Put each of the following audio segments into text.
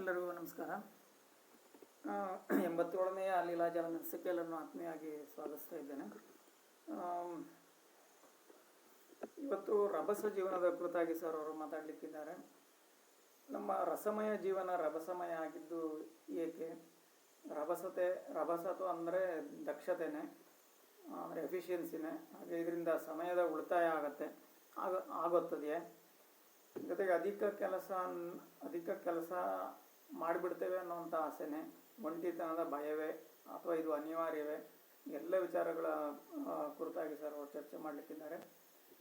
ಎಲ್ಲರಿಗೂ ನಮಸ್ಕಾರ. 87ನೆಯ ಲೀಲಾಜಲ ನರಸಕ್ಕೆ ಎಲ್ಲರನ್ನು ಆತ್ಮೀಯವಾಗಿ ಸ್ವಾಗತಿಸ್ತಾ ಇದ್ದೇನೆ. ಇವತ್ತು ರಭಸ ಜೀವನದ ಕುರಿತಾಗಿ ಸರ್ ಅವರು ಮಾತಾಡಲಿಕ್ಕಿದ್ದಾರೆ. ನಮ್ಮ ರಸಮಯ ಜೀವನ ರಭಸಮಯ ಆಗಿದ್ದು ಏಕೆ? ರಭಸತು ಅಂದರೆ ದಕ್ಷತೆನೇ, ಅಂದರೆ ಎಫಿಷಿಯನ್ಸಿನೇ. ಹಾಗೆ ಇದರಿಂದ ಸಮಯದ ಉಳಿತಾಯ ಆಗುತ್ತದೆ. ಜೊತೆಗೆ ಅಧಿಕ ಕೆಲಸ ಮಾಡಿಬಿಡ್ತೇವೆ ಅನ್ನೋಂಥ ಆಸೆನೇ, ಒಂಟಿತನದ ಭಯವೇ ಅಥವಾ ಇದು ಅನಿವಾರ್ಯವೇ, ಎಲ್ಲ ವಿಚಾರಗಳ ಕುರಿತಾಗಿ ಸರ್ ಅವರು ಚರ್ಚೆ ಮಾಡಲಿಕ್ಕಿದ್ದಾರೆ.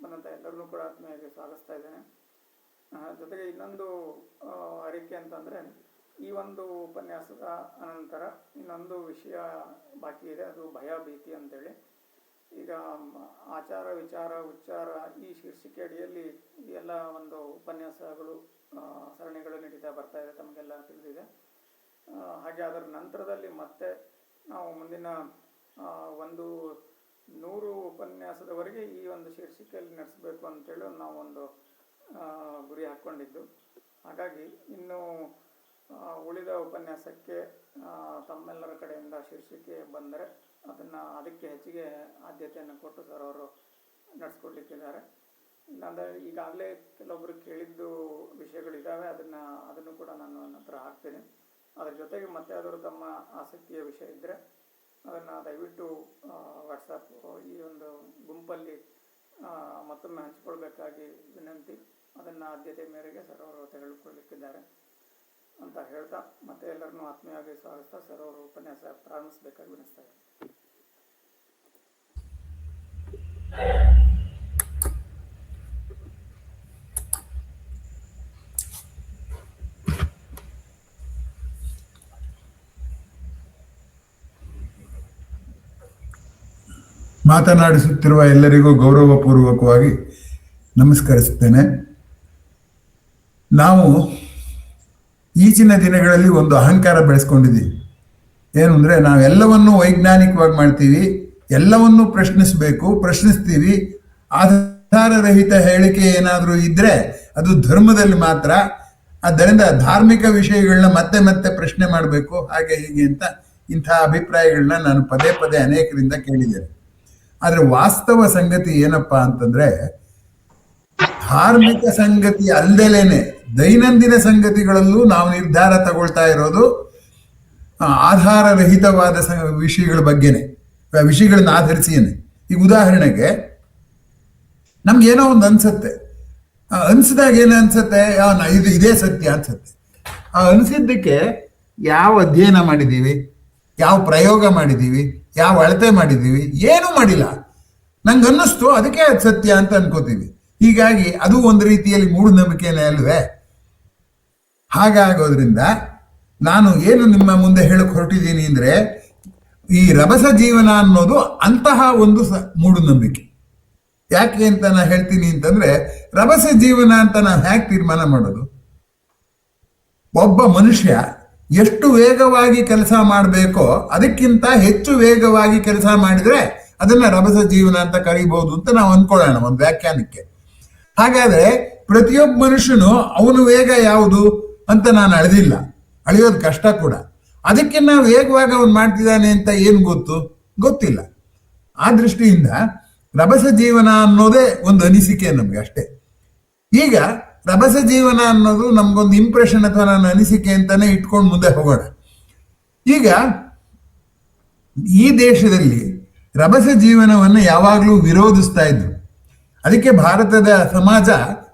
ಬಂದಂಥ ಎಲ್ಲರನ್ನೂ ಕೂಡ ಆತ್ಮೀಯವಾಗಿ ಸ್ವಾಗತಿಸ್ತಾ ಇದ್ದೇನೆ. ಜೊತೆಗೆ ಇನ್ನೊಂದು ಅರಿಕೆ ಅಂತಂದರೆ, ಈ ಒಂದು ಉಪನ್ಯಾಸದ ಅನಂತರ ಇನ್ನೊಂದು ವಿಷಯ ಬಾಕಿ ಇದೆ, ಅದು ಭಯ ಭೀತಿ ಅಂತೇಳಿ. ಈಗ ಆಚಾರ ವಿಚಾರ ಉಚ್ಚಾರ ಈ ಶೀರ್ಷಿಕೆ ಅಡಿಯಲ್ಲಿ ಎಲ್ಲ ಒಂದು ಉಪನ್ಯಾಸಗಳು ಸರಣಿಗಳು ನಡೀತಾ ಬರ್ತಾ ಇದೆ, ತಮಗೆಲ್ಲ ತಿಳಿದಿದೆ. ಹಾಗೆ ಅದರ ನಂತರದಲ್ಲಿ ಮತ್ತೆ ನಾವು ಮುಂದಿನ 100 ಉಪನ್ಯಾಸದವರೆಗೆ ಈ ಒಂದು ಶೀರ್ಷಿಕೆಯಲ್ಲಿ ನಡೆಸಬೇಕು ಅಂತೇಳಿ ನಾವು ಒಂದು ಗುರಿ ಹಾಕ್ಕೊಂಡಿದ್ದು. ಹಾಗಾಗಿ ಇನ್ನು ಉಳಿದ ಉಪನ್ಯಾಸಕ್ಕೆ ತಮ್ಮೆಲ್ಲರ ಕಡೆಯಿಂದ ಶೀರ್ಷಿಕೆ ಬಂದರೆ ಅದಕ್ಕೆ ಹೆಚ್ಚಿಗೆ ಆದ್ಯತೆಯನ್ನು ಕೊಟ್ಟು ಸರ್ ಅವರು ನಡೆಸ್ಕೊಡ್ಲಿಕ್ಕಿದ್ದಾರೆ. ಇಲ್ಲಾಂದರೆ ಈಗಾಗಲೇ ಕೆಲವೊಬ್ಬರು ಕೇಳಿದ್ದು ವಿಷಯಗಳಿದ್ದಾವೆ, ಅದನ್ನು ಕೂಡ ನಾನು ನಂತರ ಹಾಕ್ತೀನಿ. ಅದರ ಜೊತೆಗೆ ಮತ್ತೆ ಆದರೂ ತಮ್ಮ ಆಸಕ್ತಿಯ ವಿಷಯ ಇದ್ದರೆ ಅದನ್ನು ದಯವಿಟ್ಟು ವಾಟ್ಸಪ್ ಈ ಒಂದು ಗುಂಪಲ್ಲಿ ಮತ್ತೊಮ್ಮೆ ಹಂಚಿಕೊಳ್ಬೇಕಾಗಿ ವಿನಂತಿ. ಅದನ್ನು ಆದ್ಯತೆ ಮೇರೆಗೆ ಸರ್ ಅವರು ತೆಗೆದುಕೊಳ್ಳಲಿಕ್ಕಿದ್ದಾರೆ ಅಂತ ಹೇಳ್ತಾ ಮತ್ತೆ ಎಲ್ಲರನ್ನೂ ಆತ್ಮೀಯವಾಗಿ ಸ್ವಾಗತಿಸ್ತಾ ಸರ್ ಅವರು ಉಪನ್ಯಾಸ ಪ್ರಾರಂಭಿಸಬೇಕಾಗಿ ವಿನಿಸ್ತಾ ಇದ್ದಾರೆ. ಮಾತನಾಡಿಸುತ್ತಿರುವ ಎಲ್ಲರಿಗೂ ಗೌರವಪೂರ್ವಕವಾಗಿ ನಮಸ್ಕರಿಸುತ್ತೇನೆ. ನಾವು ಈಚಿನ ದಿನಗಳಲ್ಲಿ ಒಂದು ಅಹಂಕಾರ ಬೆಳೆಸ್ಕೊಂಡಿದ್ದೀವಿ. ಏನು ಅಂದರೆ, ನಾವೆಲ್ಲವನ್ನೂ ವೈಜ್ಞಾನಿಕವಾಗಿ ಮಾಡ್ತೀವಿ, ಎಲ್ಲವನ್ನೂ ಪ್ರಶ್ನಿಸ್ತೀವಿ. ಆಧಾರರಹಿತ ಹೇಳಿಕೆ ಏನಾದರೂ ಇದ್ದರೆ ಅದು ಧರ್ಮದಲ್ಲಿ ಮಾತ್ರ. ಆದ್ದರಿಂದ ಧಾರ್ಮಿಕ ವಿಷಯಗಳನ್ನ ಮತ್ತೆ ಪ್ರಶ್ನೆ ಮಾಡಬೇಕು, ಹಾಗೆ ಹೀಗೆ ಅಂತ ಇಂಥ ಅಭಿಪ್ರಾಯಗಳನ್ನ ನಾನು ಪದೇ ಅನೇಕರಿಂದ ಕೇಳಿದ್ದೇನೆ. ಆದರೆ ವಾಸ್ತವ ಸಂಗತಿ ಏನಪ್ಪಾ ಅಂತಂದ್ರೆ, ಧಾರ್ಮಿಕ ಸಂಗತಿ ಅಲ್ದಲೇನೆ ದೈನಂದಿನ ಸಂಗತಿಗಳಲ್ಲೂ ನಾವು ನಿರ್ಧಾರ ತಗೊಳ್ತಾ ಇರೋದು ಆಧಾರರಹಿತವಾದ ವಿಷಯಗಳ ಬಗ್ಗೆನೆ, ವಿಷಯಗಳನ್ನ ಆಧರಿಸಿಯೇನೆ. ಈಗ ಉದಾಹರಣೆಗೆ ನಮ್ಗೇನೋ ಒಂದು ಅನ್ಸಿದಾಗ ಏನು ಅನ್ಸುತ್ತೆ, ಇದೇ ಸತ್ಯ ಅನ್ಸುತ್ತೆ. ಆ ಅನ್ಸಿದ್ದಕ್ಕೆ ಯಾವ ಅಧ್ಯಯನ ಮಾಡಿದ್ದೀವಿ, ಯಾವ ಪ್ರಯೋಗ ಮಾಡಿದ್ದೀವಿ, ಯಾವ ಅಳತೆ ಮಾಡಿದ್ದೀವಿ? ಏನೂ ಮಾಡಿಲ್ಲ. ನಂಗೆ ಅನ್ನಿಸ್ತು, ಅದಕ್ಕೆ ಅದು ಸತ್ಯ ಅಂತ ಅನ್ಕೋತೀವಿ. ಹೀಗಾಗಿ ಅದು ಒಂದು ರೀತಿಯಲ್ಲಿ ಮೂಢನಂಬಿಕೆನೇ ಅಲ್ವೇ? ಹಾಗಾಗೋದ್ರಿಂದ ನಾನು ಏನು ನಿಮ್ಮ ಮುಂದೆ ಹೇಳಕ್ ಹೊರಟಿದ್ದೀನಿ ಅಂದ್ರೆ, ಈ ರಭಸ ಜೀವನ ಅನ್ನೋದು ಅಂತಹ ಒಂದು ಮೂಢನಂಬಿಕೆ. ಯಾಕೆ ಅಂತ ನಾನು ಹೇಳ್ತೀನಿ ಅಂತಂದ್ರೆ, ರಭಸ ಜೀವನ ಅಂತ ನಾವು ಹ್ಯಾಕ್ ತೀರ್ಮಾನ ಮಾಡೋದು? ಒಬ್ಬ ಮನುಷ್ಯ ಎಷ್ಟು ವೇಗವಾಗಿ ಕೆಲಸ ಮಾಡಬೇಕೋ ಅದಕ್ಕಿಂತ ಹೆಚ್ಚು ವೇಗವಾಗಿ ಕೆಲಸ ಮಾಡಿದ್ರೆ ಅದನ್ನ ರಭಸ ಜೀವನ ಅಂತ ಕರೀಬಹುದು ಅಂತ ನಾವು ಅನ್ಕೊಳ್ಳೋಣ ಒಂದು ವ್ಯಾಖ್ಯಾನಕ್ಕೆ. ಹಾಗಾದ್ರೆ ಪ್ರತಿಯೊಬ್ಬ ಮನುಷ್ಯನು ಅವನು ವೇಗ ಯಾವುದು ಅಂತ ನಾನು ಅಳೆದಿಲ್ಲ, ಅಳೆಯೋದು ಕಷ್ಟ ಕೂಡ. ಅದಕ್ಕಿಂತ ವೇಗವಾಗಿ ಅವನು ಮಾಡ್ತಿದ್ದಾನೆ ಅಂತ ಏನು ಗೊತ್ತಿಲ್ಲ. ಆ ದೃಷ್ಟಿಯಿಂದ ರಭಸ ಜೀವನ ಅನ್ನೋದೇ ಒಂದು ಅನಿಸಿಕೆ ನಮ್ಗೆ ಅಷ್ಟೇ. ಈಗ ರಭಸ ಜೀವನ ಅನ್ನೋದು ನಮ್ಗೊಂದು ಇಂಪ್ರೆಷನ್ ಅಥವಾ ನನ್ನ ಅನಿಸಿಕೆ ಅಂತಾನೆ ಇಟ್ಕೊಂಡು ಮುಂದೆ ಹೋಗೋಣ. ಈಗ ಈ ದೇಶದಲ್ಲಿ ರಭಸ ಜೀವನವನ್ನು ಯಾವಾಗಲೂ ವಿರೋಧಿಸ್ತಾ ಇದ್ರು. ಅದಕ್ಕೆ ಭಾರತದ ಸಮಾಜ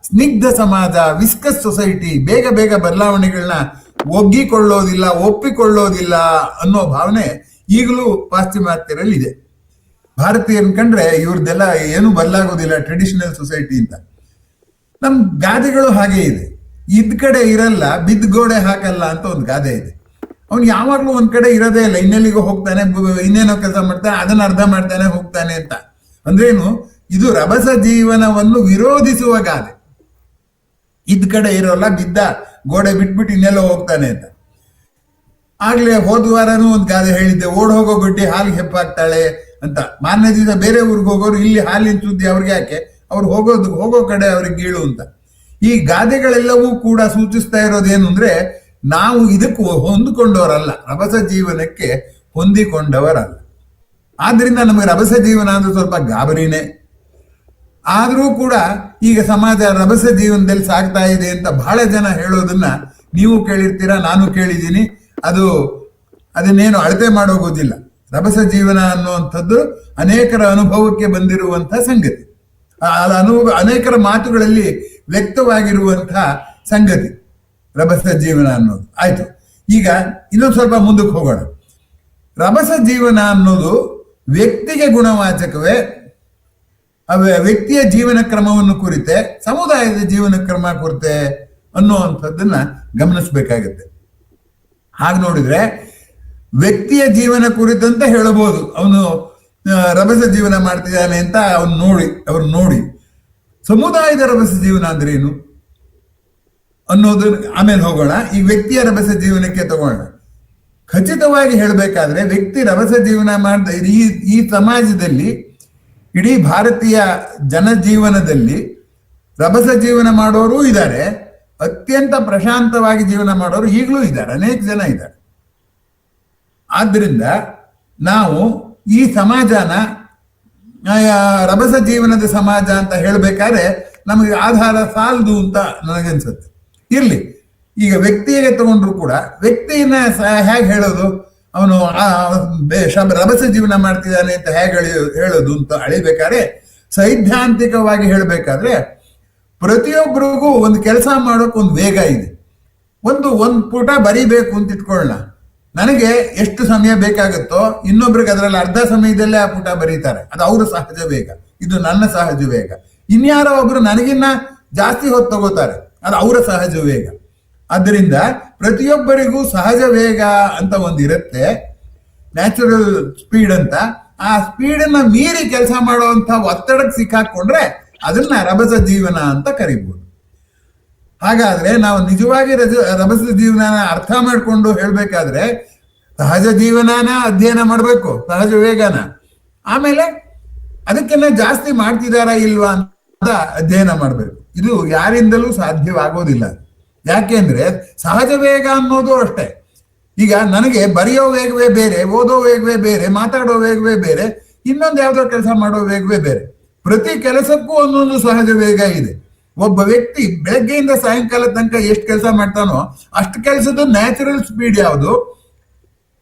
ಸ್ನಿಗ್ಧ ಸಮಾಜ, ವಿಸ್ಕಸ್ ಸೊಸೈಟಿ, ಬೇಗ ಬದಲಾವಣೆಗಳನ್ನ ಒಪ್ಪಿಕೊಳ್ಳೋದಿಲ್ಲ ಅನ್ನೋ ಭಾವನೆ ಈಗಲೂ ಪಾಶ್ಚಿಮಾತ್ಯರಲ್ಲಿ ಇದೆ. ಭಾರತೀಯರನ್ನ ಕಂಡ್ರೆ ಇವ್ರದ್ದೆಲ್ಲ ಏನು ಬದಲಾಗೋದಿಲ್ಲ, ಟ್ರೆಡಿಷನಲ್ ಸೊಸೈಟಿ ಅಂತ. ನಮ್ ಗಾದೆಗಳು ಹಾಗೆ ಇದೆ. ಇದ್ ಕಡೆ ಇರಲ್ಲ, ಬಿದ್ದ ಗೋಡೆ ಹಾಕಲ್ಲ ಅಂತ ಒಂದು ಗಾದೆ ಇದೆ. ಅವ್ನು ಯಾವಾಗ್ಲೂ ಒಂದ್ ಕಡೆ ಇರೋದೇ ಇಲ್ಲ, ಇನ್ನೆಲ್ಲಿಗೋ ಹೋಗ್ತಾನೆ, ಇನ್ನೇನೋ ಕೆಲಸ ಮಾಡ್ತಾನೆ, ಅದನ್ನ ಅರ್ಧ ಮಾಡ್ತಾನೆ ಹೋಗ್ತಾನೆ ಅಂತ. ಅಂದ್ರೇನು? ಇದು ರಭಸ ಜೀವನವನ್ನು ವಿರೋಧಿಸುವ ಗಾದೆ. ಇದ್ ಕಡೆ ಇರೋಲ್ಲ, ಬಿದ್ದ ಗೋಡೆ ಬಿಟ್ಬಿಟ್ಟು ಇನ್ನೆಲ್ಲೋ ಹೋಗ್ತಾನೆ ಅಂತ. ಆಗ್ಲೇ ಹೋದ ವಾರನೂ ಒಂದು ಗಾದೆ ಹೇಳಿದ್ದೆ, ಓಡ್ ಹೋಗೋ ಗಡ್ಡಿ ಹಾಲಿಗೆ ಹೆಪ್ಪಾಗ್ತಾಳೆ ಅಂತ. ಮಾರನೇ ದಿವಸ ಬೇರೆ ಊರಿಗೆ ಹೋಗೋರು ಇಲ್ಲಿ ಹಾಲಿನ ಸುದ್ದಿ ಅವ್ರಿಗೆ ಯಾಕೆ, ಅವ್ರು ಹೋಗೋ ಕಡೆ ಅವ್ರಿಗೆ ಗೀಳು ಅಂತ. ಈ ಗಾದೆಗಳೆಲ್ಲವೂ ಕೂಡ ಸೂಚಿಸ್ತಾ ಇರೋದೇನು ಅಂದ್ರೆ, ನಾವು ಇದಕ್ಕೆ ಹೊಂದಿಕೊಂಡವರಲ್ಲ, ರಭಸ ಜೀವನಕ್ಕೆ ಹೊಂದಿಕೊಂಡವರಲ್ಲ. ಆದ್ರಿಂದ ನಮಗೆ ರಭಸ ಜೀವನ ಅಂದ್ರೆ ಸ್ವಲ್ಪ ಗಾಬರಿನೇ. ಆದರೂ ಕೂಡ ಈಗ ಸಮಾಜ ರಭಸ ಜೀವನದಲ್ಲಿ ಸಾಗ್ತಾ ಇದೆ ಅಂತ ಬಹಳ ಜನ ಹೇಳೋದನ್ನ ನೀವು ಕೇಳಿರ್ತೀರಾ, ನಾನು ಕೇಳಿದ್ದೀನಿ. ಅದನ್ನೇನು ಅಳತೆ ಮಾಡೋಗೋದಿಲ್ಲ. ರಭಸ ಜೀವನ ಅನ್ನುವಂಥದ್ದು ಅನೇಕರ ಅನುಭವಕ್ಕೆ ಬಂದಿರುವಂಥ ಸಂಗತಿ, ಅನೇಕರ ಮಾತುಗಳಲ್ಲಿ ವ್ಯಕ್ತವಾಗಿರುವಂತಹ ಸಂಗತಿ ರಭಸ ಜೀವನ ಅನ್ನೋದು. ಆಯ್ತು, ಈಗ ಇನ್ನೊಂದು ಸ್ವಲ್ಪ ಮುಂದಕ್ಕೆ ಹೋಗೋಣ. ರಭಸ ಜೀವನ ಅನ್ನೋದು ವ್ಯಕ್ತಿಗೆ ಗುಣವಾಚಕವೇ, ವ್ಯಕ್ತಿಯ ಜೀವನ ಕ್ರಮವನ್ನು ಕುರಿತೆ, ಸಮುದಾಯದ ಜೀವನ ಕ್ರಮ ಕುರಿತೆ ಅನ್ನುವಂಥದ್ದನ್ನ ಗಮನಿಸಬೇಕಾಗತ್ತೆ. ಹಾಗೆ ನೋಡಿದ್ರೆ ವ್ಯಕ್ತಿಯ ಜೀವನ ಕುರಿತಂತೆ ಹೇಳಬಹುದು, ಅವನು ರಭಸ ಜೀವನ ಮಾಡ್ತಿದ್ದಾನೆ ಅಂತ ಅವ್ರು ನೋಡಿ ಸಮುದಾಯದ ರಭಸ ಜೀವನ ಅಂದ್ರೆ ಏನು ಅನ್ನೋದು ಆಮೇಲೆ ಹೋಗೋಣ. ಈ ವ್ಯಕ್ತಿಯ ರಭಸ ಜೀವನಕ್ಕೆ ತಗೋಣ. ಖಚಿತವಾಗಿ ಹೇಳಬೇಕಾದ್ರೆ ವ್ಯಕ್ತಿ ರಭಸ ಜೀವನ ಮಾಡಿದ ಈ ಸಮಾಜದಲ್ಲಿ, ಇಡೀ ಭಾರತೀಯ ಜನಜೀವನದಲ್ಲಿ ರಭಸ ಜೀವನ ಮಾಡೋರು ಇದ್ದಾರೆ, ಅತ್ಯಂತ ಪ್ರಶಾಂತವಾಗಿ ಜೀವನ ಮಾಡೋರು ಈಗಲೂ ಇದ್ದಾರೆ, ಅನೇಕ ಜನ ಇದ್ದಾರೆ. ಆದ್ದರಿಂದ ನಾವು ಈ ಸಮಾಜನ ರಭಸ ಜೀವನದ ಸಮಾಜ ಅಂತ ಹೇಳಬೇಕಾದ್ರೆ ನಮಗೆ ಆಧಾರ ಸಾಲದು ಅಂತ ನನಗನ್ಸುತ್ತೆ. ಇರ್ಲಿ, ಈಗ ವ್ಯಕ್ತಿಗೆ ತಗೊಂಡ್ರು ಕೂಡ ವ್ಯಕ್ತಿಯನ್ನ ಹೇಗೆ ಹೇಳೋದು, ಅವನು ರಭಸ ಜೀವನ ಮಾಡ್ತಿದ್ದಾನೆ ಅಂತ ಹೇಗೆ ಹೇಳೋದು ಅಂತ ಅಳಿಬೇಕಾದ್ರೆ, ಸೈದ್ಧಾಂತಿಕವಾಗಿ ಹೇಳಬೇಕಾದ್ರೆ ಪ್ರತಿಯೊಬ್ಬರಿಗೂ ಒಂದು ಕೆಲಸ ಮಾಡೋಕೆ ಒಂದು ವೇಗ ಇದೆ. ಒಂದು ಪುಟ ಬರಿಬೇಕು ಅಂತ ಇಟ್ಕೊಳ್ಳೋಣ, ನನಗೆ ಎಷ್ಟು ಸಮಯ ಬೇಕಾಗುತ್ತೋ ಇನ್ನೊಬ್ರಿಗೆ ಅದರಲ್ಲಿ ಅರ್ಧ ಸಮಯದಲ್ಲೇ ಆ ಪುಟ ಬರೀತಾರೆ, ಅದು ಅವ್ರ ಸಹಜ ವೇಗ, ಇದು ನನ್ನ ಸಹಜ ವೇಗ. ಇನ್ಯಾರೋ ಒಬ್ರು ನನಗಿನ್ನ ಜಾಸ್ತಿ ಹೊತ್ತು ತಗೋತಾರೆ, ಅದು ಅವರ ಸಹಜ ವೇಗ. ಆದ್ದರಿಂದ ಪ್ರತಿಯೊಬ್ಬರಿಗೂ ಸಹಜ ವೇಗ ಅಂತ ಒಂದಿರುತ್ತೆ, ನ್ಯಾಚುರಲ್ ಸ್ಪೀಡ್ ಅಂತ. ಆ ಸ್ಪೀಡನ್ನ ಮೀರಿ ಕೆಲಸ ಮಾಡುವಂತ ಒತ್ತಡಕ್ಕೆ ಸಿಕ್ಕಾಕೊಂಡ್ರೆ ಅದನ್ನ ರಭಸ ಜೀವನ ಅಂತ ಕರಿಬಹುದು. ಹಾಗಾದ್ರೆ ನಾವು ನಿಜವಾಗಿ ರಭಸ ಜೀವನ ಅರ್ಥ ಮಾಡ್ಕೊಂಡು ಹೇಳ್ಬೇಕಾದ್ರೆ ಸಹಜ ಜೀವನನ ಅಧ್ಯಯನ ಮಾಡ್ಬೇಕು, ಸಹಜ ವೇಗನ. ಆಮೇಲೆ ಅದಕ್ಕೆಲ್ಲ ಜಾಸ್ತಿ ಮಾಡ್ತಿದಾರಾ ಇಲ್ವಾ ಅಂತ ಅಧ್ಯಯನ ಮಾಡ್ಬೇಕು. ಇದು ಯಾರಿಂದಲೂ ಸಾಧ್ಯವಾಗೋದಿಲ್ಲ. ಯಾಕೆಂದ್ರೆ ಸಹಜ ವೇಗ ಅನ್ನೋದು ಅಷ್ಟೇ. ಈಗ ನನಗೆ ಬರೆಯೋ ವೇಗವೇ ಬೇರೆ, ಓದೋ ವೇಗವೇ ಬೇರೆ, ಮಾತಾಡೋ ವೇಗವೇ ಬೇರೆ, ಇನ್ನೊಂದು ಯಾವ್ದೋ ಕೆಲಸ ಮಾಡೋ ವೇಗವೇ ಬೇರೆ. ಪ್ರತಿ ಕೆಲಸಕ್ಕೂ ಒಂದೊಂದು ಸಹಜ ವೇಗ ಇದೆ. ಒಬ್ಬ ವ್ಯಕ್ತಿ ಬೆಳಗ್ಗೆಯಿಂದ ಸಾಯಂಕಾಲ ತನಕ ಎಷ್ಟು ಕೆಲಸ ಮಾಡ್ತಾನೋ ಅಷ್ಟು ಕೆಲಸದ ನ್ಯಾಚುರಲ್ ಸ್ಪೀಡ್ ಯಾವುದು,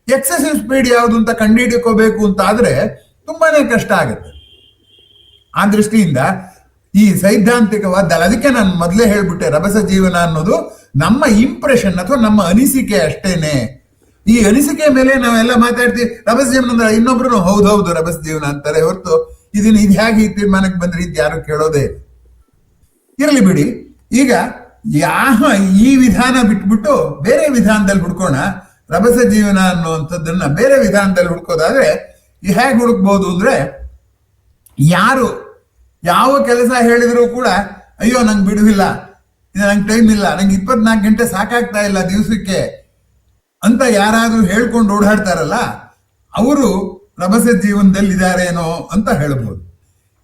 ಎಕ್ಸೆಸಿವ್ ಸ್ಪೀಡ್ ಯಾವುದು ಅಂತ ಕಂಡುಹಿಡ್ಕೋಬೇಕು ಅಂತ ಆದ್ರೆ ತುಂಬಾನೇ ಕಷ್ಟ ಆಗುತ್ತೆ. ಆ ದೃಷ್ಟಿಯಿಂದ ಈ ಸೈದ್ಧಾಂತಿಕವಾದಲ್ಲ. ಅದಕ್ಕೆ ನಾನು ಮೊದಲೇ ಹೇಳ್ಬಿಟ್ಟೆ, ರಭಸ ಜೀವನ ಅನ್ನೋದು ನಮ್ಮ ಇಂಪ್ರೆಷನ್ ಅಥವಾ ನಮ್ಮ ಅನಿಸಿಕೆ ಅಷ್ಟೇನೆ. ಈ ಅನಿಸಿಕೆ ಮೇಲೆ ನಾವೆಲ್ಲ ಮಾತಾಡ್ತೀವಿ. ರಭಸ ಜೀವನ ಅಂದ್ರೆ ಇನ್ನೊಬ್ರು ಹೌದೌದು ರಭಸ ಜೀವನ ಅಂತಾರೆ ಹೊರತು ಇದು ಹೇಗೆ ಈ ತೀರ್ಮಾನಕ್ಕೆ ಬಂದ್ರಿ ಅಂತ ಯಾರು ಕೇಳೋದೇ ಇಲ್ಲ. ಇರಲಿ ಬಿಡಿ. ಈಗ ಈ ವಿಧಾನ ಬಿಟ್ಬಿಟ್ಟು ಬೇರೆ ವಿಧಾನದಲ್ಲಿ ಹುಡ್ಕೋಣ. ರಭಸ ಜೀವನ ಅನ್ನುವಂಥದ್ದನ್ನ ಬೇರೆ ವಿಧಾನದಲ್ಲಿ ಹುಡ್ಕೋದಾದ್ರೆ ಹೇಗೆ ಹುಡುಕ್ಬೋದು ಅಂದ್ರೆ, ಯಾವ ಕೆಲಸ ಹೇಳಿದ್ರು ಕೂಡ ಅಯ್ಯೋ ನಂಗೆ ಬಿಡುವಿಲ್ಲ, ನಂಗೆ ಟೈಮ್ ಇಲ್ಲ, ನಂಗೆ 24 ಗಂಟೆ ಸಾಕಾಗ್ತಾ ಇಲ್ಲ ದಿವಸಕ್ಕೆ ಅಂತ ಯಾರಾದ್ರೂ ಹೇಳ್ಕೊಂಡು ಓಡಾಡ್ತಾರಲ್ಲ ಅವರು ರಭಸ ಜೀವನದಲ್ಲಿದ್ದಾರೇನೋ ಅಂತ ಹೇಳ್ಬೋದು.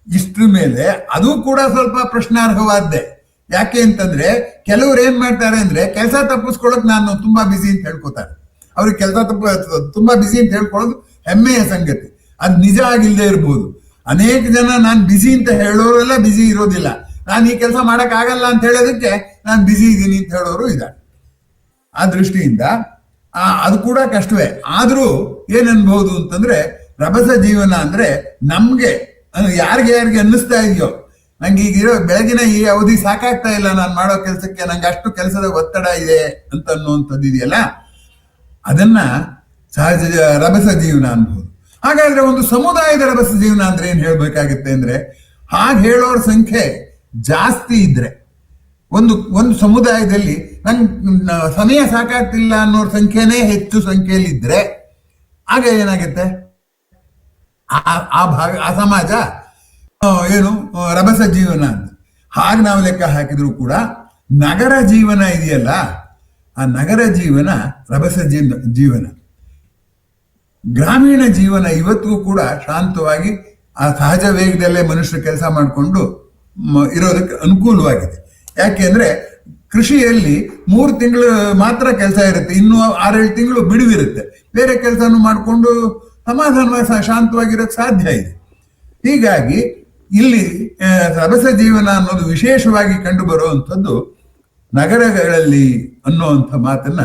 ಇಷ್ಟ್ರ ಮೇಲೆ ಅದು ಕೂಡ ಸ್ವಲ್ಪ ಪ್ರಶ್ನಾರ್ಹವಾದ್ದೆ. ಯಾಕೆ ಅಂತಂದ್ರೆ ಕೆಲವ್ರು ಏನ್ ಮಾಡ್ತಾರೆ ಅಂದ್ರೆ ಕೆಲಸ ತಪ್ಪಿಸ್ಕೊಳಕ್ ನಾನು ತುಂಬಾ ಬಿಸಿ ಅಂತ ಹೇಳ್ಕೊತಾರೆ. ಅವ್ರಿಗೆ ಕೆಲಸ ತುಂಬಾ ಬಿಸಿ ಅಂತ ಹೇಳ್ಕೊಳ್ಳೋದು ಹೆಮ್ಮೆಯ ಸಂಗತಿ. ಅದ್ ನಿಜ ಆಗಿಲ್ದೇ ಇರ್ಬೋದು. ಅನೇಕ ಜನ ನಾನು ಬಿಸಿ ಅಂತ ಹೇಳೋರೆಲ್ಲ ಬಿಸಿ ಇರೋದಿಲ್ಲ. ನಾನು ಈ ಕೆಲಸ ಮಾಡಕ್ ಆಗಲ್ಲ ಅಂತ ಹೇಳೋದಕ್ಕೆ ನಾನು ಬಿಸಿ ಇದ್ದೀನಿ ಅಂತ ಹೇಳೋರು ಇದ್ದಾರೆ. ಆ ದೃಷ್ಟಿಯಿಂದ ಅದು ಕೂಡ ಕಷ್ಟವೇ. ಆದ್ರೂ ಏನನ್ಬಹುದು ಅಂತಂದ್ರೆ ರಭಸ ಜೀವನ ಅಂದ್ರೆ ನಮ್ಗೆ ಯಾರಿಗೆ ಅನ್ನಿಸ್ತಾ ಇದೆಯೋ ನಂಗೆ ಈಗಿರೋ ಬೆಳಗಿನ ಈ ಅವಧಿ ಸಾಕಾಗ್ತಾ ಇಲ್ಲ ನಾನು ಮಾಡೋ ಕೆಲಸಕ್ಕೆ, ನಂಗೆ ಅಷ್ಟು ಕೆಲಸದ ಒತ್ತಡ ಇದೆ ಅಂತ ಅನ್ನುವಂಥದ್ದು ಇದೆಯಲ್ಲ, ಅದನ್ನ ಸಹಜ ರಭಸ ಜೀವನ ಅನ್ಬಹುದು. ಹಾಗಾದ್ರೆ ಒಂದು ಸಮುದಾಯದ ರಭಸ ಜೀವನ ಅಂದ್ರೆ ಏನ್ ಹೇಳ್ಬೇಕಾಗುತ್ತೆ ಅಂದ್ರೆ, ಹಾಗೆ ಹೇಳೋರ ಸಂಖ್ಯೆ ಜಾಸ್ತಿ ಇದ್ರೆ, ಒಂದು ಸಮುದಾಯದಲ್ಲಿ ನಂಗೆ ಸಮಯ ಸಾಕಾಗ್ತಿಲ್ಲ ಅನ್ನೋರ ಸಂಖ್ಯೆನೇ ಹೆಚ್ಚು ಸಂಖ್ಯೆಯಲ್ಲಿ ಇದ್ರೆ ಆಗ ಏನಾಗುತ್ತೆ, ಆ ಸಮಾಜ ಏನು ರಭಸ ಜೀವನ ಅಂತ. ಹಾಗೆ ನಾವು ಲೆಕ್ಕ ಹಾಕಿದ್ರು ಕೂಡ ನಗರ ಜೀವನ ಇದೆಯಲ್ಲ, ಆ ನಗರ ಜೀವನ ರಭಸ ಜೀವನ. ಗ್ರಾಮೀಣ ಜೀವನ ಇವತ್ತಿಗೂ ಕೂಡ ಶಾಂತವಾಗಿ ಆ ಸಹಜ ವೇಗದಲ್ಲೇ ಮನುಷ್ಯರು ಕೆಲಸ ಮಾಡಿಕೊಂಡು ಇರೋದಕ್ಕೆ ಅನುಕೂಲವಾಗಿದೆ. ಯಾಕೆಂದ್ರೆ ಕೃಷಿಯಲ್ಲಿ 3 ತಿಂಗಳು ಮಾತ್ರ ಕೆಲಸ ಇರುತ್ತೆ, ಇನ್ನು 6-7 ತಿಂಗಳು ಬಿಡುವಿರುತ್ತೆ. ಬೇರೆ ಕೆಲಸನೂ ಮಾಡಿಕೊಂಡು ಸಮಾಧಾನವಾಗಿ ಶಾಂತವಾಗಿರೋಕ್ಕೆ ಸಾಧ್ಯ ಇದೆ. ಹೀಗಾಗಿ ಇಲ್ಲಿ ರಭಸ ಜೀವನ ಅನ್ನೋದು ವಿಶೇಷವಾಗಿ ಕಂಡು ಬರುವಂಥದ್ದು ನಗರಗಳಲ್ಲಿ ಅನ್ನುವಂಥ ಮಾತನ್ನ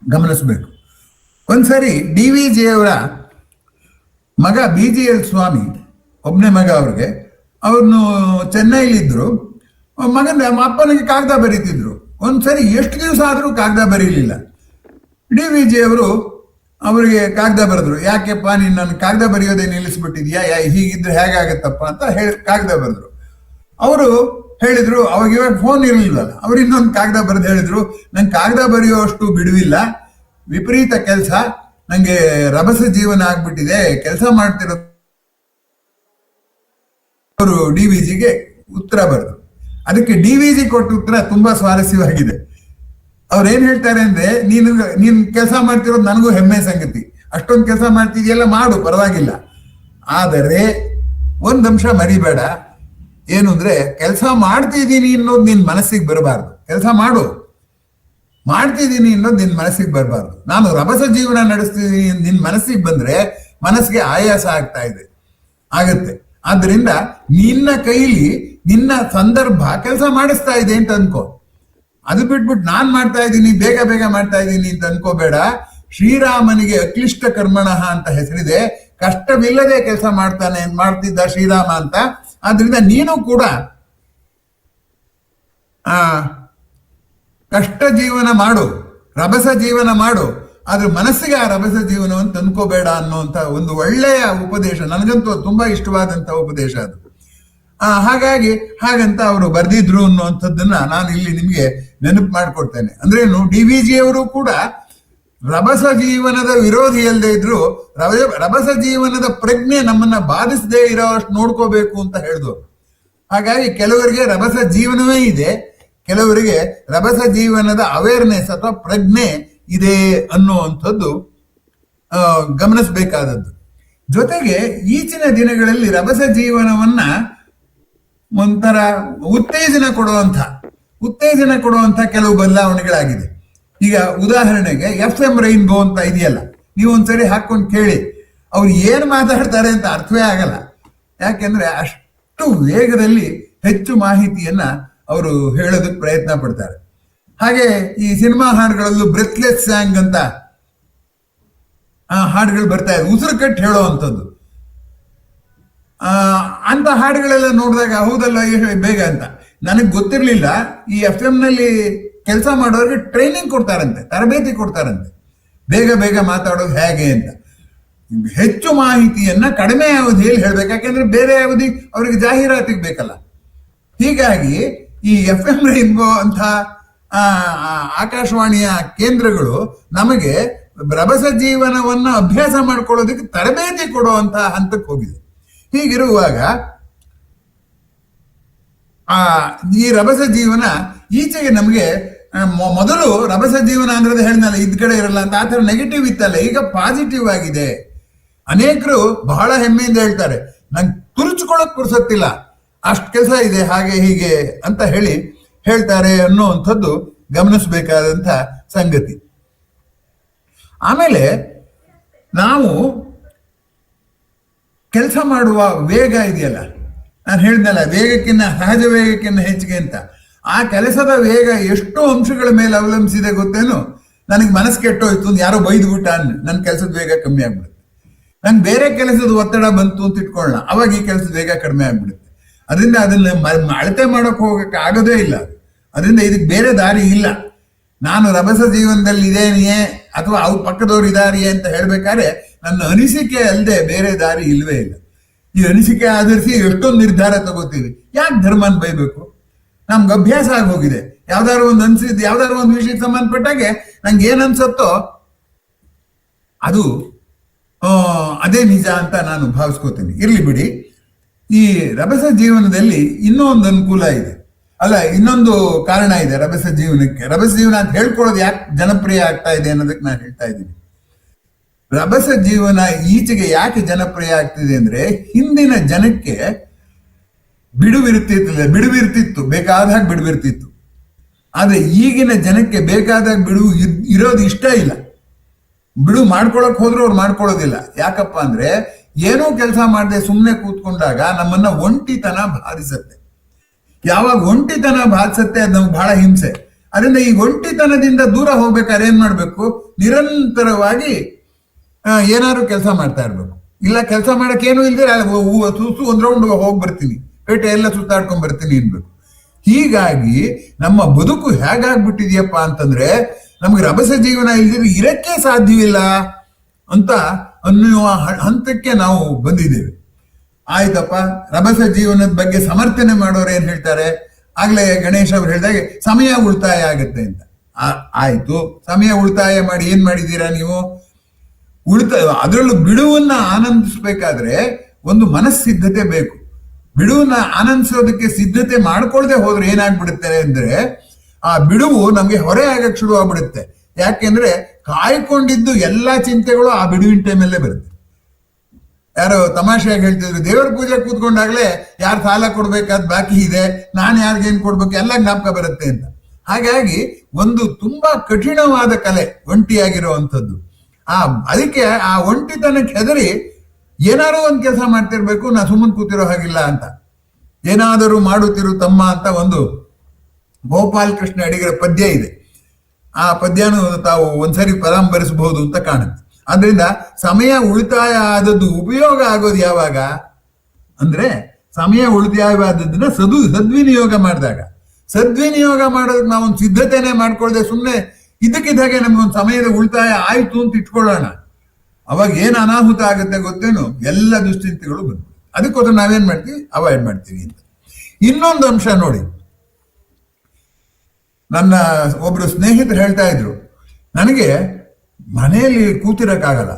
ಗಮನಿಸಬೇಕು. ಒಂದ್ಸರಿ DVG ಅವರ ಮಗ BGL ಸ್ವಾಮಿ, ಒಬ್ಬನೇ ಮಗ ಅವ್ರಿಗೆ, ಅವ್ರನ್ನು ಚೆನ್ನೈಲಿದ್ರು. ಅಪ್ಪನಿಗೆ ಕಾಗದ ಬರೀತಿದ್ರು. ಒಂದ್ಸರಿ ಎಷ್ಟು ದಿವಸ ಆದರೂ ಕಾಗದ ಬರೀಲಿಲ್ಲ. DVG ಅವರು ಅವರಿಗೆ ಕಾಗದ ಬರೆದ್ರು. ಯಾಕೆಪ್ಪ ನೀನು ನನ್ನ ಕಾಗದ ಬರೆಯೋದೇ ನಿಲ್ಲಿಸ್ಬಿಟ್ಟಿದ್ಯಾ, ಹೀಗಿದ್ರೆ ಹೇಗಾಗತ್ತಪ್ಪ ಅಂತ ಹೇಳಿ ಕಾಗದ ಬರೆದ್ರು. ಅವರು ಹೇಳಿದ್ರು, ಅವಾಗ ಇವಾಗ ಫೋನ್ ಇರಲಿಲ್ವಲ್ಲ, ಅವ್ರು ಇನ್ನೊಂದು ಕಾಗದ ಬರೆದು ಹೇಳಿದ್ರು, ನಂಗೆ ಕಾಗದ ಬರೆಯುವಷ್ಟು ಬಿಡುವಿಲ್ಲ, ವಿಪರೀತ ಕೆಲಸ, ನಂಗೆ ರಭಸ ಜೀವನ ಆಗ್ಬಿಟ್ಟಿದೆ, ಕೆಲಸ ಮಾಡ್ತಿರೋ. ಅವರು DVGಗೆ ಉತ್ತರ ಬರೆದ್ರು. ಅದಕ್ಕೆ DVG ಕೊಟ್ಟ ಉತ್ತರ ತುಂಬಾ ಸ್ವಾರಸ್ಯವಾಗಿದೆ. ಅವ್ರು ಏನ್ ಹೇಳ್ತಾರೆ ಅಂದ್ರೆ, ನೀನ್ ಕೆಲಸ ಮಾಡ್ತಿರೋದು ನನಗೂ ಹೆಮ್ಮೆ ಸಂಗತಿ, ಅಷ್ಟೊಂದು ಕೆಲಸ ಮಾಡ್ತಿದ್ಯಲ್ಲ, ಮಾಡು, ಪರವಾಗಿಲ್ಲ. ಆದರೆ ಒಂದಂಶ ಮರಿಬೇಡ, ಏನು ಅಂದ್ರೆ ಕೆಲಸ ಮಾಡ್ತಿದ್ದೀನಿ ಅನ್ನೋದು ನಿನ್ ಮನಸ್ಸಿಗೆ ಬರಬಾರ್ದು. ಕೆಲಸ ಮಾಡ್ತಿದ್ದೀನಿ ಅನ್ನೋದು ನಿನ್ ಮನಸ್ಸಿಗೆ ಬರಬಾರ್ದು. ನಾನು ರಭಸ ಜೀವನ ನಡೆಸ್ತಿದ್ದೀನಿ ನಿನ್ ಮನಸ್ಸಿಗೆ ಬಂದ್ರೆ ಮನಸ್ಸಿಗೆ ಆಯಾಸ ಆಗತ್ತೆ. ಆದ್ರಿಂದ ನಿನ್ನ ಕೈಲಿ ನಿನ್ನ ಸಂದರ್ಭ ಕೆಲಸ ಮಾಡಿಸ್ತಾ ಇದೆ ಅಂತ ಅನ್ಕೋ. ಅದು ಬಿಟ್ಬಿಟ್ಟು ನಾನ್ ಮಾಡ್ತಾ ಇದ್ದೀನಿ, ಬೇಗ ಬೇಗ ಮಾಡ್ತಾ ಇದ್ದೀನಿ ಅಂತ ಅನ್ಕೋಬೇಡ. ಶ್ರೀರಾಮನಿಗೆ ಅಕ್ಲಿಷ್ಟ ಕರ್ಮಣಃ ಅಂತ ಹೆಸರಿದೆ. ಕಷ್ಟವಿಲ್ಲದೆ ಕೆಲಸ ಮಾಡ್ತಿದ್ದ ಶ್ರೀರಾಮ ಅಂತ. ಆದ್ರಿಂದ ನೀನು ಕೂಡ ಕಷ್ಟ ಜೀವನ ಮಾಡು, ರಭಸ ಜೀವನ ಮಾಡು, ಆದ್ರೆ ಮನಸ್ಸಿಗೆ ಆ ರಭಸ ಜೀವನವನ್ನು ತಂದ್ಕೋಬೇಡ ಅನ್ನುವಂತ ಒಂದು ಒಳ್ಳೆಯ ಉಪದೇಶ. ನನಗಂತೂ ತುಂಬಾ ಇಷ್ಟವಾದಂತ ಉಪದೇಶ ಅದು. ಹಾಗಾಗಿ ಹಾಗಂತ ಅವರು ಬರ್ದಿದ್ರು ಅನ್ನುವಂಥದ್ದನ್ನ ನಾನು ಇಲ್ಲಿ ನಿಮ್ಗೆ ನೆನಪು ಮಾಡ್ಕೊಡ್ತೇನೆ. ಅಂದ್ರೇನು, DVG ಅವರು ಕೂಡ ರಭಸ ಜೀವನದ ವಿರೋಧಿ ಅಲ್ಲದೆ ಇದ್ರು, ರಭಸ ಜೀವನದ ಪ್ರಜ್ಞೆ ನಮ್ಮನ್ನ ಬಾಧಿಸದೇ ಇರೋಷ್ಟು ನೋಡ್ಕೋಬೇಕು ಅಂತ ಹೇಳಿದ್ರು. ಹಾಗಾಗಿ ಕೆಲವರಿಗೆ ರಭಸ ಜೀವನವೇ ಇದೆ, ಕೆಲವರಿಗೆ ರಭಸ ಜೀವನದ ಅವೇರ್ನೆಸ್ ಅಥವಾ ಪ್ರಜ್ಞೆ ಇದೆ ಅನ್ನುವಂಥದ್ದು ಗಮನಿಸಬೇಕಾದದ್ದು. ಜೊತೆಗೆ ಈಚಿನ ದಿನಗಳಲ್ಲಿ ರಭಸ ಜೀವನವನ್ನ ಒಂಥರ ಉತ್ತೇಜನ ಕೊಡುವಂತ ಕೆಲವು ಬದಲಾವಣೆಗಳಾಗಿದೆ. ಈಗ ಉದಾಹರಣೆಗೆ FM ರೈನ್ಬೋ ಅಂತ ಇದೆಯಲ್ಲ, ನೀವು ಒಂದ್ಸರಿ ಹಾಕೊಂಡು ಕೇಳಿ, ಅವ್ರು ಏನ್ ಮಾತಾಡ್ತಾರೆ ಅಂತ ಅರ್ಥವೇ ಆಗಲ್ಲ. ಯಾಕೆಂದ್ರೆ ಅಷ್ಟು ವೇಗದಲ್ಲಿ ಹೆಚ್ಚು ಮಾಹಿತಿಯನ್ನ ಅವರು ಹೇಳೋದಕ್ಕೆ ಪ್ರಯತ್ನ ಪಡ್ತಾರೆ. ಹಾಗೆ ಈ ಸಿನಿಮಾ ಹಾಡುಗಳಲ್ಲೂ ಬ್ರೆತ್ಲೆಸ್ ಸ್ಯಾಂಗ್ ಅಂತ ಹಾಡುಗಳು ಬರ್ತಾ ಇದೆ, ಉಸಿರು ಕಟ್ಟಿ ಹೇಳೋವಂಥದ್ದು. ಅಂತ ಹಾಡುಗಳೆಲ್ಲ ನೋಡಿದಾಗ ಹೌದಲ್ಲ ಬೇಗ ಅಂತ. ನನಗೆ ಗೊತ್ತಿರ್ಲಿಲ್ಲ, ಈ FM ನಲ್ಲಿ ಕೆಲಸ ಮಾಡೋರಿಗೆ ಟ್ರೈನಿಂಗ್ ಕೊಡ್ತಾರಂತೆ, ತರಬೇತಿ ಕೊಡ್ತಾರಂತೆ, ಬೇಗ ಬೇಗ ಮಾತಾಡೋದು ಹೇಗೆ ಅಂತ. ಹೆಚ್ಚು ಮಾಹಿತಿಯನ್ನ ಕಡಿಮೆ ಅವಧಿಯಲ್ಲಿ ಹೇಳ್ಬೇಕು, ಯಾಕೆಂದ್ರೆ ಬೇರೆ ಅವಧಿ ಅವರಿಗೆ ಜಾಹೀರಾತಿಗೆ ಬೇಕಲ್ಲ. ಹೀಗಾಗಿ ಈ FM ರೈನ್ಬೋ ಅಂತ ಆಕಾಶವಾಣಿಯ ಕೇಂದ್ರಗಳು ನಮಗೆ ರಭಸ ಜೀವನವನ್ನ ಅಭ್ಯಾಸ ಮಾಡ್ಕೊಳ್ಳೋದಕ್ಕೆ ತರಬೇತಿ ಕೊಡುವಂತಹ ಹಂತಕ್ಕೆ ಹೋಗಿದೆ. ಹೀಗಿರುವಾಗ ಈ ರಭಸ ಜೀವನ ಈಚೆಗೆ ನಮಗೆ ಮೊದಲು ರಭಸ ಜೀವನ ಅಂದ್ರೆ ಹೇಳಿದ್ನಲ್ಲ, ಇದ್ ಕಡೆ ಇರಲ್ಲ ಅಂತ, ಆ ಥರ ನೆಗೆಟಿವ್ ಇತ್ತಲ್ಲ, ಈಗ ಪಾಸಿಟಿವ್ ಆಗಿದೆ. ಅನೇಕರು ಬಹಳ ಹೆಮ್ಮೆಯಿಂದ ಹೇಳ್ತಾರೆ, ನಂಗೆ ತುರುಚ್ಕೊಳಕ್ ಪುರ್ಸತ್ತಿಲ್ಲ, ಅಷ್ಟು ಕೆಲಸ ಇದೆ, ಹಾಗೆ ಹೀಗೆ ಅಂತ ಹೇಳ್ತಾರೆ ಅನ್ನುವಂಥದ್ದು ಗಮನಿಸಬೇಕಾದಂಥ ಸಂಗತಿ. ಆಮೇಲೆ ನಾವು ಕೆಲಸ ಮಾಡುವ ವೇಗ ಇದೆಯಲ್ಲ, ನಾನು ಹೇಳಿದ್ನಲ್ಲ, ಸಹಜ ವೇಗಕ್ಕಿಂತ ಹೆಚ್ಚಿಗೆ ಅಂತ. ಆ ಕೆಲಸದ ವೇಗ ಎಷ್ಟು ಅಂಶಗಳ ಮೇಲೆ ಅವಲಂಬಿಸಿದೆ ಗೊತ್ತೇನು? ನನಗೆ ಮನಸ್ಸು ಕೆಟ್ಟೋಯ್ತು, ಯಾರೋ ಬೈದ್ಬಿಟ್ಟ, ನನ್ನ ಕೆಲಸದ ವೇಗ ಕಮ್ಮಿ ಆಗ್ಬಿಡುತ್ತೆ. ನಂಗೆ ಬೇರೆ ಕೆಲಸದ ಒತ್ತಡ ಬಂತು ಅಂತ ಇಟ್ಕೊಳ್ಳೋಣ, ಅವಾಗ ಈ ಕೆಲಸದ ವೇಗ ಕಡಿಮೆ ಆಗ್ಬಿಡುತ್ತೆ. ಅದರಿಂದ ಅದನ್ನ ಅಳತೆ ಮಾಡೋಕೆ ಹೋಗಕ್ಕೆ ಆಗೋದೇ ಇಲ್ಲ. ಅದರಿಂದ ಇದಕ್ಕೆ ಬೇರೆ ದಾರಿ ಇಲ್ಲ. ನಾನು ರಭಸ ಜೀವನದಲ್ಲಿ ಇದೇನೆಯೇ ಅಥವಾ ಅವ್ರ ಪಕ್ಕದವ್ರು ಇದಾರಿಯೇ ಅಂತ ಹೇಳ್ಬೇಕಾದ್ರೆ ನನ್ನ ಅನಿಸಿಕೆ ಅಲ್ಲದೆ ಬೇರೆ ದಾರಿ ಇಲ್ವೇ ಇಲ್ಲ. ಈ ಅನಿಸಿಕೆ ಆಧರಿಸಿ ಎಷ್ಟೊಂದು ನಿರ್ಧಾರ ತಗೋತೀವಿ. ಯಾಕೆ ಧರ್ಮನ ಬೈಬೇಕು? ನಮ್ಗೆ ಅಭ್ಯಾಸ ಆಗಿ ಹೋಗಿದೆ. ಯಾವ್ದಾದ್ರು ಒಂದು ವಿಷಯಕ್ಕೆ ಸಂಬಂಧಪಟ್ಟಾಗೆ ನಂಗೆ ಏನ್ ಅನ್ಸತ್ತೋ ಅದು ಅದೇ ನಿಜ ಅಂತ ನಾನು ಭಾವಿಸ್ಕೋತೀನಿ. ಇರ್ಲಿ ಬಿಡಿ. ಈ ರಭಸ ಜೀವನದಲ್ಲಿ ಇನ್ನೂ ಒಂದು ಅನುಕೂಲ ಇದೆ, ಇನ್ನೊಂದು ಕಾರಣ ಇದೆ ರಭಸ ಜೀವನಕ್ಕೆ. ರಭಸ ಜೀವನ ಅಂತ ಹೇಳ್ಕೊಳ್ಳೋದು ಯಾಕೆ ಜನಪ್ರಿಯ ಆಗ್ತಾ ಇದೆ ಅನ್ನೋದಕ್ಕೆ ನಾನು ಹೇಳ್ತಾ ಇದ್ದೀನಿ. ರಭಸ ಜೀವನ ಈಚೆಗೆ ಯಾಕೆ ಜನಪ್ರಿಯ ಆಗ್ತಿದೆ ಅಂದ್ರೆ, ಹಿಂದಿನ ಜನಕ್ಕೆ ಬಿಡುವಿರ್ತಿತ್ತು, ಬೇಕಾದಾಗ ಬಿಡುವಿರ್ತಿತ್ತು. ಆದ್ರೆ ಈಗಿನ ಜನಕ್ಕೆ ಬೇಕಾದಾಗ ಬಿಡುವು ಇರೋದು ಇಷ್ಟ ಇಲ್ಲ. ಬಿಡುವು ಮಾಡ್ಕೊಳಕ್ ಹೋದ್ರು ಅವ್ರು ಮಾಡ್ಕೊಳ್ಳೋದಿಲ್ಲ. ಯಾಕಪ್ಪ ಅಂದ್ರೆ ಏನೋ ಕೆಲಸ ಮಾಡದೆ ಸುಮ್ಮನೆ ಕೂತ್ಕೊಂಡಾಗ ನಮ್ಮನ್ನ ಒಂಟಿತನ ಬಾಧಿಸತ್ತೆ. ಯಾವಾಗ ಒಂಟಿತನ ಬಾಧಿಸತ್ತೆ ಅದು ನಮ್ಗೆ ಬಹಳ ಹಿಂಸೆ. ಅದರಿಂದ ಈ ಒಂಟಿತನದಿಂದ ದೂರ ಹೋಗ್ಬೇಕಾದ್ರೆ ಏನ್ ಮಾಡ್ಬೇಕು? ನಿರಂತರವಾಗಿ ಏನಾದ್ರು ಕೆಲಸ ಮಾಡ್ತಾ ಇರ್ಬೇಕು. ಇಲ್ಲ ಕೆಲಸ ಮಾಡಕ್ ಏನು ಇಲ್ದಿರ ಒಂದ್ ರೌಂಡ್ ಹೋಗಿ ಬರ್ತೀನಿ, ಪೇಟೆ ಎಲ್ಲ ಸುತ್ತಾಡ್ಕೊಂಡ್ ಬರ್ತೀನಿ ಅನ್ಬೇಕು. ಹೀಗಾಗಿ ನಮ್ಮ ಬದುಕು ಹೇಗಾಗ್ಬಿಟ್ಟಿದ್ಯಪ್ಪ ಅಂತಂದ್ರೆ ನಮ್ಗೆ ರಭಸ ಜೀವನ ಇಲ್ದಿದ್ರೆ ಇರಕ್ಕೆ ಸಾಧ್ಯವಿಲ್ಲ ಅಂತ ಅನ್ನುವ ಹಂತಕ್ಕೆ ನಾವು ಬಂದಿದ್ದೇವೆ. ಆಯ್ತಪ್ಪ, ರಭಸ ಜೀವನದ ಬಗ್ಗೆ ಸಮರ್ಥನೆ ಮಾಡೋರು ಏನ್ ಹೇಳ್ತಾರೆ? ಆಗ್ಲೇ ಗಣೇಶ್ ಅವ್ರು ಹೇಳಿದಾಗೆ ಸಮಯ ಉಳಿತಾಯ ಆಗತ್ತೆ ಅಂತ. ಆಯ್ತು, ಸಮಯ ಉಳಿತಾಯ ಮಾಡಿ ಏನ್ ಮಾಡಿದ್ದೀರಾ ನೀವು? ಅದರಲ್ಲೂ ಬಿಡುವನ್ನ ಆನಂದಿಸ್ಬೇಕಾದ್ರೆ ಒಂದು ಮನಸ್ಸಿದ್ಧತೆ ಬೇಕು. ಬಿಡುವನ್ನ ಆನಂದಿಸೋದಕ್ಕೆ ಸಿದ್ಧತೆ ಮಾಡ್ಕೊಳ್ದೆ ಹೋದ್ರೆ ಏನಾಗ್ಬಿಡುತ್ತೆ ಅಂದ್ರೆ ಆ ಬಿಡುವು ನಮ್ಗೆ ಹೊರೆ ಆಗಕ್ ಶುರು ಆಗ್ಬಿಡುತ್ತೆ. ಯಾಕೆಂದ್ರೆ ಕಾಯ್ಕೊಂಡಿದ್ದು ಎಲ್ಲಾ ಚಿಂತೆಗಳು ಆ ಬಿಡುವಿನ ಟೈಮಲ್ಲೇ ಬರುತ್ತೆ. ಯಾರೋ ತಮಾಷೆಯಾಗಿ ಹೇಳ್ತಿದ್ರು, ದೇವರ ಪೂಜೆ ಕೂತ್ಕೊಂಡಾಗ್ಲೇ ಯಾರು ಸಾಲ ಕೊಡ್ಬೇಕಾದ್ ಬಾಕಿ ಇದೆ, ನಾನು ಯಾರಿಗೇನ್ ಕೊಡ್ಬೇಕು ಎಲ್ಲ ಜ್ಞಾಪಕ ಬರುತ್ತೆ ಅಂತ. ಹಾಗಾಗಿ ಒಂದು ತುಂಬಾ ಕಠಿಣವಾದ ಕಲೆ ಒಂಟಿಯಾಗಿರುವಂಥದ್ದು. ಅದಕ್ಕೆ ಆ ಒಂಟಿತನಕ್ಕೆ ಹೆದರಿ ಏನಾರು ಒಂದ್ ಕೆಲಸ ಮಾಡ್ತಿರ್ಬೇಕು, ನಾ ಸುಮ್ಮನೆ ಕೂತಿರೋ ಹಾಗಿಲ್ಲ ಅಂತ. ಏನಾದರೂ ಮಾಡುತ್ತಿರು ತಮ್ಮ ಅಂತ ಒಂದು ಗೋಪಾಲ್ ಕೃಷ್ಣ ಅಡಿಗರ ಪದ್ಯ ಇದೆ. ಆ ಪದ್ಯನು ತಾವು ಒಂದ್ಸರಿ ಪರಾಂಬರಿಸಬಹುದು ಅಂತ ಕಾಣುತ್ತೆ. ಆದ್ರಿಂದ ಸಮಯ ಉಳಿತಾಯ ಆದದ್ದು ಉಪಯೋಗ ಆಗೋದು ಯಾವಾಗ ಅಂದ್ರೆ ಸಮಯ ಉಳಿತಾಯ ಆದದ್ದನ್ನ ಸದ್ವಿನಿಯೋಗ ಮಾಡಿದಾಗ. ಸದ್ವಿನಿಯೋಗ ಮಾಡೋದಕ್ಕೆ ನಾವೊಂದು ಸಿದ್ಧತೆನೆ ಮಾಡ್ಕೊಳ್ದೆ ಸುಮ್ಮನೆ ಇದಕ್ಕಿದ್ದಾಗೆ ನಮ್ಗೊಂದು ಸಮಯದ ಉಳಿತಾಯ ಆಯ್ತು ಅಂತ ಇಟ್ಕೊಳ್ಳೋಣ, ಅವಾಗ ಏನ್ ಅನಾಹುತ ಆಗುತ್ತೆ ಗೊತ್ತೇನು? ಎಲ್ಲ ದುಶ್ಚಿಂತೆಗಳು ಬಂದು ಅದಕ್ಕೋಸ್ಕರ ನಾವೇನ್ ಮಾಡ್ತೀವಿ? ಅವಾಯ್ಡ್ ಮಾಡ್ತೀವಿ ಅಂತ. ಇನ್ನೊಂದು ಅಂಶ ನೋಡಿ, ನನ್ನ ಒಬ್ರು ಸ್ನೇಹಿತರು ಹೇಳ್ತಾ ಇದ್ರು, ನನಗೆ ಮನೆಯಲ್ಲಿ ಕೂತಿರಕ್ಕಾಗಲ್ಲ,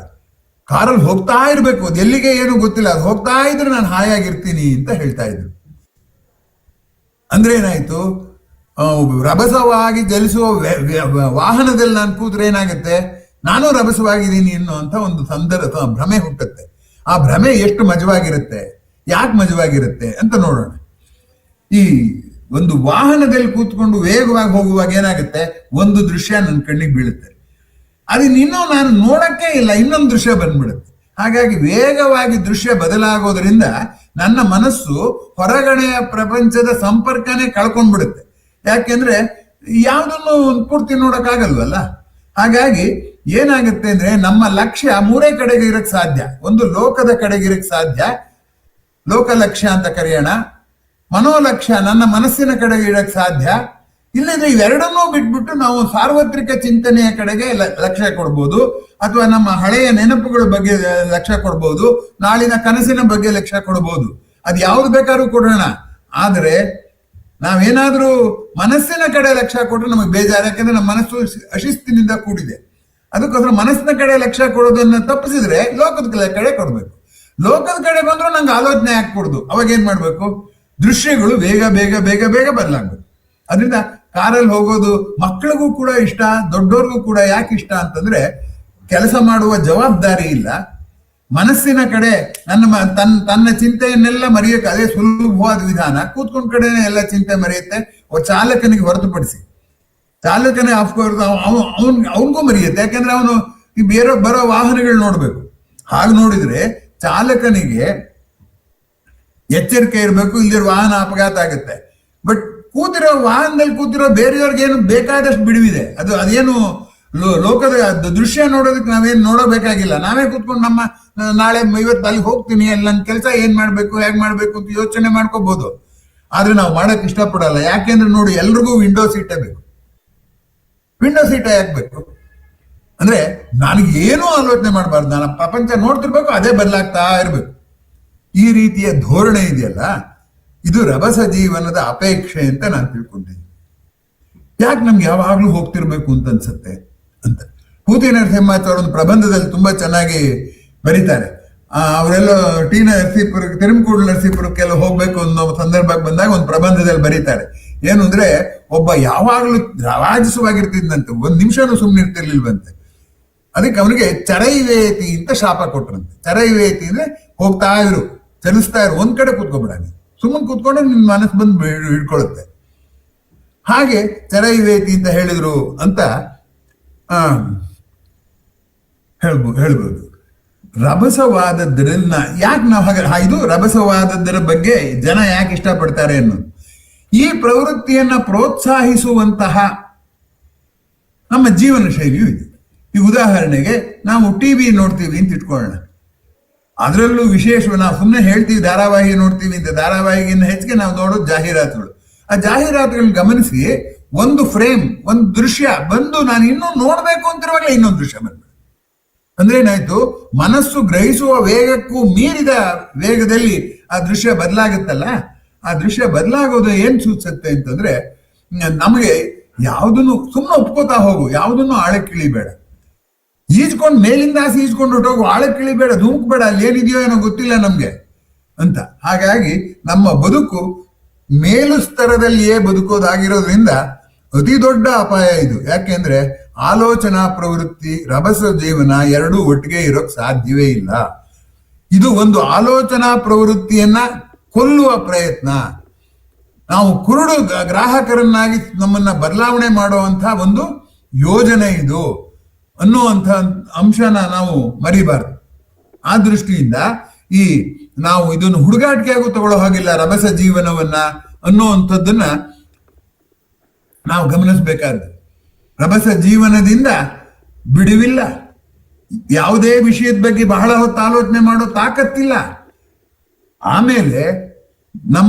ಕಾರಲ್ಲಿ ಹೋಗ್ತಾ ಇರ್ಬೇಕು, ಅದು ಎಲ್ಲಿಗೆ ಏನು ಗೊತ್ತಿಲ್ಲ, ಅದು ಹೋಗ್ತಾ ಇದ್ರೆ ನಾನು ಹಾಯಾಗಿರ್ತೀನಿ ಅಂತ ಹೇಳ್ತಾ ಇದ್ರು. ಅಂದ್ರೆ ಏನಾಯ್ತು? ರಭಸವಾಗಿ ಚಲಿಸುವ ವಾಹನದಲ್ಲಿ ನಾನು ಕೂತ್ರೆ ಏನಾಗುತ್ತೆ? ನಾನು ರಭಸವಾಗಿದ್ದೀನಿ ಅನ್ನುವಂಥ ಒಂದು ಭ್ರಮೆ ಹುಟ್ಟುತ್ತೆ. ಆ ಭ್ರಮೆ ಎಷ್ಟು ಮಜವಾಗಿರುತ್ತೆ, ಯಾಕೆ ಮಜವಾಗಿರುತ್ತೆ ಅಂತ ನೋಡೋಣ. ಈ ಒಂದು ವಾಹನದಲ್ಲಿ ಕೂತ್ಕೊಂಡು ವೇಗವಾಗಿ ಹೋಗುವಾಗ ಏನಾಗುತ್ತೆ? ಒಂದು ದೃಶ್ಯ ನನ್ನ ಕಣ್ಣಿಗೆ ಬೀಳುತ್ತೆ, ಇನ್ನೂ ನಾನು ನೋಡಕ್ಕೆ ಇಲ್ಲ, ಇನ್ನೊಂದು ದೃಶ್ಯ ಬಂದ್ಬಿಡುತ್ತೆ. ಹಾಗಾಗಿ ವೇಗವಾಗಿ ದೃಶ್ಯ ಬದಲಾಗೋದ್ರಿಂದ ನನ್ನ ಮನಸ್ಸು ಹೊರಗಡೆಯ ಪ್ರಪಂಚದ ಸಂಪರ್ಕನೇ ಕಳ್ಕೊಂಡ್ಬಿಡುತ್ತೆ. ಯಾಕೆಂದ್ರೆ ಯಾವುದನ್ನು ಪೂರ್ತಿ ನೋಡಕ್ಕಾಗಲ್ವಲ್ಲ. ಹಾಗಾಗಿ ಏನಾಗುತ್ತೆ ಅಂದ್ರೆ ನಮ್ಮ ಲಕ್ಷ್ಯ ಮೂರೇ ಕಡೆಗೆ ಇರಕ್ ಸಾಧ್ಯ. ಒಂದು ಲೋಕದ ಕಡೆಗೆ ಇರಕ್ ಸಾಧ್ಯ, ಲೋಕ ಲಕ್ಷ್ಯ ಅಂತ ಕರೆಯೋಣ. ಮನೋಲಕ್ಷ್ಯ ನನ್ನ ಮನಸ್ಸಿನ ಕಡೆಗೆ ಇರಕ್ ಸಾಧ್ಯ. ಇಲ್ಲದ್ರೆ ಇವೆರಡನ್ನೂ ಬಿಟ್ಬಿಟ್ಟು ನಾವು ಸಾರ್ವತ್ರಿಕ ಚಿಂತನೆಯ ಕಡೆಗೆ ಲಕ್ಷ್ಯ ಕೊಡ್ಬೋದು, ಅಥವಾ ನಮ್ಮ ಹಳೆಯ ನೆನಪುಗಳ ಬಗ್ಗೆ ಲಕ್ಷ್ಯ ಕೊಡ್ಬೋದು, ನಾಳಿನ ಕನಸಿನ ಬಗ್ಗೆ ಲಕ್ಷ್ಯ ಕೊಡ್ಬೋದು. ಅದು ಯಾವ್ದು ಬೇಕಾದ್ರೂ ಕೊಡೋಣ. ಆದ್ರೆ ನಾವೇನಾದ್ರೂ ಮನಸ್ಸಿನ ಕಡೆ ಲಕ್ಷ್ಯ ಕೊಟ್ರೆ ನಮಗೆ ಬೇಜಾರು. ಯಾಕಂದ್ರೆ ನಮ್ಮ ಮನಸ್ಸು ಅಶಿಸ್ತಿನಿಂದ ಕೂಡಿದೆ. ಅದಕ್ಕೋಸ್ಕರ ಮನಸ್ಸಿನ ಕಡೆ ಲಕ್ಷ್ಯ ಕೊಡೋದನ್ನ ತಪ್ಪಿಸಿದ್ರೆ ಲೋಕದ ಕಡೆ ಕೊಡ್ಬೇಕು. ಲೋಕದ ಕಡೆ ಬಂದ್ರೂ ನಂಗೆ ಆಲೋಚನೆ ಯಾಕೆ ಕೊಡುದು? ಅವಾಗ ಏನ್ ಮಾಡ್ಬೇಕು? ದೃಶ್ಯಗಳು ಬೇಗ ಬೇಗ ಬೇಗ ಬೇಗ ಬದಲಾಗ್ಬೇಕು. ಅದರಿಂದ ಕಾರಲ್ಲಿ ಹೋಗೋದು ಮಕ್ಕಳಿಗೂ ಕೂಡ ಇಷ್ಟ, ದೊಡ್ಡವ್ರಿಗೂ ಕೂಡ ಯಾಕೆ ಇಷ್ಟ ಅಂತಂದ್ರೆ ಕೆಲಸ ಮಾಡುವ ಜವಾಬ್ದಾರಿ ಇಲ್ಲ. ಮನಸ್ಸಿನ ಕಡೆ ತನ್ನ ಚಿಂತೆಯನ್ನೆಲ್ಲ ಮರೆಯಕ್ಕೆ ಅದೇ ಸುಲಭವಾದ ವಿಧಾನ. ಕೂತ್ಕೊಂಡ್ ಕಡೆನೆ ಎಲ್ಲ ಚಿಂತೆ ಮರೆಯುತ್ತೆ. ಚಾಲಕನಿಗೆ ಹೊರತುಪಡಿಸಿ, ಚಾಲಕನೇ ಆಫ್ಕೋರ್ಸ್ ಅವನಿಗೂ ಮರೆಯುತ್ತೆ. ಯಾಕಂದ್ರೆ ಅವನು ಈ ಬರೋ ವಾಹನಗಳು ನೋಡ್ಬೇಕು. ಹಾಗೆ ನೋಡಿದ್ರೆ ಚಾಲಕನಿಗೆ ಎಚ್ಚರಿಕೆ ಇರಬೇಕು, ಇಲ್ಲಿರೋ ವಾಹನ ಅಪಘಾತ ಆಗುತ್ತೆ. ಬಟ್ ಕೂತಿರೋ ವಾಹನದಲ್ಲಿ ಕೂತಿರೋ ಬೇರೆಯವ್ರಿಗೆ ಏನು ಬೇಕಾದಷ್ಟು ಬಿಡುವಿದೆ. ಅದೇನು ಲೋಕದ ದೃಶ್ಯ ನೋಡೋದಕ್ಕೆ ನಾವೇನು ನೋಡಬೇಕಾಗಿಲ್ಲ. ನಾವೇ ಕೂತ್ಕೊಂಡು ನಮ್ಮ ನಾಳೆ ಇವತ್ತು ಅಲ್ಲಿ ಹೋಗ್ತೀನಿ, ಅಲ್ಲಿ ನನ್ನ ಕೆಲಸ ಏನ್ ಮಾಡ್ಬೇಕು, ಹೇಗ್ ಮಾಡ್ಬೇಕು ಅಂತ ಯೋಚನೆ ಮಾಡ್ಕೋಬಹುದು. ಆದ್ರೆ ನಾವು ಮಾಡಕ್ ಇಷ್ಟಪಡಲ್ಲ. ಯಾಕೆಂದ್ರೆ ನೋಡಿ, ಎಲ್ರಿಗೂ ವಿಂಡೋ ಸೀಟೇ ಬೇಕು. ವಿಂಡೋ ಸೀಟ ಯಾಕೆ ಬೇಕು ಅಂದ್ರೆ ನನಗೆ ಏನೂ ಆಲೋಚನೆ ಮಾಡಬಾರ್ದು, ನಾನು ಪ್ರಪಂಚ ನೋಡ್ತಿರ್ಬೇಕು, ಅದೇ ಬದಲಾಗ್ತಾ ಇರ್ಬೇಕು. ಈ ರೀತಿಯ ಧೋರಣೆ ಇದೆಯಲ್ಲ, ಇದು ರಭಸ ಜೀವನದ ಅಪೇಕ್ಷೆ ಅಂತ ನಾನು ತಿಳ್ಕೊಂಡಿದ್ದೀನಿ. ಯಾಕೆ ನಮ್ಗೆ ಯಾವಾಗ್ಲೂ ಹೋಗ್ತಿರ್ಬೇಕು ಅಂತ ಅನ್ಸುತ್ತೆ ಅಂತ ಪೂತಿ ನರಸಿಂಹಾಚಾರ್ಯ ಒಂದು ಪ್ರಬಂಧದಲ್ಲಿ ತುಂಬಾ ಚೆನ್ನಾಗಿ ಬರೀತಾರೆ. ಅವರೆಲ್ಲ ತಿರುಮಕೂಡು ನರಸೀಪುರಕ್ಕೆಲ್ಲ ಹೋಗ್ಬೇಕು ಅನ್ನೋ ಸಂದರ್ಭಕ್ಕೆ ಬಂದಾಗ ಒಂದು ಪ್ರಬಂಧದಲ್ಲಿ ಬರೀತಾರೆ. ಏನು ಅಂದ್ರೆ, ಒಬ್ಬ ಯಾವಾಗ್ಲೂ ರಾಜಸವಾಗಿರ್ತಿದ್ದಂತೆ, ಒಂದ್ ನಿಮಿಷನೂ ಸುಮ್ಮನೆ ಇರ್ತಿರ್ಲಿಲ್ವಂತೆ. ಅದಕ್ಕೆ ಅವನಿಗೆ ಚರೈವೇತಿ ಅಂತ ಶಾಪ ಕೊಟ್ರಂತೆ. ಚರೈವೇತಿ ಅಂದ್ರೆ ಹೋಗ್ತಾ ಇರು, ಚಲಿಸ್ತಾ ಇರು, ಒಂದ್ ಕಡೆ ಕೂತ್ಕೊಬಿಡ, ಸುಮ್ಮನೆ ಕೂತ್ಕೊಂಡ್ರೆ ನಿನ್ ಮನಸ್ಸು ಬಂದು ಹಿಡ್ಕೊಳ್ಳುತ್ತೆ. ಹಾಗೆ ಚರೈವೇತಿ ಅಂತ ಹೇಳಿದ್ರು ಅಂತ ಹೇಳ್ಬೋದು. ರಭಸವಾದದ್ರನ್ನ ಯಾಕೆ ನಾವು ಹಾಗೆ ಇದು ರಭಸವಾದದ್ದರ ಬಗ್ಗೆ ಜನ ಯಾಕೆ ಇಷ್ಟಪಡ್ತಾರೆ ಅನ್ನೋದು, ಈ ಪ್ರವೃತ್ತಿಯನ್ನ ಪ್ರೋತ್ಸಾಹಿಸುವಂತಹ ನಮ್ಮ ಜೀವನ ಶೈಲಿಯೂ ಇದೆ. ಈ ಉದಾಹರಣೆಗೆ ನಾವು ಟಿವಿ ನೋಡ್ತೀವಿ ಅಂತ ಇಟ್ಕೊಳ್ಳೋಣ. ಅದರಲ್ಲೂ ವಿಶೇಷ ನಾವು ಸುಮ್ಮನೆ ಹೇಳ್ತೀವಿ ಧಾರಾವಾಹಿ ನೋಡ್ತೀವಿ ಅಂತ, ಧಾರಾವಾಹಿಗಿಂತ ಹೆಚ್ಚಿಗೆ ನಾವು ನೋಡೋದು ಜಾಹೀರಾತುಗಳು. ಆ ಜಾಹೀರಾತುಗಳನ್ನ ಗಮನಿಸಿ ಒಂದು ಫ್ರೇಮ್, ಒಂದು ದೃಶ್ಯ ಬಂದು ನಾನು ಇನ್ನೂ ನೋಡ್ಬೇಕು ಅಂತಿರುವಾಗಲೇ ಇನ್ನೊಂದು ದೃಶ್ಯ ಬಂದು, ಅಂದ್ರೆ ಏನಾಯ್ತು, ಮನಸ್ಸು ಗ್ರಹಿಸುವ ವೇಗಕ್ಕೂ ಮೀರಿದ ವೇಗದಲ್ಲಿ ಆ ದೃಶ್ಯ ಬದಲಾಗುತ್ತಲ್ಲ. ಆ ದೃಶ್ಯ ಬದಲಾಗೋದು ಏನ್ ಸೂಚಿಸುತ್ತೆ ಅಂತಂದ್ರೆ, ನಮಗೆ ಯಾವುದನ್ನು ಸುಮ್ಮನೆ ಒಪ್ಕೋತಾ ಹೋಗು, ಯಾವುದನ್ನು ಆಳಕ್ಕೆ ಇಳಿಬೇಡ, ಈಜ್ಕೊಂಡು ಮೇಲಿಂದ ಆಸೆ ಈಜ್ಕೊಂಡು ಹೊಟ್ಟೋಗು, ಆಳಕ್ಕೆ ಇಳಿಬೇಡ, ಧುಮುಕ್ಬೇಡ, ಅಲ್ಲಿ ಏನಿದೆಯೋ ಏನೋ ಗೊತ್ತಿಲ್ಲ ನಮ್ಗೆ ಅಂತ. ಹಾಗಾಗಿ ನಮ್ಮ ಬದುಕು ಮೇಲು ಸ್ತರದಲ್ಲಿಯೇ ಬದುಕೋದಾಗಿರೋದ್ರಿಂದ ಅತಿ ದೊಡ್ಡ ಅಪಾಯ ಇದು. ಯಾಕೆಂದ್ರೆ ಆಲೋಚನಾ ಪ್ರವೃತ್ತಿ, ರಭಸ ಜೀವನ ಎರಡೂ ಒಟ್ಟಿಗೆ ಇರೋಕ್ ಸಾಧ್ಯವೇ ಇಲ್ಲ. ಇದು ಒಂದು ಆಲೋಚನಾ ಪ್ರವೃತ್ತಿಯನ್ನ ಕೊಲ್ಲುವ ಪ್ರಯತ್ನ. ನಾವು ಕುರುಡು ಗ್ರಾಹಕರನ್ನಾಗಿ ನಮ್ಮನ್ನ ಬದಲಾವಣೆ ಮಾಡುವಂತ ಒಂದು ಯೋಜನೆ ಇದು ಅನ್ನುವಂಥ ಅಂಶನ ನಾವು ಮರಿಬಾರ್ದು. ಆ ದೃಷ್ಟಿಯಿಂದ ನಾವು ಇದನ್ನು ಹುಡುಗಾಟಿಕೆಯಾಗೂ ತಗೊಳ್ಳೋ ಹಾಗಿಲ್ಲ. ರಭಸ ಜೀವನವನ್ನ ಅನ್ನುವಂಥದ್ದನ್ನ ನಾವು ಗಮನಿಸಬೇಕಾದ್ರೆ, ರಭಸ ಜೀವನದಿಂದ ಬಿಡುವಿಲ್ಲ. ಯಾವುದೇ ವಿಷಯದ ಬಗ್ಗೆ ಬಹಳ ಹೊತ್ತು ಆಲೋಚನೆ ಮಾಡೋ ತಾಕತ್ತಿಲ್ಲ. ಆಮೇಲೆ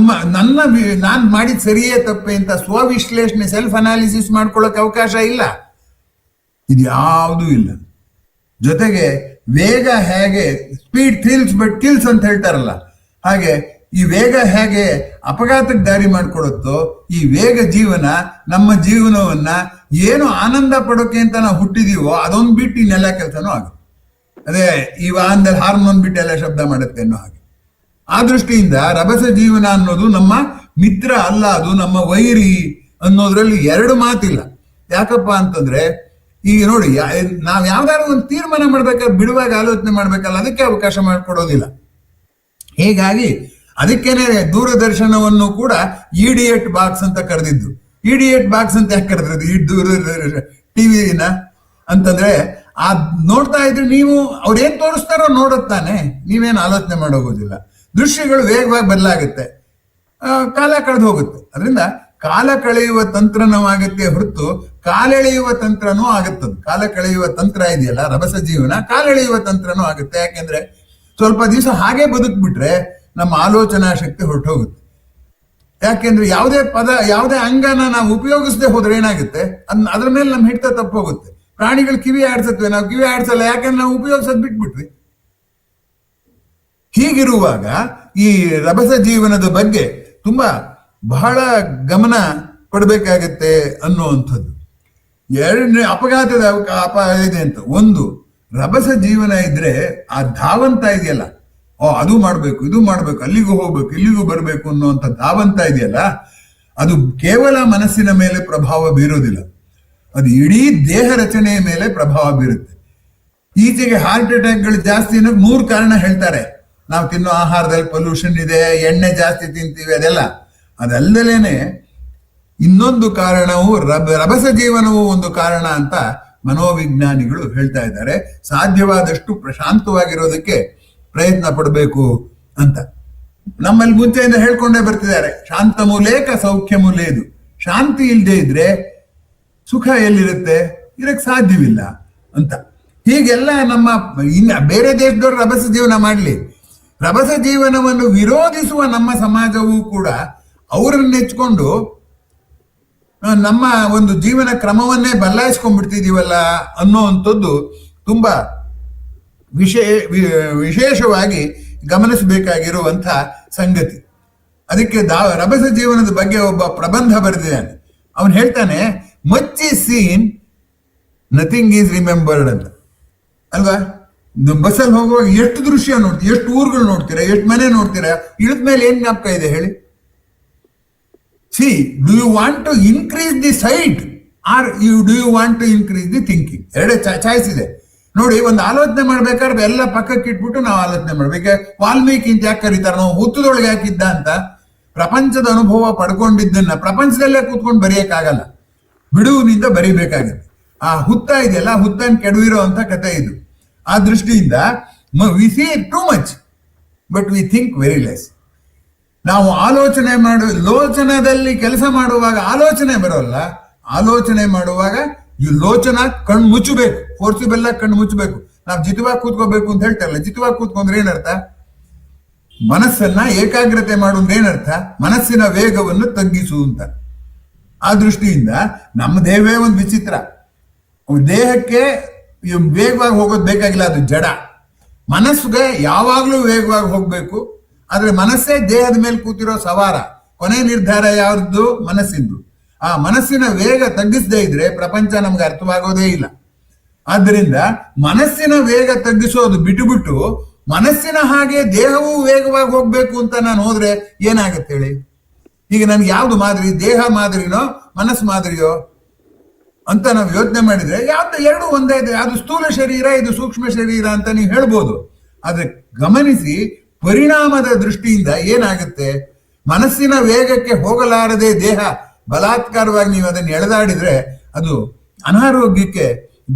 ನಾನು ಮಾಡಿದ ಸರಿಯೇ ತಪ್ಪೆ ಅಂತ ಸ್ವವಿಶ್ಲೇಷಣೆ, ಸೆಲ್ಫ್ ಅನಾಲಿಸಿಸ್ ಮಾಡ್ಕೊಳ್ಳೋಕೆ ಅವಕಾಶ ಇಲ್ಲ. ಇದು ಯಾವುದೂ ಇಲ್ಲ. ಜೊತೆಗೆ ವೇಗ ಹೇಗೆ ಸ್ಪೀಡ್ ಥ್ರಿಲ್ಸ್ ಬಟ್ ಕಿಲ್ಸ್ ಅಂತ ಹೇಳ್ತಾರಲ್ಲ, ಹಾಗೆ ಈ ವೇಗ ಹೇಗೆ ಅಪಘಾತಕ್ಕೆ ದಾರಿ ಮಾಡಿಕೊಡುತ್ತೋ, ಈ ವೇಗ ಜೀವನ ನಮ್ಮ ಜೀವನವನ್ನ ಏನು ಆನಂದ ಪಡೋಕೆ ಅಂತ ನಾವು ಹುಟ್ಟಿದೀವೋ ಅದೊಂದು ಬಿಟ್ಟು ಇನ್ನೆಲ್ಲ ಕೆಲಸನೂ ಆಗುತ್ತೆ. ಅದೇ ಈ ವಾಹನದಲ್ಲಿ ಹಾರ್ಮೋನ್ ಬಿಟ್ಟು ಎಲ್ಲ ಶಬ್ದ ಮಾಡುತ್ತೆ ಅನ್ನೋ ಹಾಗೆ. ಆ ದೃಷ್ಟಿಯಿಂದ ರಭಸ ಜೀವನ ಅನ್ನೋದು ನಮ್ಮ ಮಿತ್ರ ಅಲ್ಲ, ಅದು ನಮ್ಮ ವೈರಿ ಅನ್ನೋದ್ರಲ್ಲಿ ಎರಡು ಮಾತಿಲ್ಲ. ಯಾಕಪ್ಪ ಅಂತಂದ್ರೆ, ಈಗ ನೋಡಿ, ನಾವ್ ಯಾವ್ದಾದ್ರು ಒಂದು ತೀರ್ಮಾನ ಮಾಡ್ಬೇಕಾದ್ರೆ ಬಿಡುವಾಗ ಆಲೋಚನೆ ಮಾಡ್ಬೇಕಲ್ಲ, ಅದಕ್ಕೆ ಅವಕಾಶ ಮಾಡಿಕೊಡೋದಿಲ್ಲ. ಹೀಗಾಗಿ ಅದಕ್ಕೇನೆ ದೂರದರ್ಶನವನ್ನು ಕೂಡ ಇಡಿಯಟ್ ಬಾಕ್ಸ್ ಅಂತ ಕರೆದಿದ್ದು. ಇಡಿಯಟ್ ಬಾಕ್ಸ್ ಅಂತ ಯಾಕೆ ಕರೆದಿರೋದು ಈ ದೂರದರ್ಶನ ಟಿವಿನ ಅಂತಂದ್ರೆ, ನೋಡ್ತಾ ಇದ್ರೆ ನೀವು ಅವ್ರೇನ್ ತೋರಿಸ್ತಾರೋ ನೋಡುತ್ತಾನೆ, ನೀವೇನು ಆಲೋಚನೆ ಮಾಡೋಗೋದಿಲ್ಲ. ದೃಶ್ಯಗಳು ವೇಗವಾಗಿ ಬದಲಾಗುತ್ತೆ, ಕಾಲ ಕಳೆದು ಹೋಗುತ್ತೆ. ಅದರಿಂದ ಕಾಲ ಕಳೆಯುವ ತಂತ್ರನೂ ಆಗುತ್ತೆ ಹೊರತು ಕಾಲೆಳೆಯುವ ತಂತ್ರನೂ ಆಗುತ್ತದೆ. ಕಾಲ ಕಳೆಯುವ ತಂತ್ರ ಇದೆಯಲ್ಲ ರಭಸ ಜೀವನ, ಕಾಲೆಳೆಯುವ ತಂತ್ರನೂ ಆಗುತ್ತೆ. ಯಾಕೆಂದ್ರೆ ಸ್ವಲ್ಪ ದಿವಸ ಹಾಗೆ ಬದುಕ್ಬಿಟ್ರೆ ನಮ್ಮ ಆಲೋಚನಾ ಶಕ್ತಿ ಹೊರಟೋಗುತ್ತೆ. ಯಾಕೆಂದ್ರೆ ಯಾವುದೇ ಪದ, ಯಾವುದೇ ಅಂಗನ ನಾವು ಉಪಯೋಗಿಸದೆ ಹೋದ್ರೆ ಏನಾಗುತ್ತೆ, ಅದ್ರ ಮೇಲೆ ನಮ್ಮ ಹಿಡಿತ ತಪ್ಪೋಗುತ್ತೆ. ಪ್ರಾಣಿಗಳು ಕಿವಿ ಆಡ್ಸತ್ವೆ, ನಾವು ಕಿವಿ ಆಡ್ಸಲ್ಲ, ಯಾಕಂದ್ರೆ ನಾವು ಉಪಯೋಗಿಸೋದು ಬಿಟ್ಬಿಟ್ವಿ. ಹೀಗಿರುವಾಗ ಈ ರಭಸ ಜೀವನದ ಬಗ್ಗೆ ತುಂಬಾ ಬಹಳ ಗಮನ ಕೊಡಬೇಕಾಗತ್ತೆ ಅನ್ನುವಂಥದ್ದು. ಎರಡನೇ ಅಪಘಾತದ ಅಪಾಯ ಇದೆ ಅಂತ. ಒಂದು, ರಭಸ ಜೀವನ ಇದ್ರೆ ಆ ಧಾವಂತ ಇದೆಯಲ್ಲ, ಅದು ಮಾಡ್ಬೇಕು, ಇದು ಮಾಡ್ಬೇಕು, ಅಲ್ಲಿಗೂ ಹೋಗ್ಬೇಕು, ಇಲ್ಲಿಗೂ ಬರ್ಬೇಕು ಅನ್ನುವಂಥ ಧಾವಂತ ಇದೆಯಲ್ಲ, ಅದು ಕೇವಲ ಮನಸ್ಸಿನ ಮೇಲೆ ಪ್ರಭಾವ ಬೀರೋದಿಲ್ಲ, ಅದು ಇಡೀ ದೇಹ ರಚನೆಯ ಮೇಲೆ ಪ್ರಭಾವ ಬೀರುತ್ತೆ. ಈಚೆಗೆ ಹಾರ್ಟ್ ಅಟ್ಯಾಕ್ಗಳು ಜಾಸ್ತಿ ಅನ್ನೋದು 3 ಕಾರಣ ಹೇಳ್ತಾರೆ. ನಾವು ತಿನ್ನೋ ಆಹಾರದಲ್ಲಿ ಪೊಲ್ಯೂಷನ್ ಇದೆ, ಎಣ್ಣೆ ಜಾಸ್ತಿ ತಿಂತೀವಿ, ಅದಲ್ಲದೇನೆ ಇನ್ನೊಂದು ಕಾರಣವು ರಭಸ ಜೀವನವು ಒಂದು ಕಾರಣ ಅಂತ ಮನೋವಿಜ್ಞಾನಿಗಳು ಹೇಳ್ತಾ ಇದ್ದಾರೆ. ಸಾಧ್ಯವಾದಷ್ಟು ಪ್ರಶಾಂತವಾಗಿರೋದಕ್ಕೆ ಪ್ರಯತ್ನ ಪಡಬೇಕು ಅಂತ ನಮ್ಮಲ್ಲಿ ಮುಂಚೆಯಿಂದ ಹೇಳ್ಕೊಂಡೇ ಬರ್ತಿದ್ದಾರೆ. ಶಾಂತ ಮೂಲೇಕ ಸೌಖ್ಯ ಮೂಲೇದು. ಶಾಂತಿ ಇಲ್ಲದೆ ಇದ್ರೆ ಸುಖ ಎಲ್ಲಿರುತ್ತೆ, ಇರಕ್ಕೆ ಸಾಧ್ಯವಿಲ್ಲ ಅಂತ. ಹೀಗೆಲ್ಲ ಬೇರೆ ದೇಶದವರು ರಭಸ ಜೀವನ ಮಾಡಲಿ, ರಭಸ ಜೀವನವನ್ನು ವಿರೋಧಿಸುವ ನಮ್ಮ ಸಮಾಜವೂ ಕೂಡ ಅವರನ್ನ ನೆಚ್ಕೊಂಡು ನಮ್ಮ ಒಂದು ಜೀವನ ಕ್ರಮವನ್ನೇ ಬದಲಾಯಿಸ್ಕೊಂಡ್ಬಿಡ್ತಿದೀವಲ್ಲ ಅನ್ನೋವಂಥದ್ದು ತುಂಬಾ ವಿಶೇಷವಾಗಿ ಗಮನಿಸಬೇಕಾಗಿರುವಂಥ ಸಂಗತಿ. ಅದಕ್ಕೆ ರಭಸ ಜೀವನದ ಬಗ್ಗೆ ಒಬ್ಬ ಪ್ರಬಂಧ ಬರೆದಿದ್ದಾನೆ. ಅವನು ಹೇಳ್ತಾನೆ, much is seen, nothing is remembered ಅಂತ. ಅಲ್ವಾ? ಬಸ್ಸಲ್ಲಿ ಹೋಗುವಾಗ ಎಷ್ಟು ದೃಶ್ಯ ನೋಡ್ತೀರಾ, ಎಷ್ಟು ಊರುಗಳು ನೋಡ್ತೀರಾ, ಎಷ್ಟು ಮನೆ ನೋಡ್ತೀರಾ, ಇಳಿದ ಮೇಲೆ ಏನ್ ಜ್ಞಾಪಕ ಇದೆ ಹೇಳಿ? do you want to increase the sight or do you want to increase the thinking? ಎರಡೇ ಚಾಯ್ಸ್ ಇದೆ ನೋಡಿ. ಒಂದು ಆಲೋಚನೆ ಮಾಡ್ಬೇಕಾದ್ರೆ ಎಲ್ಲ ಪಕ್ಕಕ್ಕೆ ಇಟ್ಬಿಟ್ಟು ನಾವು ಆಲೋಚನೆ ಮಾಡ್ಬೇಕು. ವಾಲ್ಮೀಕಿ ಅಂತ ಯಾಕೆ ಕರೀತಾರೆ, ನಾವು ಹುತ್ತದೊಳಗೆ ಹಾಕಿದ್ದ ಅಂತ ಪ್ರಪಂಚದ ಅನುಭವ ಪಡ್ಕೊಂಡಿದ್ದನ್ನ ಪ್ರಪಂಚದಲ್ಲೇ ಕೂತ್ಕೊಂಡು ಬರೆಯಕ್ಕಾಗಲ್ಲ, ಬಿಡುವಿನಿಂದ ಬರಿಬೇಕಾಗುತ್ತೆ. ಆ ಹುತ್ತ ಇದೆಯಲ್ಲ, ಹುತ್ತನ್ ಕೆಡವಿರೋ ಅಂತ ಕಥೆ ಇದು. ಆ ದೃಷ್ಟಿಯಿಂದ we see too much but we think very less. ನಾವು ಲೋಚನದಲ್ಲಿ ಕೆಲಸ ಮಾಡುವಾಗ ಆಲೋಚನೆ ಬರೋಲ್ಲ. ಆಲೋಚನೆ ಮಾಡುವಾಗ ಲೋಚನ ಕಣ್ಣು ಮುಚ್ಚಬೇಕು, ಫೋರ್ಸಿಬಲ್ ಆಗಿ ಕಣ್ಣು ಮುಚ್ಚಬೇಕು. ನಾವು ಜಿತವಾಗಿ ಕೂತ್ಕೋಬೇಕು ಅಂತ ಹೇಳ್ತಾರಲ್ಲ, ಜಿತವಾಗಿ ಕೂತ್ಕೊಂಡ್ರೆ ಏನರ್ಥ? ಮನಸ್ಸನ್ನ ಏಕಾಗ್ರತೆ ಮಾಡುವುದ್ರೆ ಏನರ್ಥ? ಮನಸ್ಸಿನ ವೇಗವನ್ನು ತಗ್ಗಿಸು ಅಂತ. ಆ ದೃಷ್ಟಿಯಿಂದ ನಮ್ಮ ದೇಹವೇ ಒಂದು ವಿಚಿತ್ರ. ದೇಹಕ್ಕೆ ವೇಗವಾಗಿ ಹೋಗೋದು ಬೇಕಾಗಿಲ್ಲ, ಅದು ಜಡ. ಮನಸ್ಸಿಗೆ ಯಾವಾಗ್ಲೂ ವೇಗವಾಗಿ ಹೋಗ್ಬೇಕು. ಆದ್ರೆ ಮನಸ್ಸೇ ದೇಹದ ಮೇಲೆ ಕೂತಿರೋ ಸವಾರ. ಕೊನೆ ನಿರ್ಧಾರ ಯಾವ್ದು? ಮನಸ್ಸಿಂದು. ಆ ಮನಸ್ಸಿನ ವೇಗ ತಗ್ಗಿಸದೇ ಇದ್ರೆ ಪ್ರಪಂಚ ನಮ್ಗೆ ಅರ್ಥವಾಗೋದೇ ಇಲ್ಲ. ಆದ್ದರಿಂದ ಮನಸ್ಸಿನ ವೇಗ ತಗ್ಗಿಸೋದು ಬಿಟ್ಟು ಮನಸ್ಸಿನ ಹಾಗೆ ದೇಹವೂ ವೇಗವಾಗಿ ಹೋಗ್ಬೇಕು ಅಂತ ನಾನು ಹೋದ್ರೆ ಏನಾಗತ್ತೆ ಹೇಳಿ? ಈಗ ನನ್ಗೆ ಯಾವ್ದು ಮಾದರಿ? ದೇಹ ಮಾದರಿನೋ ಮನಸ್ಸು ಮಾದರಿಯೋ ಅಂತ ನಾವು ಯೋಚನೆ ಮಾಡಿದ್ರೆ ಎರಡು ಒಂದೇ ಇದೆ. ಅದು ಸ್ಥೂಲ ಶರೀರ, ಇದು ಸೂಕ್ಷ್ಮ ಶರೀರ ಅಂತ ನೀವು ಹೇಳ್ಬೋದು. ಆದ್ರೆ ಗಮನಿಸಿ, ಪರಿಣಾಮದ ದೃಷ್ಟಿಯಿಂದ ಏನಾಗುತ್ತೆ? ಮನಸ್ಸಿನ ವೇಗಕ್ಕೆ ಹೋಗಲಾರದೆ ದೇಹ ಬಲಾತ್ಕಾರವಾಗಿ ನೀವು ಅದನ್ನು ಎಳೆದಾಡಿದ್ರೆ ಅದು ಅನಾರೋಗ್ಯಕ್ಕೆ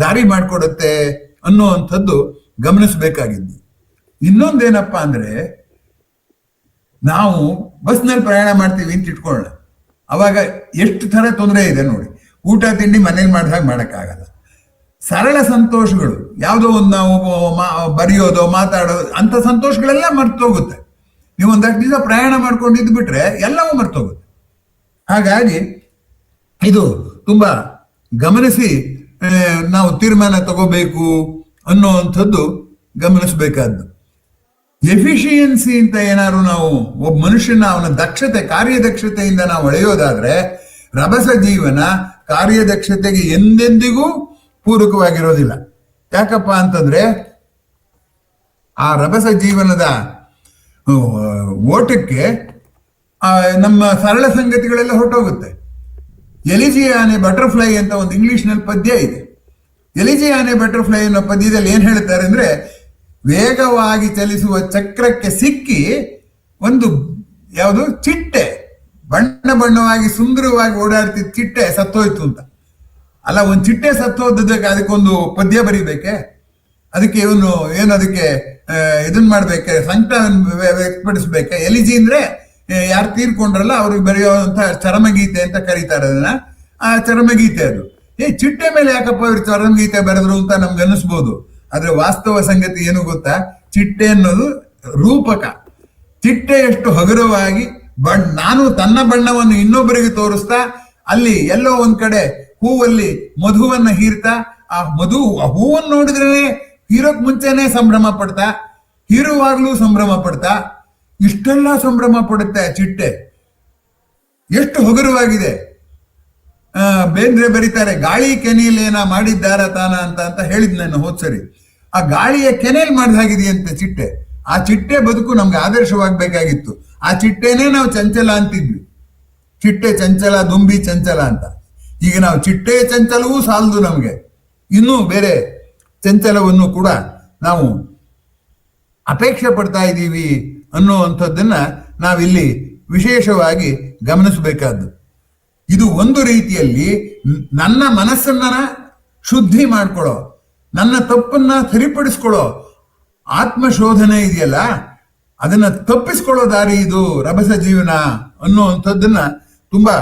ದಾರಿ ಮಾಡಿಕೊಡುತ್ತೆ ಅನ್ನುವಂಥದ್ದು ಗಮನಿಸಬೇಕಾಗಿದ್ದು. ಇನ್ನೊಂದೇನಪ್ಪ ಅಂದ್ರೆ, ನಾವು ಬಸ್ನಲ್ಲಿ ಪ್ರಯಾಣ ಮಾಡ್ತೀವಿ ಅಂತ ಇಟ್ಕೊಳ್ಳೋಣ. ಅವಾಗ ಎಷ್ಟು ತರ ತೊಂದರೆ ಇದೆ ನೋಡಿ. ಊಟ ತಿಂಡಿ ಮನೇಲಿ ಮಾಡಿದಾಗ ಮಾಡೋಕ್ಕಾಗಲ್ಲ. ಸರಳ ಸಂತೋಷಗಳು ಯಾವುದೋ ಒಂದು ನಾವು ಬರೆಯೋದು, ಮಾತಾಡೋದು, ಅಂತ ಸಂತೋಷಗಳೆಲ್ಲ ಮರ್ತೋಗುತ್ತೆ. ನೀವು ಒಂದಷ್ಟು ದಿವಸ ಪ್ರಯಾಣ ಮಾಡ್ಕೊಂಡಿದ್ದು ಬಿಟ್ರೆ ಎಲ್ಲವೂ ಮರ್ತೋಗುತ್ತೆ. ಹಾಗಾಗಿ ಇದು ತುಂಬಾ ಗಮನಿಸಿ ನಾವು ತೀರ್ಮಾನ ತಗೋಬೇಕು ಅನ್ನುವಂಥದ್ದು ಗಮನಿಸಬೇಕಾದ್ದು. ಎಫಿಷಿಯನ್ಸಿ ಅಂತ ಏನಾದ್ರು ನಾವು ಒಬ್ಬ ಮನುಷ್ಯನ ಅವನ ದಕ್ಷತೆ, ಕಾರ್ಯದಕ್ಷತೆಯಿಂದ ನಾವು ಅಳೆಯೋದಾದ್ರೆ ರಭಸ ಜೀವನ ಕಾರ್ಯದಕ್ಷತೆಗೆ ಎಂದೆಂದಿಗೂ ಪೂರಕವಾಗಿರೋದಿಲ್ಲ. ಯಾಕಪ್ಪ ಅಂತಂದ್ರೆ ಆ ರಭಸ ಜೀವನದ ಓಟಕ್ಕೆ ನಮ್ಮ ಸರಳ ಸಂಗತಿಗಳೆಲ್ಲ ಹೊರಟೋಗುತ್ತೆ. ಎಲಿಜಿಯಾನೆ ಬಟರ್ಫ್ಲೈ ಅಂತ ಒಂದು ಇಂಗ್ಲಿಷ್ನಲ್ಲಿ ಪದ್ಯ ಇದೆ. ಎಲಿಜಿಯಾನೆ ಬಟರ್ಫ್ಲೈ ಅನ್ನೋ ಪದ್ಯದಲ್ಲಿ ಏನ್ ಹೇಳ್ತಾರೆ ಅಂದ್ರೆ, ವೇಗವಾಗಿ ಚಲಿಸುವ ಚಕ್ರಕ್ಕೆ ಸಿಕ್ಕಿ ಒಂದು ಯಾವುದು ಚಿಟ್ಟೆ, ಬಣ್ಣ ಬಣ್ಣವಾಗಿ ಸುಂದರವಾಗಿ ಓಡಾಡ್ತಿದ್ದ ಚಿಟ್ಟೆ ಸತ್ತೋಯ್ತು ಅಂತ. ಅಲ್ಲ, ಒಂದು ಚಿಟ್ಟೆ ಸತ್ತೋದಕ್ಕೆ ಅದಕ್ಕೊಂದು ಪದ್ಯ ಬರಿಬೇಕೆ? ಅದಕ್ಕೆ ಅದಕ್ಕೆ ಇದನ್ ಮಾಡ್ಬೇಕೆ? ಸಂಕಟ ವ್ಯಕ್ತಪಡಿಸ್ಬೇಕೆ? ಎಲಿಜಿ ಅಂದ್ರೆ ಯಾರು ತೀರ್ಕೊಂಡ್ರಲ್ಲ ಅವ್ರಿಗೆ ಬರೆಯುವಂತ ಚರಮಗೀತೆ ಅಂತ ಕರೀತಾರೆ ಅದನ್ನ. ಆ ಚರಮಗೀತೆ ಅದು. ಚಿಟ್ಟೆ ಮೇಲೆ ಯಾಕಪ್ಪ ಅವ್ರು ಚರಮಗೀತೆ ಬರೆದ್ರು ಅಂತ ನಮ್ಗೆ ಅನಿಸ್ಬೋದು. ಆದ್ರೆ ವಾಸ್ತವ ಸಂಗತಿ ಏನು ಗೊತ್ತಾ? ಚಿಟ್ಟೆ ಅನ್ನೋದು ರೂಪಕ. ಚಿಟ್ಟೆ ಎಷ್ಟು ಹಗುರವಾಗಿ ನಾನು ತನ್ನ ಬಣ್ಣವನ್ನು ಇನ್ನೊಬ್ಬರಿಗೆ ತೋರಿಸ್ತಾ, ಅಲ್ಲಿ ಎಲ್ಲೋ ಒಂದ್ ಕಡೆ ಹೂವಲ್ಲಿ ಮಧುವನ್ನ ಹೀರ್ತಾ, ಆ ಹೂವನ್ನು ನೋಡಿದ್ರೆ ಹೀರೋಕ್ ಮುಂಚೆನೆ ಸಂಭ್ರಮ ಪಡ್ತಾ, ಹೀರುವಾಗ್ಲೂ ಸಂಭ್ರಮ ಪಡ್ತಾ, ಇಷ್ಟೆಲ್ಲ ಸಂಭ್ರಮ ಪಡುತ್ತೆ ಚಿಟ್ಟೆ. ಎಷ್ಟು ಹಗುರವಾಗಿದೆ. ಬೇಂದ್ರೆ ಬರೀತಾರೆ, ಗಾಳಿ ಕೆನೆಯಲ್ಲೇನ ಮಾಡಿದ್ದಾರ ತಾನ ಅಂತ ಹೇಳಿದ್ ನಾನು ಹೋದ್ಸರಿ. ಆ ಗಾಳಿಯ ಕೆನೆಲ್ ಮಾಡಿದಾಗಿದೆಯಂತೆ ಚಿಟ್ಟೆ. ಆ ಚಿಟ್ಟೆ ಬದುಕು ನಮ್ಗೆ ಆದರ್ಶವಾಗಬೇಕಾಗಿತ್ತು. ಆ ಚಿಟ್ಟೆನೇ ನಾವು ಚಂಚಲ ಅಂತಿದ್ವಿ. ಚಿಟ್ಟೆ ಚಂಚಲ, ದುಂಬಿ ಚಂಚಲ ಅಂತ. ಈಗ ನಾವು ಚಿಟ್ಟೆ ಚಂಚಲವೂ ಸಾಲದು ನಮ್ಗೆ, ಇನ್ನೂ ಬೇರೆ ಚಂಚಲವನ್ನು ಕೂಡ ನಾವು ಅಪೇಕ್ಷೆ ಪಡ್ತಾ ಇದ್ದೀವಿ ಅನ್ನುವಂಥದ್ದನ್ನ ನಾವಿಲ್ಲಿ ವಿಶೇಷವಾಗಿ ಗಮನಿಸಬೇಕಾದ್ದು. ಇದು ಒಂದು ರೀತಿಯಲ್ಲಿ ನನ್ನ ಮನಸ್ಸನ್ನ ಶುದ್ಧಿ ಮಾಡ್ಕೊಳ್ಳೋ, ನನ್ನ ತಪ್ಪನ್ನ ಸರಿಪಡಿಸ್ಕೊಳ್ಳೋ ಆತ್ಮಶೋಧನೆ ಇದೆಯಲ್ಲ, ಅದನ್ನ ತಪ್ಪಿಸ್ಕೊಳ್ಳೋ ದಾರಿ ಇದು ರಭಸ ಜೀವನ ಅನ್ನುವಂಥದ್ದನ್ನ ತುಂಬಾ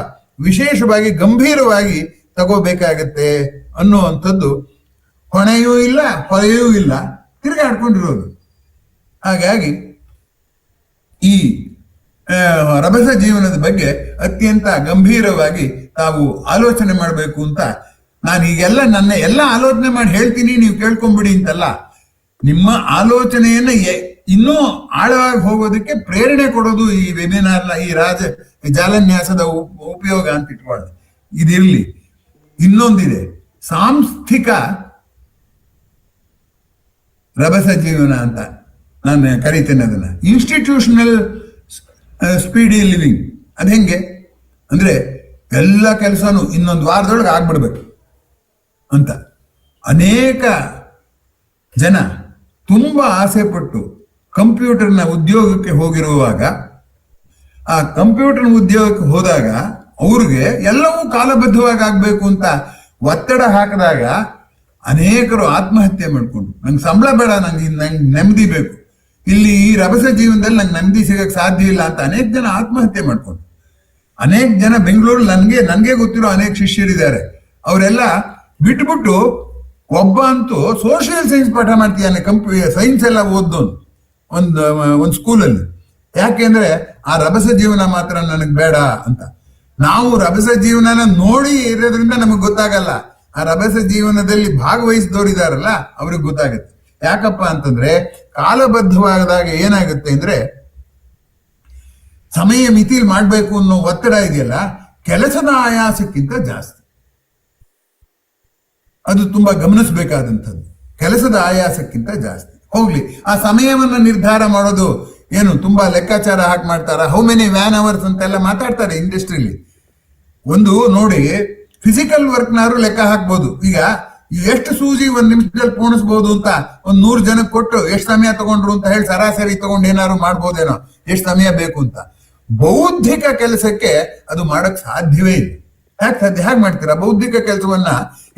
ವಿಶೇಷವಾಗಿ ಗಂಭೀರವಾಗಿ ತಗೋಬೇಕಾಗತ್ತೆ ಅನ್ನುವಂಥದ್ದು. ಹೊಣೆಯೂ ಇಲ್ಲ, ಹೊರೆಯೂ ಇಲ್ಲ, ತಿರುಗಾಡ್ಕೊಂಡಿರೋದು. ಹಾಗಾಗಿ ಈ ರಭಸ ಜೀವನದ ಬಗ್ಗೆ ಅತ್ಯಂತ ಗಂಭೀರವಾಗಿ ತಾವು ಆಲೋಚನೆ ಮಾಡಬೇಕು ಅಂತ ನಾನು ಈಗೆಲ್ಲ ನನ್ನ ಎಲ್ಲ ಆಲೋಚನೆ ಮಾಡಿ ಹೇಳ್ತೀನಿ, ನೀವು ಕೇಳ್ಕೊಂಬಿಡಿ ಅಂತಲ್ಲ. ನಿಮ್ಮ ಆಲೋಚನೆಯನ್ನ ಇನ್ನೂ ಆಳವಾಗಿ ಹೋಗೋದಕ್ಕೆ ಪ್ರೇರಣೆ ಕೊಡೋದು ಈ ವೆಬಿನಾರ್ನ, ಈ ಜಾಲನ್ಯಾಸದ ಉಪಯೋಗ ಅಂತ ಇಟ್ಕೊಳ್ಳಿ. ಇದಿರ್ಲಿ. ಇನ್ನೊಂದಿದೆ, ಸಾಂಸ್ಥಿಕ ರಭಸ ಜೀವನ ಅಂತ ನಾನು ಕರಿತೇನೆ ಅದನ್ನ. Institutional speedy living. ಅದ್ ಹೆಂಗೆ ಅಂದ್ರೆ, ಎಲ್ಲ ಕೆಲಸನೂ ಇನ್ನೊಂದು ವಾರದೊಳಗೆ ಆಗ್ಬಿಡ್ಬೇಕು ಅಂತ ಅನೇಕ ಜನ ತುಂಬಾ ಆಸೆ ಪಟ್ಟು ಕಂಪ್ಯೂಟರ್ನ ಉದ್ಯೋಗಕ್ಕೆ ಹೋಗಿರುವಾಗ ಆ ಕಂಪ್ಯೂಟರ್ ಉದ್ಯೋಗಕ್ಕೆ ಹೋದಾಗ ಅವ್ರಿಗೆ ಎಲ್ಲವೂ ಕಾಲಬದ್ಧವಾಗಿ ಆಗ್ಬೇಕು ಅಂತ ಒತ್ತಡ ಹಾಕಿದಾಗ ಅನೇಕರು ಆತ್ಮಹತ್ಯೆ ಮಾಡ್ಕೊಂಡು ನಂಗೆ ಸಂಬಳ ಬೇಡ, ನಂಗೆ ನೆಮ್ಮದಿ ಬೇಕು, ಇಲ್ಲಿ ಈ ರಭಸ ಜೀವನದಲ್ಲಿ ನಂಗೆ ನೆಮ್ಮದಿ ಸಿಗಕ್ಕೆ ಸಾಧ್ಯ ಇಲ್ಲ ಅಂತ ಅನೇಕ ಜನ ಆತ್ಮಹತ್ಯೆ ಮಾಡ್ಕೊಂಡು, ಅನೇಕ ಜನ ಬೆಂಗಳೂರು ನನ್ಗೆ ಗೊತ್ತಿರೋ ಅನೇಕ ಶಿಷ್ಯರಿದ್ದಾರೆ, ಅವರೆಲ್ಲ ಬಿಟ್ಬಿಟ್ಟು ಒಬ್ಬ ಅಂತೂ ಸೋಷಿಯಲ್ ಸೈನ್ಸ್ ಪಾಠ ಮಾಡ್ತಿದ್ದಾನೆ, ಸೈನ್ಸ್ ಎಲ್ಲ ಓದ್ದೋನು ಒಂದು ಸ್ಕೂಲಲ್ಲಿ. ಯಾಕೆಂದ್ರೆ ಆ ರಭಸ ಜೀವನ ಮಾತ್ರ ನನಗೆ ಬೇಡ ಅಂತ. ನಾವು ರಭಸ ಜೀವನನ ನೋಡಿ ಇರೋದ್ರಿಂದ ನಮಗೆ ಗೊತ್ತಾಗಲ್ಲ, ಆ ರಭಸ ಜೀವನದಲ್ಲಿ ಭಾಗವಹಿಸಿದವರಿದಾರಲ್ಲ ಅವ್ರಿಗೆ ಗೊತ್ತಾಗುತ್ತೆ. ಯಾಕಪ್ಪ ಅಂತಂದ್ರೆ ಕಾಲಬದ್ಧವಾದಾಗ ಏನಾಗುತ್ತೆ ಅಂದ್ರೆ ಸಮಯ ಮಿತಿಲಿ ಮಾಡ್ಬೇಕು ಅನ್ನೋ ಒತ್ತಡ ಇದೆಯಲ್ಲ, ಕೆಲಸದ ಆಯಾಸಕ್ಕಿಂತ ಜಾಸ್ತಿ. ಅದು ತುಂಬಾ ಗಮನಿಸಬೇಕಾದಂಥದ್ದು. ಕೆಲಸದ ಆಯಾಸಕ್ಕಿಂತ ಜಾಸ್ತಿ. ಹೋಗ್ಲಿ, ಆ ಸಮಯವನ್ನ ನಿರ್ಧಾರ ಮಾಡೋದು ಏನು ತುಂಬಾ ಲೆಕ್ಕಾಚಾರ ಹಾಕಿ ಮಾಡ್ತಾರ. ಹೌ ಮೆನಿ ವ್ಯಾನ್ ಅವರ್ಸ್ ಅಂತೆಲ್ಲ ಮಾತಾಡ್ತಾರೆ ಇಂಡಸ್ಟ್ರಿಲಿ. ಒಂದು ನೋಡಿ, ಫಿಸಿಕಲ್ ವರ್ಕ್ನಾರು ಲೆಕ್ಕ ಹಾಕ್ಬೋದು. ಈಗ ಎಷ್ಟು ಸೂಜಿ ಒಂದ್ ನಿಮಿಷದಲ್ಲಿ ಪೋಣಿಸ್ಬೋದು ಅಂತ 100 ಜನಕ್ಕೆ ಕೊಟ್ಟು ಎಷ್ಟು ಸಮಯ ತಗೊಂಡ್ರು ಅಂತ ಹೇಳಿ ಸರಾಸರಿ ತಗೊಂಡು ಏನಾದ್ರು ಮಾಡ್ಬೋದೇನೋ, ಎಷ್ಟು ಸಮಯ ಬೇಕು ಅಂತ. ಬೌದ್ಧಿಕ ಕೆಲಸಕ್ಕೆ ಅದು ಮಾಡಕ್ ಸಾಧ್ಯವೇ ಇಲ್ಲ. ಹೇಗೆ ಮಾಡ್ತೀರಾ ಬೌದ್ಧಿಕ ಕೆಲಸವನ್ನ?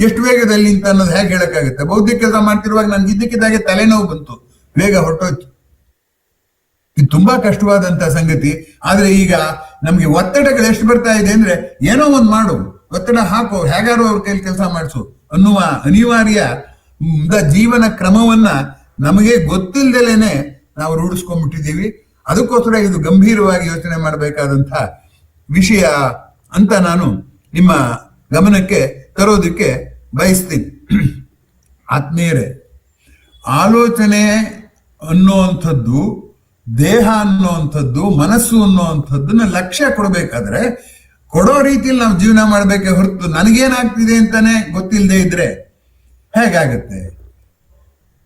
ಎಷ್ಟು ವೇಗದಲ್ಲಿ ಅಂತ ಅನ್ನೋದು ಹೇಗೆ ಹೇಳಕ್ಕಾಗುತ್ತೆ? ಬೌದ್ಧಿಕ ಕೆಲಸ ಮಾಡ್ತಿರುವಾಗ ನನ್ಗೆ ಇದ್ದಕ್ಕಿದ್ದಾಗೆ ತಲೆನೋವು ಬಂತು, ವೇಗ ಹೊರಟೋಯ್ತು. ಇದು ತುಂಬಾ ಕಷ್ಟವಾದಂತ ಸಂಗತಿ. ಆದ್ರೆ ಈಗ ನಮ್ಗೆ ಒತ್ತಡಗಳು ಎಷ್ಟು ಬರ್ತಾ ಇದೆ ಅಂದ್ರೆ, ಏನೋ ಒಂದ್ ಮಾಡು, ಒತ್ತಡ ಹಾಕು, ಹೇಗಾರು ಅವ್ರ ಕೈಲಿ ಕೆಲಸ ಮಾಡಿಸು ಅನ್ನುವ ಅನಿವಾರ್ಯ ಜೀವನ ಕ್ರಮವನ್ನ ನಮಗೆ ಗೊತ್ತಿಲ್ದಲೇನೆ ನಾವು ರೂಢಿಸ್ಕೊಂಡ್ಬಿಟ್ಟಿದ್ದೀವಿ. ಅದಕ್ಕೋಸ್ಕರ ಇದು ಗಂಭೀರವಾಗಿ ಯೋಚನೆ ಮಾಡಬೇಕಾದಂತ ವಿಷಯ ಅಂತ ನಾನು ನಿಮ್ಮ ಗಮನಕ್ಕೆ ತರೋದಕ್ಕೆ ಬಯಸ್ತೀನಿ. ಆತ್ಮೀಯರೇ, ಆಲೋಚನೆ ಅನ್ನುವಂಥದ್ದು, ದೇಹ ಅನ್ನುವಂಥದ್ದು, ಮನಸ್ಸು ಅನ್ನುವಂಥದ್ದನ್ನ ಲಕ್ಷ್ಯ ಕೊಡಬೇಕಾದ್ರೆ ಕೊಡೋ ರೀತಿಯಲ್ಲಿ ನಾವು ಜೀವನ ಮಾಡಬೇಕೆ ಹೊರತು ನನಗೇನಾಗ್ತಿದೆ ಅಂತಾನೆ ಗೊತ್ತಿಲ್ಲದೆ ಇದ್ರೆ ಹೇಗಾಗತ್ತೆ?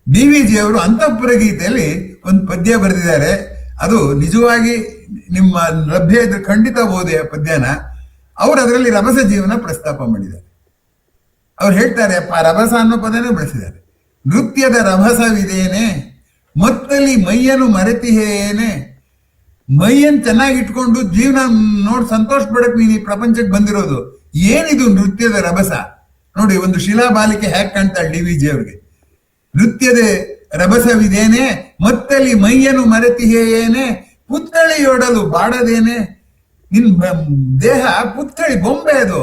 DVG ಅವರು ಅಂತಃಪುರ ಗೀತೆಯಲ್ಲಿ ಒಂದು ಪದ್ಯ ಬರೆದಿದ್ದಾರೆ. ಅದು ನಿಜವಾಗಿ ನಿಮ್ಮ ಲಭ್ಯ ಇದ್ರೆ ಖಂಡಿತ ಓದಿ ಆ ಪದ್ಯನ. ಅವರು ಅದರಲ್ಲಿ ರಭಸ ಜೀವನ ಪ್ರಸ್ತಾಪ ಮಾಡಿದ್ದಾರೆ. ಅವ್ರು ಹೇಳ್ತಾರೆ, ರಭಸ ಅನ್ನೋ ಪದನೇ ಬಳಸಿದ್ದಾರೆ. ನೃತ್ಯದ ರಭಸವಿದೇನೆ, ಮತ್ತಲ್ಲಿ ಮೈಯನ್ನು ಮರೆತಿಹೇನೆ. ಮೈಯನ್ನು ಚೆನ್ನಾಗಿ ಇಟ್ಕೊಂಡು ಜೀವನ ನೋಡಿ ಸಂತೋಷ ಪಡಕ್ ನೀನು ಈ ಪ್ರಪಂಚಕ್ಕೆ ಬಂದಿರೋದು. ಏನಿದು ನೃತ್ಯದ ರಭಸ? ನೋಡಿ, ಒಂದು ಶಿಲಾಬಾಲಿಕೆ ಹೇಗೆ ಕಾಣ್ತಾಳೆ DVG ಅವ್ರಿಗೆ. ನೃತ್ಯದ ರಭಸವಿದೇನೆ, ಮತ್ತಲ್ಲಿ ಮೈಯನ್ನು ಮರೆತಿಹೇಯೇನೆ, ಪುತ್ಥಳಿಯೊಡಲು ಬಾಡದೇನೆ. ನಿನ್ ದೇಹ ಪುತ್ಥಳಿ ಬೊಂಬೆ, ಅದು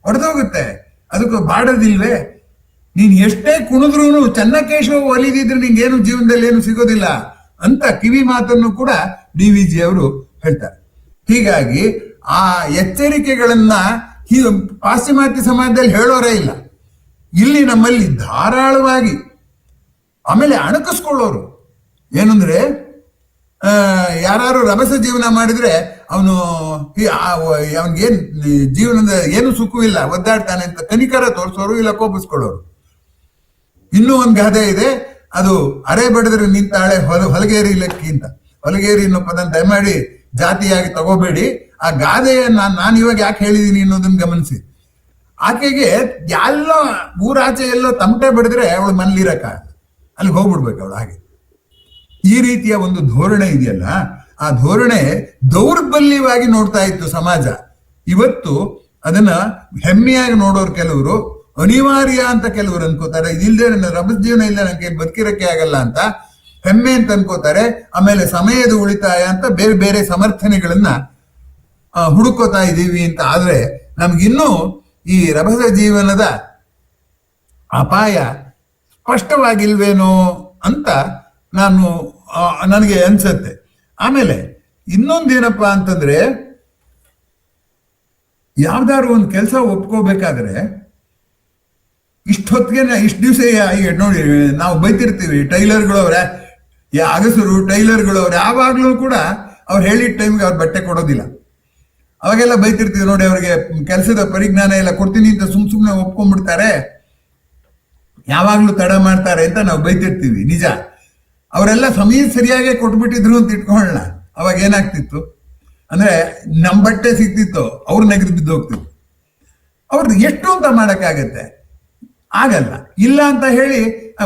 ಹೊಡೆದೋಗುತ್ತೆ, ಅದಕ್ಕೂ ಬಾಡದಿಲ್ವೇ? ನೀನ್ ಎಷ್ಟೇ ಕುಣಿದ್ರೂ ಚನ್ನಕೇಶವ ಒಲಿದಿದ್ರೆ ನಿಂಗೇನು ಜೀವನದಲ್ಲಿ ಏನು ಸಿಗೋದಿಲ್ಲ ಅಂತ ಕಿವಿ ಮಾತನ್ನು ಕೂಡ DVG ಅವರು ಹೇಳ್ತಾರೆ. ಹೀಗಾಗಿ ಆ ಎಚ್ಚರಿಕೆಗಳನ್ನ ಪಾಶ್ಚಿಮಾತ್ಯ ಸಮಾಜದಲ್ಲಿ ಹೇಳೋರೇ ಇಲ್ಲ. ಇಲ್ಲಿ ನಮ್ಮಲ್ಲಿ ಧಾರಾಳವಾಗಿ ಆಮೇಲೆ ಅಣಕಿಸ್ಕೊಳ್ಳೋರು ಏನಂದ್ರೆ, ಯಾರು ರಭಸ ಜೀವನ ಮಾಡಿದ್ರೆ ಅವನಿಗೇನ್ ಜೀವನದ ಏನು ಸುಖವಿಲ್ಲ, ಒದ್ದಾಡ್ತಾನೆ ಅಂತ ಕನಿಕರ ತೋರಿಸೋರು, ಇಲ್ಲ ಕೋಪಿಸ್ಕೊಳ್ಳೋರು. ಇನ್ನೂ ಒಂದು ಗಾದೆ ಇದೆ, ಅದು ಅರೆ ಬಡಿದ್ರೆ ನಿಂತಾಳೆ ಹೊಲಗೇರಿ ಲೆಕ್ಕಿ ಅಂತ. ಹೊಲಗೇರಿ ಅನ್ನೋ ಪದನ ದಯಮಾಡಿ ಜಾತಿಯಾಗಿ ತಗೋಬೇಡಿ. ಆ ಗಾದೆಯನ್ನ ನಾನು ಇವಾಗ ಯಾಕೆ ಹೇಳಿದೀನಿ ಅನ್ನೋದನ್ನ ಗಮನಿಸಿ. ಆಕೆಗೆ ಎಲ್ಲೋ ಊರಾಚೆ ಎಲ್ಲೋ ತಮಟೆ ಬಡಿದ್ರೆ ಅವಳು ಮನೇಲಿರಕ್ಕ, ಅಲ್ಲಿಗೆ ಹೋಗ್ಬಿಡ್ಬೇಕು ಅವಳು. ಹಾಗೆ ಈ ರೀತಿಯ ಒಂದು ಧೋರಣೆ ಇದೆಯಲ್ಲ, ಆ ಧೋರಣೆ ದೌರ್ಬಲ್ಯವಾಗಿ ನೋಡ್ತಾ ಇತ್ತು ಸಮಾಜ. ಇವತ್ತು ಅದನ್ನ ಹೆಮ್ಮೆಯಾಗಿ ನೋಡೋರು ಕೆಲವರು, ಅನಿವಾರ್ಯ ಅಂತ ಕೆಲವರು ಅನ್ಕೋತಾರೆ. ಇದಿಲ್ಲದೆ ನನ್ನ ರಭಸ ಜೀವನ ಇಲ್ಲ, ನನಗೆ ಬದುಕಿರಕ್ಕೆ ಆಗಲ್ಲ ಅಂತ ಹೆಮ್ಮೆ ಅಂತ ಅನ್ಕೋತಾರೆ. ಆಮೇಲೆ ಸಮಯದ ಉಳಿತಾಯ ಅಂತ ಬೇರೆ ಬೇರೆ ಸಮರ್ಥನೆಗಳನ್ನ ಹುಡುಕೋತಾ ಇದ್ದೀವಿ ಅಂತ. ಆದ್ರೆ ನಮ್ಗಿನ್ನೂ ಈ ರಭಸ ಜೀವನದ ಅಪಾಯ ಸ್ಪಷ್ಟವಾಗಿಲ್ವೇನೋ ಅಂತ ನನಗೆ ಅನ್ಸತ್ತೆ. ಆಮೇಲೆ ಇನ್ನೊಂದೇನಪ್ಪ ಅಂತಂದ್ರೆ, ಯಾವ್ದಾದ್ರು ಒಂದು ಕೆಲಸ ಒಪ್ಕೋಬೇಕಾದ್ರೆ ಇಷ್ಟೊತ್ತಿಗೆ ಇಷ್ಟು ದಿವಸ ಈಗ ನೋಡಿ, ನಾವು ಬೈತಿರ್ತೀವಿ ಟೈಲರ್ಗಳವ್ರೆ, ಅಗಸರು ಟೈಲರ್ಗಳವ್ರೆ, ಯಾವಾಗ್ಲೂ ಕೂಡ ಅವ್ರು ಹೇಳಿದ ಟೈಮ್ಗೆ ಅವ್ರು ಬಟ್ಟೆ ಕೊಡೋದಿಲ್ಲ. ಅವಾಗೆಲ್ಲ ಬೈತಿರ್ತೀವಿ ನೋಡಿ, ಅವ್ರಿಗೆ ಕೆಲಸದ ಪರಿಜ್ಞಾನ ಎಲ್ಲ ಕೊಡ್ತೀನಿ ಅಂತ ಸುಮ್ನೆ ಒಪ್ಕೊಂಡ್ಬಿಡ್ತಾರೆ, ಯಾವಾಗ್ಲೂ ತಡ ಮಾಡ್ತಾರೆ ಅಂತ ನಾವು ಬೈತಿರ್ತೀವಿ. ನಿಜ, ಅವರೆಲ್ಲ ಸಮಯ ಸರಿಯಾಗಿ ಕೊಟ್ಬಿಟ್ಟಿದ್ರು ಅಂತ ಇಟ್ಕೊಳ್ಳೋಣ. ಅವಾಗ ಏನಾಗ್ತಿತ್ತು ಅಂದ್ರೆ, ನಮ್ ಬಟ್ಟೆ ಸಿಗ್ತಿತ್ತು, ಅವ್ರು ನೆಗೆದು ಬಿದ್ದು ಹೋಗ್ತಿತ್ತು. ಅವ್ರದ್ದು ಎಷ್ಟು ಅಂತ ಮಾಡಕ್ಕಾಗತ್ತೆ? ಆಗಲ್ಲ. ಇಲ್ಲ ಅಂತ ಹೇಳಿ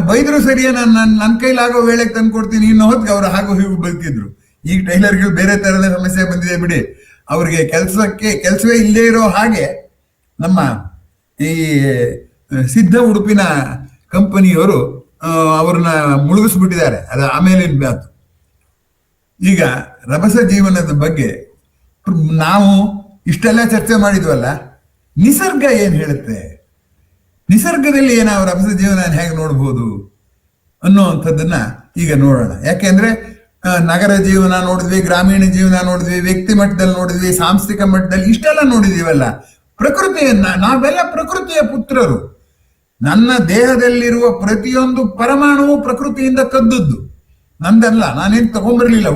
ಬೈದ್ರು ಸರಿಯೇ, ನನ್ನ ಕೈಲಾಗೋ ವೇಳೆಗೆ ತಂದು ಕೊಡ್ತೀನಿ, ಇನ್ನು ಹೊತ್ತಿಗೆ ಅವ್ರು ಹಾಗೂ ಹೀಗೂ ಬದುಕಿದ್ರು. ಈಗ ಟೈಲರ್ಗಳು ಬೇರೆ ತರದ ಸಮಸ್ಯೆ ಬಂದಿದೆ ಬಿಡಿ. ಅವ್ರಿಗೆ ಕೆಲಸವೇ ಇಲ್ಲದೆ ಇರೋ ಹಾಗೆ ನಮ್ಮ ಈ ಸಿದ್ಧ ಉಡುಪಿನ ಕಂಪನಿಯವರು ಅವ್ರನ್ನ ಮುಳುಗಿಸ್ಬಿಟ್ಟಿದ್ದಾರೆ. ಅದು ಆಮೇಲೆ ಮಾತು. ಈಗ ರಭಸ ಜೀವನದ ಬಗ್ಗೆ ನಾವು ಇಷ್ಟೆಲ್ಲ ಚರ್ಚೆ ಮಾಡಿದ್ವಲ್ಲ, ನಿಸರ್ಗ ಏನ್ ಹೇಳುತ್ತೆ, ನಿಸರ್ಗದಲ್ಲಿ ನಾವು ರಭಸ ಜೀವನ ಹೇಗೆ ನೋಡ್ಬೋದು ಅನ್ನುವಂಥದ್ದನ್ನ ಈಗ ನೋಡೋಣ. ಯಾಕೆಂದ್ರೆ ನಗರ ಜೀವನ ನೋಡಿದ್ವಿ, ಗ್ರಾಮೀಣ ಜೀವನ ನೋಡಿದ್ವಿ, ವ್ಯಕ್ತಿ ಮಟ್ಟದಲ್ಲಿ ನೋಡಿದ್ವಿ, ಸಾಂಸ್ಥಿಕ ಮಟ್ಟದಲ್ಲಿ ಇಷ್ಟೆಲ್ಲ ನೋಡಿದೀವಲ್ಲ. ಪ್ರಕೃತಿಯನ್ನ, ನಾವೆಲ್ಲ ಪ್ರಕೃತಿಯ ಪುತ್ರರು. ನನ್ನ ದೇಹದಲ್ಲಿರುವ ಪ್ರತಿಯೊಂದು ಪರಮಾಣುವು ಪ್ರಕೃತಿಯಿಂದ ಕದ್ದದ್ದು, ನಂದಲ್ಲ. ನಾನೇನು ತಗೊಂಡ್ಬರ್ಲಿಲ್ಲ,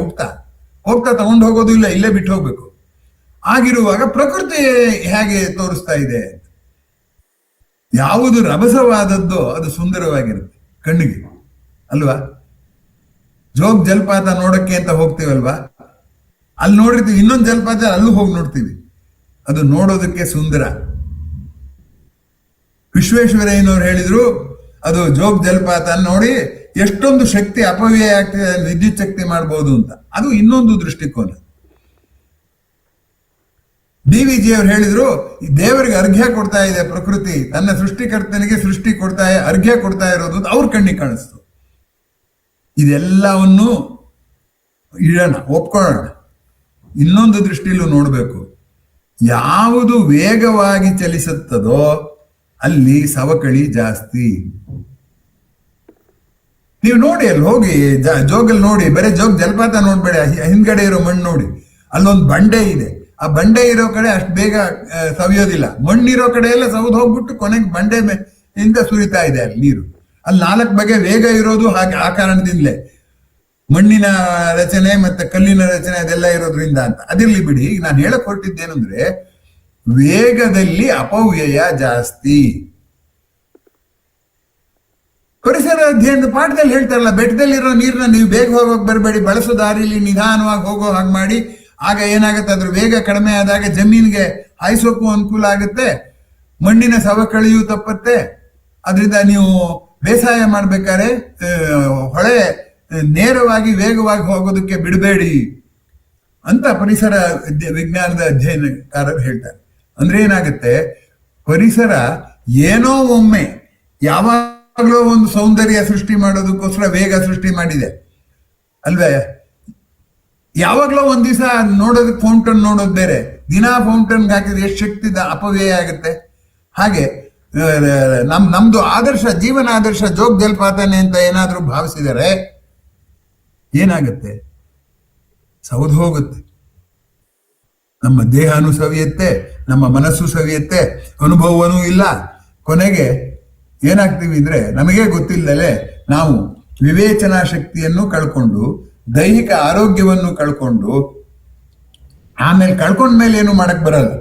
ಹೋಗ್ತಾ ತಗೊಂಡು ಹೋಗೋದು ಇಲ್ಲ, ಇಲ್ಲೇ ಬಿಟ್ಟು ಹೋಗ್ಬೇಕು. ಆಗಿರುವಾಗ ಪ್ರಕೃತಿ ಹೇಗೆ ತೋರಿಸ್ತಾ ಇದೆ, ಯಾವುದು ರಭಸವಾದದ್ದು ಅದು ಸುಂದರವಾಗಿರುತ್ತೆ ಕಣ್ಣಿಗೆ ಅಲ್ವಾ. ಜೋಗ್ ಜಲಪಾತ ನೋಡಕ್ಕೆ ಅಂತ ಹೋಗ್ತೀವಲ್ವಾ, ಅಲ್ಲಿ ನೋಡಿರ್ತೀವಿ, ಇನ್ನೊಂದು ಜಲಪಾತ ಅಲ್ಲೂ ಹೋಗಿ ನೋಡ್ತೀವಿ, ಅದು ನೋಡೋದಕ್ಕೆ ಸುಂದರ. ವಿಶ್ವೇಶ್ವರಯ್ಯನವ್ರು ಹೇಳಿದ್ರು, ಅದು ಜೋಗ್ ಜಲಪಾತ ನೋಡಿ ಎಷ್ಟೊಂದು ಶಕ್ತಿ ಅಪವ್ಯಯ ಆಗ್ತಿದೆ, ವಿದ್ಯುತ್ ಶಕ್ತಿ ಮಾಡ್ಬೋದು ಅಂತ. ಅದು ಇನ್ನೊಂದು ದೃಷ್ಟಿಕೋನ. DVG ಅವ್ರು ಹೇಳಿದ್ರು, ಈ ದೇವರಿಗೆ ಅರ್ಘ್ಯ ಕೊಡ್ತಾ ಇದೆ ಪ್ರಕೃತಿ, ತನ್ನ ಸೃಷ್ಟಿಕರ್ತನಿಗೆ ಅರ್ಘ್ಯ ಕೊಡ್ತಾ ಇರೋದು ಅವ್ರ ಕಣ್ಣಿಗೆ ಕಾಣಿಸ್ತು. ಇದೆಲ್ಲವನ್ನು ಇಡೋಣ, ಒಪ್ಕೊಳ್ಳೋಣ. ಇನ್ನೊಂದು ದೃಷ್ಟಿಯಲ್ಲೂ ನೋಡಬೇಕು. ಯಾವುದು ವೇಗವಾಗಿ ಚಲಿಸುತ್ತದೋ ಅಲ್ಲಿ ಸವಕಳಿ ಜಾಸ್ತಿ. ನೀವು ನೋಡಿ, ಅಲ್ಲಿ ಹೋಗಿ ಜೋಗಲ್ಲಿ ನೋಡಿ, ಬರೀ ಜೋಗ್ ಜಲಪಾತ ನೋಡ್ಬೇಡಿ, ಹಿಂದ್ಗಡೆ ಇರೋ ಮಣ್ಣು ನೋಡಿ. ಅಲ್ಲೊಂದು ಬಂಡೆ ಇದೆ, ಆ ಬಂಡೆ ಇರೋ ಕಡೆ ಅಷ್ಟು ಬೇಗ ಸವಿಯೋದಿಲ್ಲ. ಮಣ್ಣಿರೋ ಕಡೆ ಎಲ್ಲ ಸೌದು ಹೋಗ್ಬಿಟ್ಟು ಕೊನೆಗೆ ಬಂಡೆ ಇಂದ ಸುರಿತಾ ಇದೆ ಅಲ್ಲಿ ನೀರು. ಅಲ್ಲಿ 4 ಬಗೆ ವೇಗ ಇರೋದು ಹಾಗೆ, ಆ ಕಾರಣದಿಂದಲೇ ಮಣ್ಣಿನ ರಚನೆ ಮತ್ತೆ ಕಲ್ಲಿನ ರಚನೆ ಅದೆಲ್ಲ ಇರೋದ್ರಿಂದ ಅಂತ. ಅದಿರ್ಲಿ ಬಿಡಿ. ಈಗ ನಾನು ಹೇಳಕ್ ಹೊರಟಿದ್ದೇನೆಂದ್ರೆ, ವೇಗದಲ್ಲಿ ಅಪವ್ಯಯ ಜಾಸ್ತಿ. ಪರಿಸರ ಅಧ್ಯಯನದ ಪಾಠದಲ್ಲಿ ಹೇಳ್ತಾರಲ್ಲ, ಬೆಟ್ಟದಲ್ಲಿರೋ ನೀರನ್ನ ನೀವು ಬೇಗ ಹೋಗೋಕೆ ಬರಬೇಡಿ, ಬಳಸೋ ದಾರಿಲಿ ನಿಧಾನವಾಗಿ ಹೋಗೋ ಹಾಗೆ ಮಾಡಿ. ಆಗ ಏನಾಗುತ್ತೆ, ಅದ್ರ ವೇಗ ಕಡಿಮೆ ಆದಾಗ ಜಮೀನಿಗೆ ಹಾಯಿಸೋಕ್ಕೂ ಅನುಕೂಲ ಆಗುತ್ತೆ, ಮಣ್ಣಿನ ಸವಕಳಿಯೂ ತಪ್ಪತ್ತೆ. ಅದರಿಂದ ನೀವು ಬೇಸಾಯ ಮಾಡ್ಬೇಕಾದ್ರೆ ಹೊಳೆ ನೇರವಾಗಿ ವೇಗವಾಗಿ ಹೋಗೋದಕ್ಕೆ ಬಿಡಬೇಡಿ ಅಂತ ಪರಿಸರ ವಿಜ್ಞಾನದ ಅಧ್ಯಯನಕಾರರು ಹೇಳ್ತಾರೆ. ಅಂದ್ರೆ ಏನಾಗುತ್ತೆ, ಪರಿಸರ ಏನೋ ಒಮ್ಮೆ ಯಾವಾಗಲೂ ಒಂದು ಸೌಂದರ್ಯ ಸೃಷ್ಟಿ ಮಾಡೋದಕ್ಕೋಸ್ಕರ ವೇಗ ಸೃಷ್ಟಿ ಮಾಡಿದೆ ಅಲ್ವೇ. ಯಾವಾಗಲೂ ಒಂದ್ ದಿವಸ ನೋಡೋದಕ್ಕೆ ಫೌಂಟನ್ ನೋಡೋದು ಬೇರೆ, ದಿನಾ ಫೌಂಟನ್ಗೆ ಹಾಕಿದ್ರೆ ಎಷ್ಟು ಶಕ್ತಿ ಅಪವ್ಯಯ ಆಗುತ್ತೆ. ಹಾಗೆ ನಮ್ದು ಆದರ್ಶ, ಜೀವನ ಆದರ್ಶ ಜೋಗ್ ಜಲಪಾತನೆ ಅಂತ ಏನಾದ್ರೂ ಭಾವಿಸಿದರೆ ಏನಾಗುತ್ತೆ, ಸೌದು ಹೋಗುತ್ತೆ. ನಮ್ಮ ದೇಹನೂ ಸವಿಯುತ್ತೆ, ನಮ್ಮ ಮನಸ್ಸು ಸವಿಯುತ್ತೆ, ಅನುಭವನೂ ಇಲ್ಲ. ಕೊನೆಗೆ ಏನಾಗ್ತೀವಿ ಅಂದ್ರೆ, ನಮಗೆ ಗೊತ್ತಿಲ್ಲದಲೆ ನಾವು ವಿವೇಚನಾ ಶಕ್ತಿಯನ್ನು ಕಳ್ಕೊಂಡು, ದೈಹಿಕ ಆರೋಗ್ಯವನ್ನು ಕಳ್ಕೊಂಡು, ಆಮೇಲೆ ಕಳ್ಕೊಂಡ್ಮೇಲೆ ಏನು ಮಾಡಕ್ ಬರಲ್ಲ.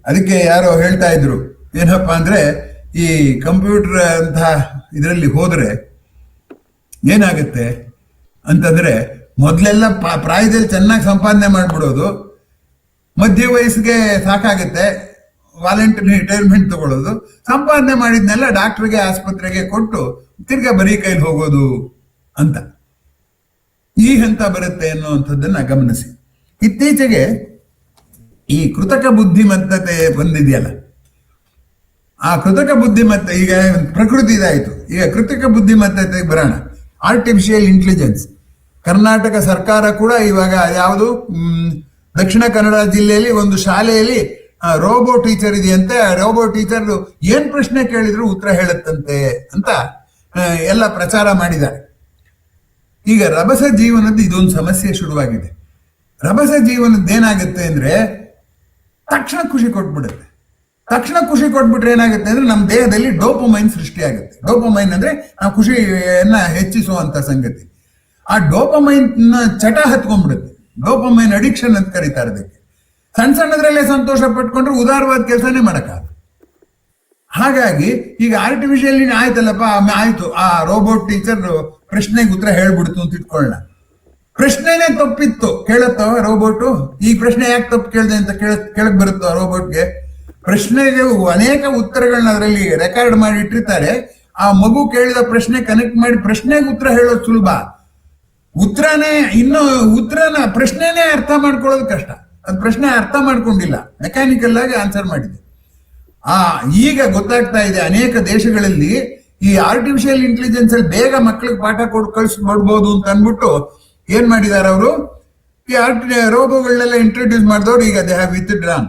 ಅದಕ್ಕೆ ಯಾರೋ ಹೇಳ್ತಾ ಇದ್ರು, ಏನಪ್ಪಾ ಅಂದ್ರೆ, ಈ ಕಂಪ್ಯೂಟರ್ ಅಂತ ಇದರಲ್ಲಿ ಹೋದ್ರೆ ಏನಾಗುತ್ತೆ ಅಂತಂದ್ರೆ, ಮೊದಲೆಲ್ಲ ಪ್ರಾಯದಲ್ಲಿ ಚೆನ್ನಾಗಿ ಸಂಪಾದನೆ ಮಾಡ್ಬಿಡೋದು, ಮಧ್ಯ ವಯಸ್ಸಿಗೆ ಸಾಕಾಗುತ್ತೆ, ವಾಲಂಟರಿ ರಿಟೈರ್ಮೆಂಟ್ ತಗೊಳ್ಳೋದು, ಸಂಪಾದನೆ ಮಾಡಿದ್ನೆಲ್ಲ ಡಾಕ್ಟರ್ಗೆ ಆಸ್ಪತ್ರೆಗೆ ಕೊಟ್ಟು ತಿರ್ಗಾ ಬರೀ ಕೈಲಿ ಹೋಗೋದು ಅಂತ ಈ ಹಂತ ಬರುತ್ತೆ ಅನ್ನುವಂಥದ್ದನ್ನ ಗಮನಿಸಿ. ಇತ್ತೀಚೆಗೆ ಈ ಕೃತಕ ಬುದ್ಧಿಮತ್ತತೆ ಬಂದಿದೆಯಲ್ಲ, ಆ ಕೃತಕ ಬುದ್ಧಿಮತ್ತೆ, ಈಗ ಪ್ರಕೃತಿ ಇದಾಯಿತು, ಈಗ ಕೃತಕ ಬುದ್ಧಿಮತ್ತತೆಗೆ ಬರೋಣ. Artificial intelligence. ಕರ್ನಾಟಕ ಸರ್ಕಾರ ಕೂಡ ಇವಾಗ ಯಾವುದು ದಕ್ಷಿಣ ಕನ್ನಡ ಜಿಲ್ಲೆಯಲ್ಲಿ ಒಂದು ಶಾಲೆಯಲ್ಲಿ ರೋಬೋ ಟೀಚರ್ ಇದೆಯಂತೆ. ರೋಬೋ ಟೀಚರ್ ಏನ್ ಪ್ರಶ್ನೆ ಕೇಳಿದ್ರು ಉತ್ತರ ಹೇಳುತ್ತಂತೆ ಅಂತ ಎಲ್ಲ ಪ್ರಚಾರ ಮಾಡಿದ್ದಾರೆ. ಈಗ ರಭಸ ಜೀವನದ ಇದೊಂದು ಸಮಸ್ಯೆ ಶುರುವಾಗಿದೆ. ರಭಸ ಜೀವನದ್ದೇನಾಗುತ್ತೆ ಅಂದ್ರೆ, ತಕ್ಷಣ ಖುಷಿ ಕೊಟ್ಬಿಡುತ್ತೆ. ತಕ್ಷಣ ಖುಷಿ ಕೊಟ್ಬಿಟ್ರೆ ಏನಾಗುತ್ತೆ ಅಂದ್ರೆ, ನಮ್ಮ ದೇಹದಲ್ಲಿ ಡೋಪಮೈನ್ ಸೃಷ್ಟಿಯಾಗುತ್ತೆ. ಡೋಪಮೈನ್ ಅಂದ್ರೆ ನಾವು ಖುಷಿಯನ್ನ ಹೆಚ್ಚಿಸುವಂತ ಸಂಗತಿ. ಆ ಡೋಪಮೈನ್ ಚಟ ಹತ್ಕೊಂಡ್ಬಿಡುತ್ತೆ. ಡೋಪಮೈನ್ ಅಡಿಕ್ಷನ್ ಅಂತ ಕರೀತಾರೆ ಅದಕ್ಕೆ. ಸಣ್ಣ ಸಣ್ಣದ್ರಲ್ಲೇ ಸಂತೋಷ ಪಟ್ಕೊಂಡ್ರೆ ಉದಾರವಾದ ಕೆಲಸನೇ ಮಾಡಕ್ಕಾಗ. ಹಾಗಾಗಿ ಈಗ ಆರ್ಟಿಫಿಷಿಯಲ್ ಆಯ್ತಲ್ಲಪ್ಪ, ಆಯ್ತು, ಆ ರೋಬೋಟ್ ಟೀಚರ್ ಪ್ರಶ್ನೆಗೆ ಉತ್ತರ ಹೇಳ್ಬಿಡ್ತು ಅಂತ ಇಟ್ಕೊಳ್ಳೋಣ. ಪ್ರಶ್ನೆನೇ ತಪ್ಪಿತ್ತು, ಕೇಳತ್ತವ ರೋಬೋಟು? ಈ ಪ್ರಶ್ನೆ ಯಾಕೆ ತಪ್ಪು ಕೇಳಿದೆ ಅಂತ ಕೇಳಕ್ ಬರುತ್ತೋ ಆ ರೋಬೋಟ್ಗೆ? ಪ್ರಶ್ನೆಗೆ ಅನೇಕ ಉತ್ತರಗಳನ್ನ ಅದರಲ್ಲಿ ರೆಕಾರ್ಡ್ ಮಾಡಿ ಇಟ್ಟಿರ್ತಾರೆ. ಆ ಮಗು ಕೇಳಿದ ಪ್ರಶ್ನೆ ಕನೆಕ್ಟ್ ಮಾಡಿ ಪ್ರಶ್ನೆಗೆ ಉತ್ತರ ಹೇಳೋದು ಸುಲಭ. ಉತ್ತರನ ಪ್ರಶ್ನೆನೇ ಅರ್ಥ ಮಾಡ್ಕೊಳ್ಳೋದು ಕಷ್ಟ. ಅದು ಪ್ರಶ್ನೆ ಅರ್ಥ ಮಾಡ್ಕೊಂಡಿಲ್ಲ, ಮೆಕ್ಯಾನಿಕಲ್ ಆಗಿ ಆನ್ಸರ್ ಮಾಡಿದೆ. ಈಗ ಗೊತ್ತಾಗ್ತಾ ಇದೆ ಅನೇಕ ದೇಶಗಳಲ್ಲಿ ಈ ಆರ್ಟಿಫಿಷಿಯಲ್ ಇಂಟೆಲಿಜೆನ್ಸ್ ಅಲ್ಲಿ ಬೇಗ ಮಕ್ಕಳಿಗೆ ಪಾಠ ಕಳಿಸ್ಕೊಡ್ಬೋದು ಅಂತ ಅನ್ಬಿಟ್ಟು ಏನ್ ಮಾಡಿದಾರೆ ಅವರು, ಈ ರೋಬೋಗಳನ್ನೆಲ್ಲ ಇಂಟ್ರೊಡ್ಯೂಸ್ ಮಾಡಿದವ್ರು ಈಗ ದೇ ಹ್ಯಾವ್ ವಿತ್ಡ್ರಾನ್.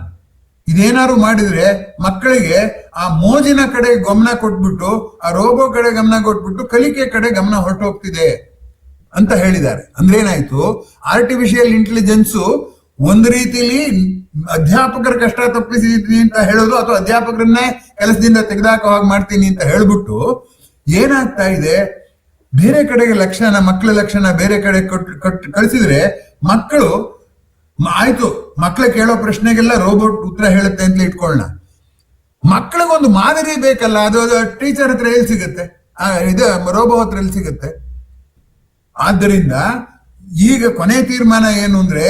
ಇದೇನಾದ್ರು ಮಾಡಿದ್ರೆ ಮಕ್ಕಳಿಗೆ ಆ ಮೋಜಿನ ಕಡೆ ಗಮನ ಕೊಟ್ಬಿಟ್ಟು ಆ ರೋಬೋ ಕಡೆ ಗಮನ ಕೊಟ್ಬಿಟ್ಟು ಕಲಿಕೆ ಕಡೆ ಗಮನ ಹೊರಟೋಗ್ತಿದೆ ಅಂತ ಹೇಳಿದ್ದಾರೆ. ಅಂದ್ರೆ ಏನಾಯ್ತು, ಆರ್ಟಿಫಿಷಿಯಲ್ ಇಂಟೆಲಿಜೆನ್ಸ್ ಒಂದು ರೀತಿಲಿ ಅಧ್ಯಾಪಕರ ಕಷ್ಟ ತಪ್ಪಿಸಿದೀನಿ ಅಂತ ಹೇಳೋದು, ಅಥವಾ ಅಧ್ಯಾಪಕರನ್ನೇ ಕೆಲಸದಿಂದ ತೆಗೆದಾಕೋ ಹಾಗೆ ಮಾಡ್ತೀನಿ ಅಂತ ಹೇಳ್ಬಿಟ್ಟು ಏನಾಗ್ತಾ ಇದೆ, ಬೇರೆ ಕಡೆಗೆ ಮಕ್ಕಳ ಲಕ್ಷಣ ಬೇರೆ ಕಡೆ ಕಳಿಸಿದ್ರೆ ಮಕ್ಕಳು ಆಯ್ತು, ಮಕ್ಕಳು ಕೇಳೋ ಪ್ರಶ್ನೆಗೆಲ್ಲ ರೋಬೋಟ್ ಉತ್ತರ ಹೇಳುತ್ತೆ ಅಂತ ಇಟ್ಕೊಳ್ಳೋಣ. ಮಕ್ಕಳಿಗೊಂದು ಮಾದರಿ ಬೇಕಲ್ಲ, ಅದು ಟೀಚರ್ ಹತ್ರ ಎಲ್ಲಿ ಸಿಗುತ್ತೆ, ಇದು ರೋಬೋ ಹತ್ರ ಎಲ್ಲಿ ಸಿಗುತ್ತೆ. ಆದ್ದರಿಂದ ಈಗ ಕೊನೆ ತೀರ್ಮಾನ ಏನು ಅಂದ್ರೆ,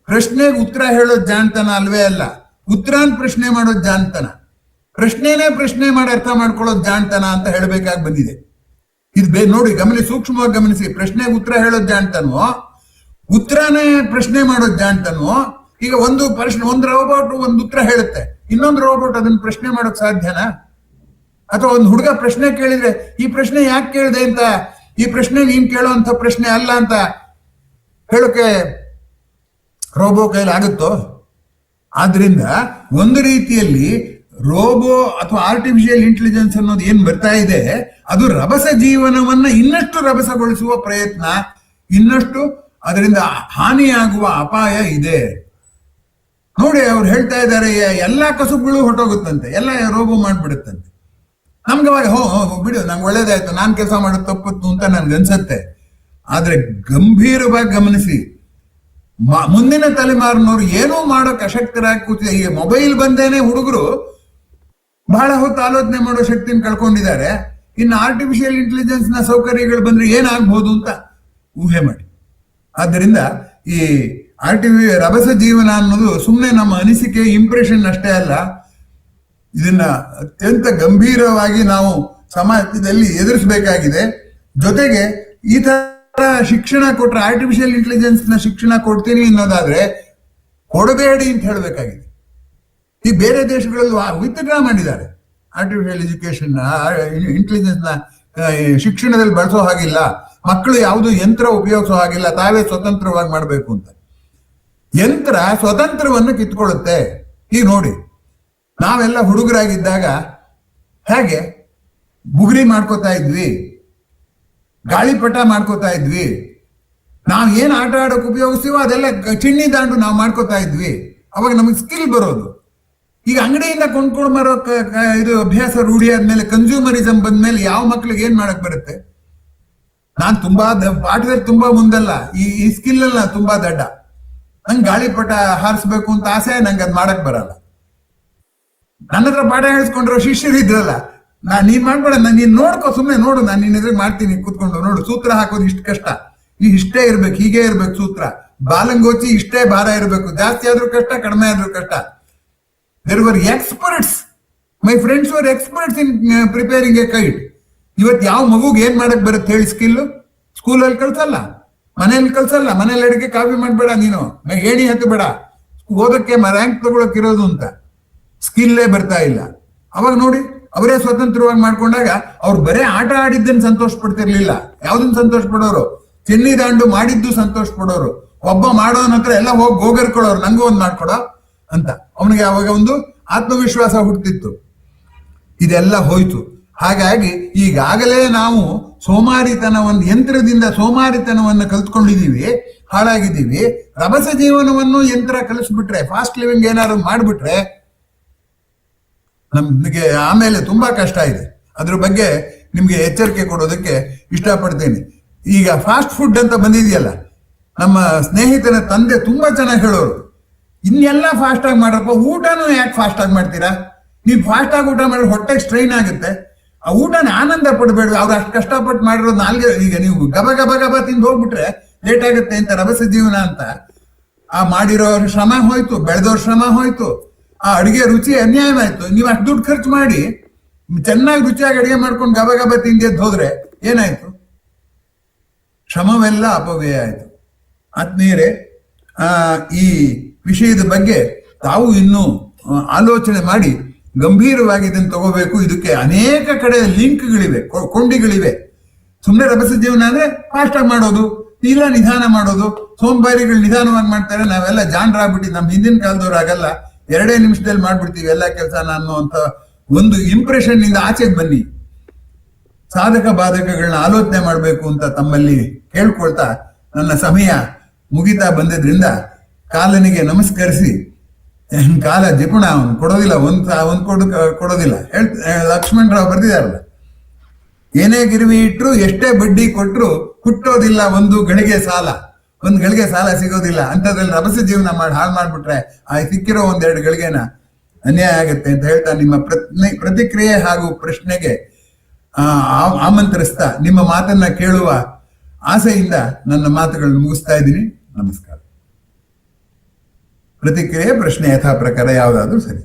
ಪ್ರಶ್ನೆಗೆ ಉತ್ತರ ಹೇಳೋದು ಜಾಣ್ತನ ಅಲ್ವೇ ಅಲ್ಲ, ಉತ್ತರಾನ್ ಪ್ರಶ್ನೆ ಮಾಡೋದು ಜಾಣ್ತನ. ಪ್ರಶ್ನೆನೇ ಪ್ರಶ್ನೆ ಮಾಡಿ ಅರ್ಥ ಮಾಡ್ಕೊಳ್ಳೋದು ಜಾಣ್ತನ ಅಂತ ಹೇಳಬೇಕಾಗಿ ಬಂದಿದೆ. ಇದು ನೋಡಿ, ಸೂಕ್ಷ್ಮವಾಗಿ ಗಮನಿಸಿ. ಪ್ರಶ್ನೆಗೆ ಉತ್ತರ ಹೇಳೋದು ಜಾಣ್ತನೋ, ಉತ್ತರನೇ ಪ್ರಶ್ನೆ ಮಾಡೋದು ಜಾಣ್ತನೋ. ಈಗ ಒಂದು ರೋಬೋಟ್ ಒಂದು ಉತ್ತರ ಹೇಳುತ್ತೆ, ಇನ್ನೊಂದು ರೋಬೋಟ್ ಅದನ್ನ ಪ್ರಶ್ನೆ ಮಾಡೋಕ್ ಸಾಧ್ಯನಾ? ಅಥವಾ ಒಂದು ಹುಡುಗ ಪ್ರಶ್ನೆ ಕೇಳಿದ್ರೆ ಈ ಪ್ರಶ್ನೆ ಯಾಕೆ ಕೇಳಿದೆ ಅಂತ, ಈ ಪ್ರಶ್ನೆ ನೀನ್ ಕೇಳೋಂಥ ಪ್ರಶ್ನೆ ಅಲ್ಲ ಅಂತ ಹೇಳೋಕೆ ರೋಬೋ ಕೈಲಿ ಆಗುತ್ತೋ? ಆದ್ರಿಂದ ಒಂದು ರೀತಿಯಲ್ಲಿ ರೋಬೋ ಅಥವಾ ಆರ್ಟಿಫಿಷಿಯಲ್ ಇಂಟೆಲಿಜೆನ್ಸ್ ಅನ್ನೋದು ಏನ್ ಬರ್ತಾ ಇದೆ, ಅದು ರಭಸ ಜೀವನವನ್ನ ಇನ್ನಷ್ಟು ರಭಸಗೊಳಿಸುವ ಪ್ರಯತ್ನ, ಇನ್ನಷ್ಟು ಅದರಿಂದ ಹಾನಿಯಾಗುವ ಅಪಾಯ ಇದೆ. ನೋಡಿ, ಅವ್ರು ಹೇಳ್ತಾ ಇದ್ದಾರೆ ಎಲ್ಲಾ ಕಸುಬುಗಳು ಹೊಟ್ಟೋಗುತ್ತಂತೆ, ಎಲ್ಲ ರೋಬೋ ಮಾಡ್ಬಿಡುತ್ತಂತೆ. ನಮ್ಗೆ ಅವಾಗ ಬಿಡು, ನಂಗೆ ಒಳ್ಳೇದಾಯ್ತು, ನಾನ್ ಕೆಲಸ ಮಾಡೋದು ತಪ್ಪತ್ತು ಅಂತ ನನ್ಗೆ ಅನ್ಸತ್ತೆ. ಆದ್ರೆ ಗಂಭೀರವಾಗಿ ಗಮನಿಸಿ, ಮುಂದಿನ ತಲೆಮಾರಿನವ್ರು ಏನೂ ಮಾಡೋಕೆ ಅಶಕ್ತರಾಗಿ ಕೂತಿದೆ. ಈ ಮೊಬೈಲ್ ಬಂದೇನೆ ಹುಡುಗರು ಬಹಳ ಹೊತ್ತು ಆಲೋಚನೆ ಮಾಡೋ ಶಕ್ತಿನ ಕಳ್ಕೊಂಡಿದ್ದಾರೆ. ಇನ್ನು ಆರ್ಟಿಫಿಷಿಯಲ್ ಇಂಟೆಲಿಜೆನ್ಸ್ ನ ಸೌಕರ್ಯಗಳು ಬಂದ್ರೆ ಏನಾಗ್ಬೋದು ಅಂತ ಊಹೆ ಮಾಡಿ. ಆದ್ದರಿಂದ ಈ ರಭಸ ಜೀವನ ಅನ್ನೋದು ಸುಮ್ಮನೆ ನಮ್ಮ ಅನಿಸಿಕೆ, ಇಂಪ್ರೆಷನ್ ಅಷ್ಟೇ ಅಲ್ಲ, ಇದನ್ನ ಅತ್ಯಂತ ಗಂಭೀರವಾಗಿ ನಾವು ಸಮಾಜದಲ್ಲಿ ಎದುರಿಸಬೇಕಾಗಿದೆ. ಜೊತೆಗೆ ಈ ತರ ಶಿಕ್ಷಣ ಕೊಟ್ರೆ, ಆರ್ಟಿಫಿಷಿಯಲ್ ಇಂಟೆಲಿಜೆನ್ಸ್ ನ ಶಿಕ್ಷಣ ಕೊಡ್ತೀನಿ ಅನ್ನೋದಾದ್ರೆ ಕೊಡಬೇಡಿ ಅಂತ ಹೇಳಬೇಕಾಗಿದೆ. ಈ ಬೇರೆ ದೇಶಗಳಲ್ಲಿ ವಿತ್ಡ್ರಾ ಮಾಡಿದ್ದಾರೆ ಆರ್ಟಿಫಿಷಿಯಲ್ ಎಜುಕೇಶನ್, ಇಂಟೆಲಿಜೆನ್ಸ್ ನ ಶಿಕ್ಷಣದಲ್ಲಿ ಬಳಸೋ ಹಾಗಿಲ್ಲ, ಮಕ್ಕಳು ಯಾವುದು ಯಂತ್ರ ಉಪಯೋಗಿಸೋ ಹಾಗಿಲ್ಲ, ತಾವೇ ಸ್ವತಂತ್ರವಾಗಿ ಮಾಡಬೇಕು ಅಂತ. ಯಂತ್ರ ಸ್ವತಂತ್ರವನ್ನು ಕಿತ್ಕೊಳ್ಳುತ್ತೆ. ಈಗ ನೋಡಿ, ನಾವೆಲ್ಲ ಹುಡುಗರಾಗಿದ್ದಾಗ ಹೇಗೆ ಬುಗುರಿ ಮಾಡ್ಕೋತಾ ಇದ್ವಿ, ಗಾಳಿಪಟ ಮಾಡ್ಕೋತಾ ಇದ್ವಿ, ನಾವ್ ಏನ್ ಆಟ ಆಡೋಕೆ ಉಪಯೋಗಿಸ್ತೀವೋ ಅದೆಲ್ಲ ಚಿಣ್ಣಿ ದಾಂಡು ನಾವು ಮಾಡ್ಕೋತಾ ಇದ್ವಿ. ಅವಾಗ ನಮಗೆ ಸ್ಕಿಲ್ ಬರೋದು. ಈಗ ಅಂಗಡಿಯಿಂದ ಕೊಂಡ್ಕೊಂಡು ಬರೋ ಇದು ಅಭ್ಯಾಸ ರೂಢಿ ಆದ್ಮೇಲೆ, ಕನ್ಸ್ಯೂಮರಿಸಮ್ ಬಂದ್ಮೇಲೆ ಯಾವ ಮಕ್ಳಿಗೆ ಏನ್ ಮಾಡಕ್ ಬರುತ್ತೆ? ನಾನ್ ತುಂಬಾ ಪಾಠದಲ್ಲಿ ತುಂಬಾ ಮುಂದಲ್ಲ, ಈ ಸ್ಕಿಲ್ ಅಲ್ಲ ತುಂಬಾ ದಡ್ಡ. ನಂಗೆ ಗಾಳಿಪಟ ಹಾರಿಸ್ಬೇಕು ಅಂತ ಆಸೆ, ನಂಗೆ ಅದ್ ಮಾಡಕ್ ಬರಲ್ಲ. ನನ್ನ ಹತ್ರ ಪಾಠ ಹೇಳಿಸ್ಕೊಂಡ್ರು ಶಿಷ್ಯರು ಇದ್ರಲ್ಲ, ನೀನ್ ಮಾಡ್ಬೇಡ, ನೀನ್ ನೋಡ್ಕೋ, ಸುಮ್ಮನೆ ನೋಡು, ನಾನು ನಿನ್ನ ಎದುರು ಮಾಡ್ತೀನಿ ಕೂತ್ಕೊಂಡು ನೋಡು, ಸೂತ್ರ ಹಾಕೋದು ಇಷ್ಟು ಕಷ್ಟ, ಇಷ್ಟೇ ಇರ್ಬೇಕು, ಹೀಗೆ ಇರ್ಬೇಕು ಸೂತ್ರ, ಬಾಲಂಗೋಚಿ ಇಷ್ಟೇ ಭಾರ ಇರಬೇಕು, ಜಾಸ್ತಿ ಆದ್ರೂ ಕಷ್ಟ, ಕಡಿಮೆ ಆದ್ರೂ ಕಷ್ಟ. There were experts, my friends were experts in preparing a kite. ಇವತ್ತು ಯಾವ ಮಗುಗೆ ಏನ್ ಮಾಡಕ್ ಬರುತ್ತೆ ಹೇಳಿ? ಸ್ಕಿಲ್ ಸ್ಕೂಲಲ್ಲಿ ಕಳ್ಸಲ್ಲ, ಮನೇಲಿ ಕಳ್ಸಲ್ಲ. ಮನೇಲಿ ಅಡಿಗೆ ಕಾಪಿ ಮಾಡ್ಬೇಡ, ನೀನು ಏಣಿ ಹತ್ತಬೇಡ, ಓದಕ್ಕೆ ರ್ಯಾಂಕ್ ತಗೊಳಕ್ ಇರೋದು ಅಂತ ಸ್ಕಿಲ್ಲೇ ಬರ್ತಾ ಇಲ್ಲ. ಅವಾಗ ನೋಡಿ, ಅವರೇ ಸ್ವತಂತ್ರವಾಗಿ ಮಾಡ್ಕೊಂಡಾಗ ಅವ್ರು ಬರೇ ಆಟ ಆಡಿದ್ದನ್ನು ಸಂತೋಷ ಪಡ್ತಿರ್ಲಿಲ್ಲ. ಯಾವ್ದನ್ನ ಸಂತೋಷ ಪಡೋರು? ಚಿನ್ನಿ ದಾಂಡು ಮಾಡಿದ್ದು ಸಂತೋಷ ಪಡೋರು. ಒಬ್ಬ ಮಾಡೋನ್ ಹತ್ರ ಎಲ್ಲ ಹೋಗಿ ಗೋಗರ್ಕೊಳ್ಳೋರು, ನಂಗೂ ಒಂದ್ ಮಾಡ್ಕೊಡೋ ಅಂತ. ಅವನಿಗೆ ಅವಾಗ ಒಂದು ಆತ್ಮವಿಶ್ವಾಸ ಹುಟ್ಟಿತ್ತು. ಇದೆಲ್ಲ ಹೋಯ್ತು. ಹಾಗಾಗಿ ಈಗಾಗಲೇ ನಾವು ಸೋಮಾರಿತನವನ್ನು, ಯಂತ್ರದಿಂದ ಸೋಮಾರಿತನವನ್ನು ಕಲ್ತ್ಕೊಂಡಿದೀವಿ, ಹಾಳಾಗಿದ್ದೀವಿ. ರಭಸ ಜೀವನವನ್ನು ಯಂತ್ರ ಕಲಿಸ್ಬಿಟ್ರೆ, ಫಾಸ್ಟ್ ಲಿವಿಂಗ್ ಏನಾದ್ರು ಮಾಡ್ಬಿಟ್ರೆ ನಮ್ಗೆ ಆಮೇಲೆ ತುಂಬಾ ಕಷ್ಟ ಇದೆ. ಅದ್ರ ಬಗ್ಗೆ ನಿಮ್ಗೆ ಎಚ್ಚರಿಕೆ ಕೊಡೋದಕ್ಕೆ ಇಷ್ಟಪಡ್ತೇನೆ. ಈಗ ಫಾಸ್ಟ್ ಫುಡ್ ಅಂತ ಬಂದಿದೆಯಲ್ಲ, ನಮ್ಮ ಸ್ನೇಹಿತನ ತಂದೆ ತುಂಬಾ ಚೆನ್ನಾಗಿ ಹೇಳೋರು, ಇನ್ನೆಲ್ಲ ಫಾಸ್ಟ್ ಆಗಿ ಮಾಡಪ್ಪ, ಊಟನೂ ಯಾಕೆ ಫಾಸ್ಟ್ ಆಗಿ ಮಾಡ್ತೀರಾ? ನೀವು ಫಾಸ್ಟ್ ಆಗಿ ಊಟ ಮಾಡಿದ್ರೆ ಹೊಟ್ಟೆಗೆ ಸ್ಟ್ರೈನ್ ಆಗುತ್ತೆ. ಆ ಊಟನ ಆನಂದ ಪಡಬೇಡ. ಅವ್ರು ಅಷ್ಟು ಕಷ್ಟಪಟ್ಟು ಮಾಡಿರೋದು ನಾಲ್ಗೆ, ಈಗ ನೀವು ಗಬ ಗಬ ಗಬ ತಿಂದು ಹೋಗ್ಬಿಟ್ರೆ ಲೇಟ್ ಆಗುತ್ತೆ ಅಂತ ರಭಸ ಜೀವನ ಅಂತ. ಆ ಮಾಡಿರೋ ಶ್ರಮ ಹೋಯ್ತು, ಬೆಳೆದವ್ರ ಶ್ರಮ ಹೋಯ್ತು, ಆ ಅಡಿಗೆ ರುಚಿ ಅನ್ಯಾಯವಾಯ್ತು. ನೀವು ಅಷ್ಟು ದುಡ್ಡು ಖರ್ಚು ಮಾಡಿ ಚೆನ್ನಾಗಿ ರುಚಿಯಾಗಿ ಅಡಿಗೆ ಮಾಡ್ಕೊಂಡು ಗಬ ಗಬ ತಿಂದು ಹೋದ್ರೆ ಏನಾಯ್ತು? ಶ್ರಮವೆಲ್ಲ ಅಪವ್ಯಯ ಆಯಿತು. ಆತ್ಮೀಯರೇ, ಈ ವಿಷಯದ ಬಗ್ಗೆ ತಾವು ಇನ್ನೂ ಆಲೋಚನೆ ಮಾಡಿ ಗಂಭೀರವಾಗಿ ಇದನ್ನು ತಗೋಬೇಕು. ಇದಕ್ಕೆ ಅನೇಕ ಕಡೆ ಲಿಂಕ್ಗಳಿವೆ, ಕೊಂಡಿಗಳಿವೆ. ಸುಮ್ಮನೆ ರಭಸ ಜೀವನ ಅಂದ್ರೆ ಫಾಸ್ಟಾಗಿ ಮಾಡೋದು, ಇಲ್ಲ ನಿಧಾನ ಮಾಡೋದು. ಸೋಂಬಾರಿಗಳು ನಿಧಾನವಾಗಿ ಮಾಡ್ತಾರೆ, ನಾವೆಲ್ಲ ಜಾಣರಾಗ್ಬಿಟ್ಟು ನಮ್ಮ ಹಿಂದಿನ ಕಾಲದವ್ರು ಆಗಲ್ಲ, 2 ನಿಮಿಷದಲ್ಲಿ ಮಾಡ್ಬಿಡ್ತೀವಿ ಎಲ್ಲ ಕೆಲಸ ಅನ್ನುವಂಥ ಒಂದು ಇಂಪ್ರೆಷನ್ ನಿಂದ ಆಚೆಗೆ ಬನ್ನಿ. ಸಾಧಕ ಬಾಧಕಗಳನ್ನ ಆಲೋಚನೆ ಮಾಡಬೇಕು ಅಂತ ತಮ್ಮಲ್ಲಿ ಕೇಳ್ಕೊಳ್ತಾ ನನ್ನ ಸಮಯ ಮುಗಿತಾ ಬಂದಿದ್ರಿಂದ ಕಾಲನಿಗೆ ನಮಸ್ಕರಿಸಿ, ಕಾಲ ಜಿಪುಣ ಅವನು ಕೊಡೋದಿಲ್ಲ, ಕೊಡೋದಿಲ್ಲ. ಲಕ್ಷ್ಮಣರಾವ್ ಬರ್ದಿದಾರಲ್ಲ, ಏನೇ ಗಿರ್ವಿ ಇಟ್ರು ಎಷ್ಟೇ ಬಡ್ಡಿ ಕೊಟ್ರು ಹುಟ್ಟೋದಿಲ್ಲ ಒಂದು ಗಳಿಗೆ ಸಾಲ ಸಿಗೋದಿಲ್ಲ. ಅಂಥದ್ರಲ್ಲಿ ರಭಸ ಜೀವನ ಹಾಳು ಮಾಡ್ಬಿಟ್ರೆ ಆ ಸಿಕ್ಕಿರೋ 1-2 ಗಳಿಗೆನ ಅನ್ಯಾಯ ಆಗುತ್ತೆ ಅಂತ ಹೇಳ್ತಾ ನಿಮ್ಮ ಪ್ರತಿಕ್ರಿಯೆ ಹಾಗೂ ಪ್ರಶ್ನೆಗೆ ಆಮಂತ್ರಿಸ್ತಾ ನಿಮ್ಮ ಮಾತನ್ನ ಕೇಳುವ ಆಸೆಯಿಂದ ನನ್ನ ಮಾತುಗಳನ್ನು ಮುಗಿಸ್ತಾ ಇದ್ದೀನಿ. ನಮಸ್ಕಾರ. ಪ್ರತಿಕ್ರಿಯೆ ಪ್ರಶ್ನೆ ಯಥಾ ಪ್ರಕಾರ ಯಾವುದಾದ್ರೂ ಸರಿ.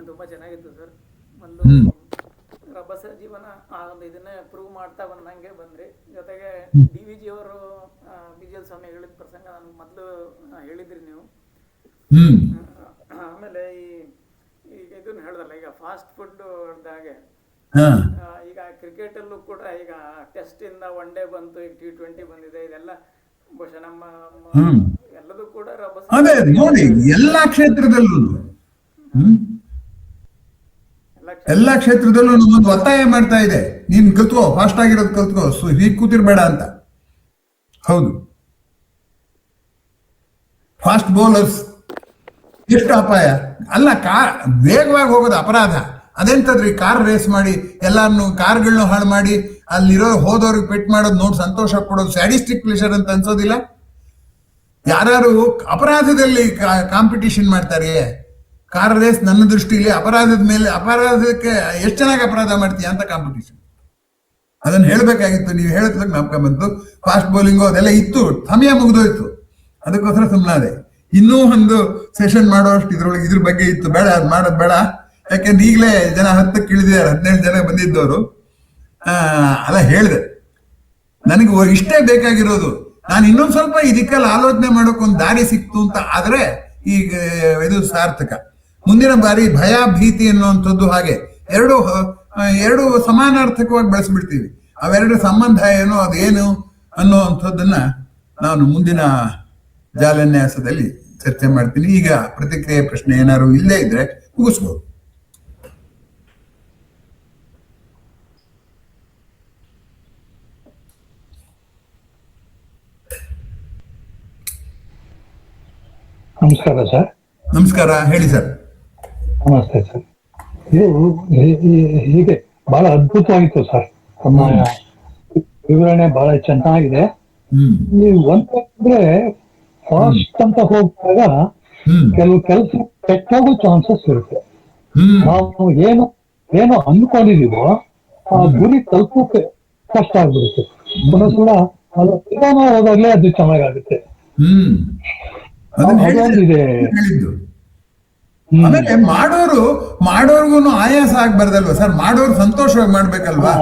ತುಂಬ ಚೆನ್ನಾಗಿತ್ತು ಸರ್. ಒಂದು ರಭಸ ಜೀವನ ಆ ಒಂದು ಇದನ್ನೇ ಪ್ರೂವ್ ಮಾಡ್ತಾ ಬಂದಂಗೆ ಬಂದ್ರಿ. ಜೊತೆಗೆ DVG ಅವರು BGL ಸ್ವಾಮಿ ಹೇಳಿದ ಪ್ರಸಂಗ ನನಗೆ ಮೊದಲು ಹೇಳಿದ್ರಿ ನೀವು. ಆಮೇಲೆ ಈಗ ಇದನ್ನ ಹೇಳಿದ್ರಲ್ಲ, ಈಗ ಫಾಸ್ಟ್ ಫುಡ್ ಹಾಗೆ ಈಗ ಕ್ರಿಕೆಟ್ ಅಲ್ಲೂ ಕೂಡ ಈಗ ಟೆಸ್ಟ್ ಇಂದ 1 ಡೇ ಬಂತು, ಈಗ T20 ಬಂದಿದೆ. ಇದೆಲ್ಲ ಬಹುಶಃ ನಮ್ಮ ಎಲ್ಲದೂ ಕೂಡ ರಭಸ ನೋಡಿ, ಎಲ್ಲಾ ಕ್ಷೇತ್ರದಲ್ಲೂ ನಮ್ಮೊಂದು ಒತ್ತಾಯ ಮಾಡ್ತಾ ಇದೆ, ನೀನ್ ಕಲ್ತ್ಕೋ, ಫಾಸ್ಟ್ ಆಗಿರೋದು ಕಲ್ತ್ಕೋ, ಹೀಗೆ ಕೂತಿರ್ಬೇಡ ಅಂತ. ಹೌದು, ಫಾಸ್ಟ್ ಬೌಲರ್ಸ್ ಎಷ್ಟು ಅಪಾಯ ಅಲ್ಲ. ವೇಗವಾಗಿ ಹೋಗೋದು ಅಪರಾಧ. ಅದೆಂತದ್ರಿ, ಕಾರ್ ರೇಸ್ ಮಾಡಿ ಎಲ್ಲಾರನ್ನು ಕಾರ್ಗಳನ್ನ ಹಾಳು ಮಾಡಿ ಅಲ್ಲಿರೋ ಹೋದವ್ರಿಗೆ ಪೆಟ್ ಮಾಡೋದು ನೋಡಿ ಸಂತೋಷ ಪಡೋದು ಸ್ಯಾಡಿಸ್ಟಿಕ್ ಪ್ಲೆಷರ್ ಅಂತ ಅನ್ಸೋದಿಲ್ಲ? ಯಾರು ಅಪರಾಧದಲ್ಲಿ ಕಾಂಪಿಟಿಷನ್ ಮಾಡ್ತಾರೆ? ಕಾರ್ ರೇಸ್ ನನ್ನ ದೃಷ್ಟಿಯಲ್ಲಿ ಅಪರಾಧಕ್ಕೆ ಎಷ್ಟು ಚೆನ್ನಾಗಿ ಅಪರಾಧ ಮಾಡ್ತೀಯ ಅಂತ ಕಾಂಪಿಟಿಷನ್. ಅದನ್ನ ಹೇಳ್ಬೇಕಾಗಿತ್ತು, ನೀವು ಹೇಳಿದಾಗ ನಮ್ಗೆ ಬಂತು. ಫಾಸ್ಟ್ ಬೌಲಿಂಗು ಅದೆಲ್ಲ ಇತ್ತು, ಸಮಯ ಮುಗಿದೋಯ್ತು, ಅದಕ್ಕೋಸ್ಕರ ಸುಮ್ಮನಾದೆ. ಇನ್ನೂ ಒಂದು ಸೆಷನ್ ಮಾಡೋಷ್ಟು ಇದ್ರ ಬಗ್ಗೆ ಇತ್ತು. ಬೇಡ, ಅದು ಮಾಡೋದು ಬೇಡ. ಯಾಕೆಂದ್ರೆ ಈಗಲೇ ಜನ 10ಕ್ಕೆ ಇಳಿದಿದ್ದಾರೆ, 17 ಜನ ಬಂದಿದ್ದವರು. ಅಲ್ಲ ಹೇಳಿದೆ, ನನಗೆ ಇಷ್ಟೇ ಬೇಕಾಗಿರೋದು. ನಾನು ಇನ್ನೊಂದು ಸ್ವಲ್ಪ ಇದಕ್ಕೆಲ್ಲ ಆಲೋಚನೆ ಮಾಡೋಕೊಂದು ದಾರಿ ಸಿಕ್ತು ಅಂತ ಆದ್ರೆ ಈಗ ಇದು ಸಾರ್ಥಕ. ಮುಂದಿನ ಬಾರಿ ಭಯ ಭೀತಿ ಅನ್ನುವಂಥದ್ದು ಹಾಗೆ ಎರಡು ಸಮಾನಾರ್ಥಕವಾಗಿ ಬೆಳೆಸ್ಬಿಡ್ತೀವಿ. ಅವೆರಡು ಸಂಬಂಧ ಏನು, ಅದೇನು ಅನ್ನುವಂಥದ್ದನ್ನ ನಾನು ಮುಂದಿನ ಜಾಲನ್ಯಾಸದಲ್ಲಿ ಚರ್ಚೆ ಮಾಡ್ತೀನಿ. ಈಗ ಪ್ರತಿಕ್ರಿಯೆ ಪ್ರಶ್ನೆ ಏನಾದ್ರು ಇಲ್ಲೇ ಇದ್ರೆ ಮುಗಿಸ್ಬೋದು. ನಮಸ್ಕಾರ ಸರ್. ನಮಸ್ಕಾರ, ಹೇಳಿ ಸರ್. ನಮಸ್ತೆ ಸರ್. ಇದು ಹೀಗೆ ಬಹಳ ಅದ್ಭುತವಾಗಿತ್ತು ಸರ್, ತಮ್ಮ ವಿವರಣೆ ಬಹಳ ಚೆನ್ನಾಗಿದೆ. ಒಂದಂದ್ರೆ ಫಾಸ್ಟ್ ಅಂತ ಹೋಗುವಾಗ ಕೆಲವು ಕೆಲಸ ಕೆಟ್ಟೋಗೋ ಚಾನ್ಸಸ್ ಇರುತ್ತೆ. ನಾವು ಏನು ಅಂದ್ಕೊಂಡಿದೀವೋ ಆ ಗುರಿ ತಲುಪೋಕೆ ಕಷ್ಟ ಆಗ್ಬಿಡುತ್ತೆ. ಒಂದೊಂದ್ಸಲ ಅದು ಹೋದಾಗ್ಲೇ ಅದು ಚೆನ್ನಾಗಾಗುತ್ತೆ. ಆಮೇಲೆ ಮಾಡೋರ್ಗು ಆಯಾಸ ಆಗ್ಬಾರ್ದಲ್ವಾ ಸರ್? ಮಾಡೋರು ಸಂತೋಷವಾಗಿ ಮಾಡ್ಬೇಕಲ್ವಾ?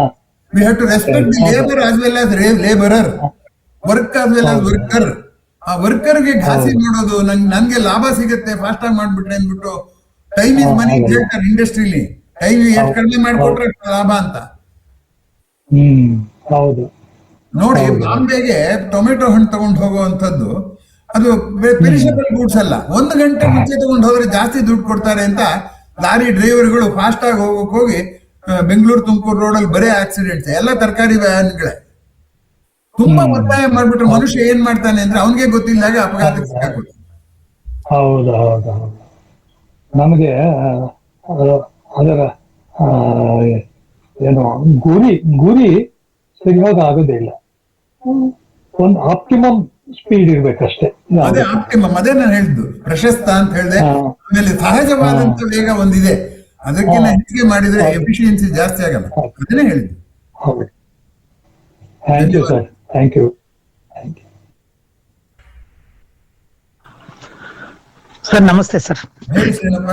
We have to respect the labour as well as labourer, work as well as worker. ಆ ವರ್ಕರ್ಗೆ ಘಾಸಿ ಮಾಡೋದು, ನನ್ಗೆ ಲಾಭ ಸಿಗುತ್ತೆ ಫಾಸ್ಟ್ ಆಗಿ ಮಾಡ್ಬಿಟ್ರೆ ಅಂದ್ಬಿಟ್ಟು, ಟೈಮ್ ಇಸ್ ಮನಿ ಹೇಳ್ತಾರೆ ಇಂಡಸ್ಟ್ರಿಲಿ. ಟೈಮ್ ಎಷ್ಟು ಕಡಿಮೆ ಮಾಡ್ಕೊಟ್ರೆ ಲಾಭ ಅಂತ. ನೋಡಿ, ಬಾಂಬೆಗೆ ಟೊಮೆಟೊ ಹಣ್ಣು ತಗೊಂಡು ಹೋಗುವಂಥದ್ದು ಅದು ಪೆರಿಷಬಲ್ ಗೂಡ್ಸ್ ಅಲ್ಲ. 1 ಗಂಟೆ ಮುಂಚೆ ತಗೊಂಡು ಹೋದ್ರೆ ಜಾಸ್ತಿ ದುಡ್ಡು ಕೊಡ್ತಾರೆ ಅಂತ ಲಾರಿ ಡ್ರೈವರ್ಗಳು ಫಾಸ್ಟ್ ಆಗಿ ಹೋಗಿ ಬೆಂಗಳೂರು ತುಮಕೂರು ರೋಡಲ್ಲಿ ಬರೇ ಆಕ್ಸಿಡೆಂಟ್ಸ್, ಎಲ್ಲ ತರಕಾರಿ ವ್ಯಾನ್ಗಳೇ. ತುಂಬಾ ಒತ್ತಾಯ ಮಾಡ್ಬಿಟ್ರೆ ಮನುಷ್ಯ ಏನ್ ಮಾಡ್ತಾನೆ ಅಂದ್ರೆ ಅವನಿಗೆ ಗೊತ್ತಿಲ್ಲದಾಗ ಅಪಘಾತಕ್ಕೆ ಸಿಕ್ಕಾಕೊಳ್ತಾನೆ. ಹೌದು ಹೌದು ಹೌದು. ನಮಗೆ ಅದರ ಏನು ಗುರಿ ಸರಿಯಾಗಿ ಆಗೋದೇ ಇಲ್ಲ. ಒಂದು ಆಪ್ಟಿಮಮ್ ಸ್ಪೀಡ್ ಇರ್ಬೇಕಷ್ಟೇ. ಅದೇ ಆಪ್ಟಿಮಮ್, ಅದೇ ನಾನು ಹೇಳಿದ್ದು. ಪ್ರಶಸ್ತ ಅಂತ ಹೇಳಿದೆ. ಆಮೇಲೆ ಸಹಜವಾದಂತ ವೇಗ ಒಂದಿದೆ, ಅದಕ್ಕಿಂತ ಹೆಚ್ಚಿಗೆ ಮಾಡಿದ್ರೆ ಎಫಿಷಿಯನ್ಸಿ ಜಾಸ್ತಿ ಆಗಲ್ಲ, ಅದನ್ನೇ ಹೇಳಿದ್ದು. ಹೌದು. Thank you sir, thank you. Sir ನಮಸ್ತೆ ಸರ್. ಹೇಳಿ ಶ್ರೀನಪ್ಪ.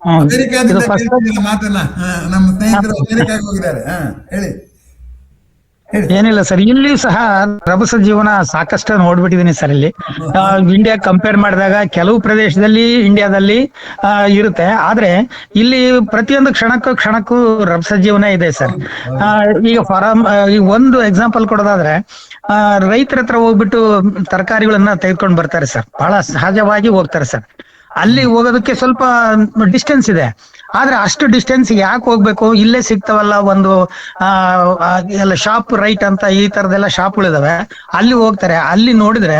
ಇದು ಅಮೆರಿಕಾದಿಂದ ಫಸ್ಟ್ ಕೇಳ್ತಿದ್ದೀರ ಮಾತನ್ನ. ನಮ್ಮ ಸ್ನೇಹಿತರು ಅಮೆರಿಕಾಗೆ ಹೋಗಿದ್ದಾರೆ. ಹೇಳಿ ಹೇಳಿ. ಏನಿಲ್ಲ ಸರ್, ಇಲ್ಲಿ ಸಹ ರಭಸ ಜೀವನ ಸಾಕಷ್ಟು ನೋಡ್ಬಿಟ್ಟಿದೀನಿ ಸರ್. ಇಲ್ಲಿ ಇಂಡಿಯಾ ಕಂಪೇರ್ ಮಾಡಿದಾಗ ಕೆಲವು ಪ್ರದೇಶದಲ್ಲಿ ಇಂಡಿಯಾದಲ್ಲಿ ಇರುತ್ತೆ, ಆದ್ರೆ ಇಲ್ಲಿ ಪ್ರತಿಯೊಂದು ಕ್ಷಣಕ್ಕೂ ರಭಸ ಜೀವನ ಇದೆ ಸರ್. ಈಗ ಈಗ ಒಂದು ಎಕ್ಸಾಂಪಲ್ ಕೊಡೋದಾದ್ರೆ, ರೈತರ ಹತ್ರ ಹೋಗ್ಬಿಟ್ಟು ತರಕಾರಿಗಳನ್ನ ತೆಗೆದುಕೊಂಡು ಬರ್ತಾರೆ ಸರ್, ಬಹಳ ಸಹಜವಾಗಿ ಹೋಗ್ತಾರೆ ಸರ್. ಅಲ್ಲಿ ಹೋಗೋದಕ್ಕೆ ಸ್ವಲ್ಪ ಡಿಸ್ಟೆನ್ಸ್ ಇದೆ, ಆದ್ರೆ ಅಷ್ಟು ಡಿಸ್ಟೆನ್ಸ್ ಯಾಕೆ ಹೋಗ್ಬೇಕು, ಇಲ್ಲೇ ಸಿಗ್ತಾವಲ್ಲ ಒಂದು ಎಲ್ಲ ಶಾಪ್ ರೈಟ್ ಅಂತ ಈ ತರದೆಲ್ಲ ಶಾಪ್ಗಳಿದಾವೆ, ಅಲ್ಲಿ ಹೋಗ್ತಾರೆ. ಅಲ್ಲಿ ನೋಡಿದ್ರೆ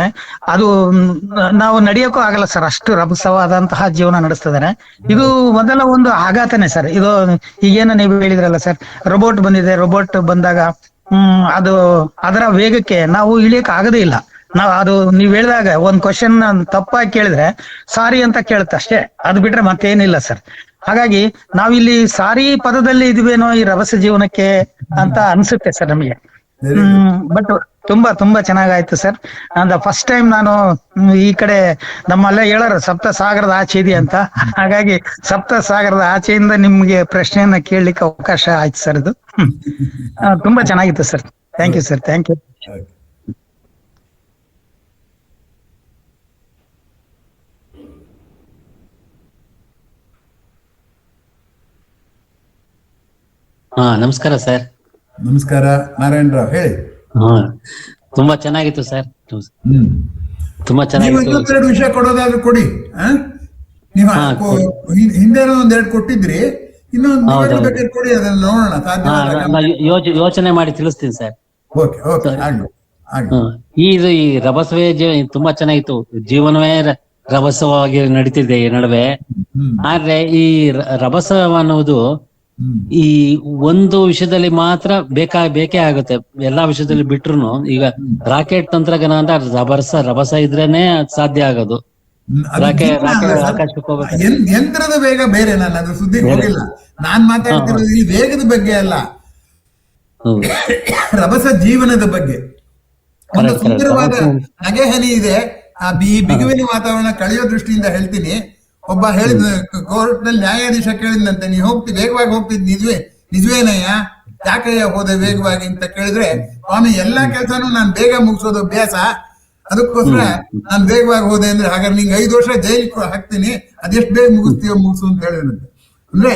ಅದು ನಾವು ನಡೆಯೋಕ್ಕೂ ಆಗಲ್ಲ ಸರ್, ಅಷ್ಟು ರಭಸವಾದಂತಹ ಜೀವನ ನಡೆಸ್ತಿದ್ದಾರೆ. ಇದು ಮೊದಲ ಒಂದು ಆಘಾತನೇ ಸರ್. ಇದು ಈಗೇನು ನೀವು ಹೇಳಿದ್ರಲ್ಲ ಸರ್, ರೋಬೋಟ್ ಬಂದಿದೆ, ರೋಬೋಟ್ ಬಂದಾಗ ಅದು ಅದರ ವೇಗಕ್ಕೆ ನಾವು ಇಳಿಯಕ್ ಆಗದೇ ಇಲ್ಲ. ಅದು ನೀವ್ ಹೇಳಿದಾಗ ಒಂದ್ ಕ್ವಶನ್ ತಪ್ಪಾಗಿ ಕೇಳಿದ್ರೆ ಸಾರಿ ಅಂತ ಕೇಳುತ್ತೆ ಅಷ್ಟೇ, ಅದು ಬಿಟ್ರೆ ಮತ್ತೇನಿಲ್ಲ ಸರ್. ಹಾಗಾಗಿ ನಾವಿಲ್ಲಿ ಸಾರಿ ಪದದಲ್ಲಿ ಇದೀವೇನೋ ಈ ರಭಸ ಜೀವನಕ್ಕೆ ಅಂತ ಅನ್ಸುತ್ತೆ ಸರ್ ನಮಗೆ. ಬಟ್ ತುಂಬಾ ಚೆನ್ನಾಗಾಯ್ತು ಸರ್. ಫಸ್ಟ್ ಟೈಮ್ ನಾನು ಈ ಕಡೆ ನಮ್ಮಲ್ಲೇ ಹೇಳೋರು ಸಪ್ತ ಸಾಗರದ ಆಚೆ ಇದೆ ಅಂತ, ಹಾಗಾಗಿ ಸಪ್ತ ಸಾಗರದ ಆಚೆಯಿಂದ ನಿಮ್ಗೆ ಪ್ರಶ್ನೆಯನ್ನ ಕೇಳಲಿಕ್ಕೆ ಅವಕಾಶ ಆಯ್ತು ಸರ್. ಇದು ತುಂಬಾ ಚೆನ್ನಾಗಿತ್ತು sir. Thank you sir, thank you. ನಮಸ್ಕಾರ ಸರ್. ನಮಸ್ಕಾರ ನಾರಾಯಣ ರಾವ್, ಹೇಳಿ. ತುಂಬಾ ಚೆನ್ನಾಗಿತ್ತು ಸರ್, ತುಂಬಾ ಚೆನ್ನಾಗಿತ್ತು. ಇನ್ನೊಂದೆರಡು ವಿಷಯ ಕೊಡೋದಾದ್ರೂ ಕೊಡಿ. ನೀವು ಹಿಂದೆ ಒಂದೆರಡು ಕೊಟ್ಟಿದ್ರಿ, ಇನ್ನೊಂದು ಬೇಕಾದ್ರೆ ಕೊಡಿ, ಅದನ್ನ ನೋಡೋಣ. ಸಾಧ್ಯ ಯೋಚನೆ ಮಾಡಿ ತಿಳಿಸ್ತೀನಿ ಸರ್. ಓಕೆ ಓಕೆ, ಇದು ಈ ರಭಸವೇ ತುಂಬಾ ಚೆನ್ನಾಗಿತ್ತು. ಜೀವನವೇ ರಭಸವಾಗಿ ನಡೀತಿದೆ ಈ ನಡುವೆ. ಆದ್ರೆ ಈ ರಭಸ ಅನ್ನುವುದು ಈ ಒಂದು ವಿಷಯದಲ್ಲಿ ಮಾತ್ರ ಬೇಕೇ ಆಗುತ್ತೆ. ಎಲ್ಲಾ ವಿಷಯದಲ್ಲಿ ಬಿಟ್ರು ಈಗ ರಾಕೆಟ್ ತಂತ್ರಜ್ಞಾನ ಅಂತ ರಭಸ ಇದ್ರೇನೆ ಸಾಧ್ಯ ಆಗೋದು. ಆಕಾಶಕ್ಕೆ ಹೋಗ್ಬೇಕು. ಯಂತ್ರದ ವೇಗ ಬೇರೆ, ನಾನು ಅದ್ರ ಸುದ್ದಿ ಹೋಗಿಲ್ಲ. ನಾನ್ ಮಾತಾಡ್ತಿರೋದು ಈ ವೇಗದ ಬಗ್ಗೆ ಅಲ್ಲ, ರಭಸ ಜೀವನದ ಬಗ್ಗೆ. ಒಂದು ಸುಂದರವಾದ ನಗೆಹನಿ ಇದೆ. ಆ ಬಿಗುವಿನ ವಾತಾವರಣ ಕಳೆಯೋ ದೃಷ್ಟಿಯಿಂದ ಹೇಳ್ತೀನಿ. ಒಬ್ಬ ಹೇಳಿದ ಕೋರ್ಟ್ ನಲ್ಲಿ ನ್ಯಾಯಾಧೀಶ ಕೇಳಿದಂತೆ, ನೀ ವೇಗವಾಗಿ ಹೋಗ್ತಿದ್ ನಿಜವೇನಯ್ಯ, ಯಾಕಯ್ಯ ಹೋದೆ ವೇಗವಾಗಿ ಅಂತ ಕೇಳಿದ್ರೆ, ಸ್ವಾಮಿ ಎಲ್ಲಾ ಕೆಲ್ಸಾನು ನಾನ್ ಬೇಗ ಮುಗಿಸೋದು ಅಭ್ಯಾಸ, ಅದಕ್ಕೋಸ್ಕರ ನಾನ್ ವೇಗವಾಗಿ ಹೋದೆ ಅಂದ್ರೆ, ಹಾಗಾದ್ರೆ ನಿಂಗೆ 5 ವರ್ಷ ಜೈಲ್ ಹಾಕ್ತೀನಿ, ಅದೆಷ್ಟು ಬೇಗ ಮುಗಿಸು ಅಂತ ಹೇಳಿದಂತೆ. ಅಂದ್ರೆ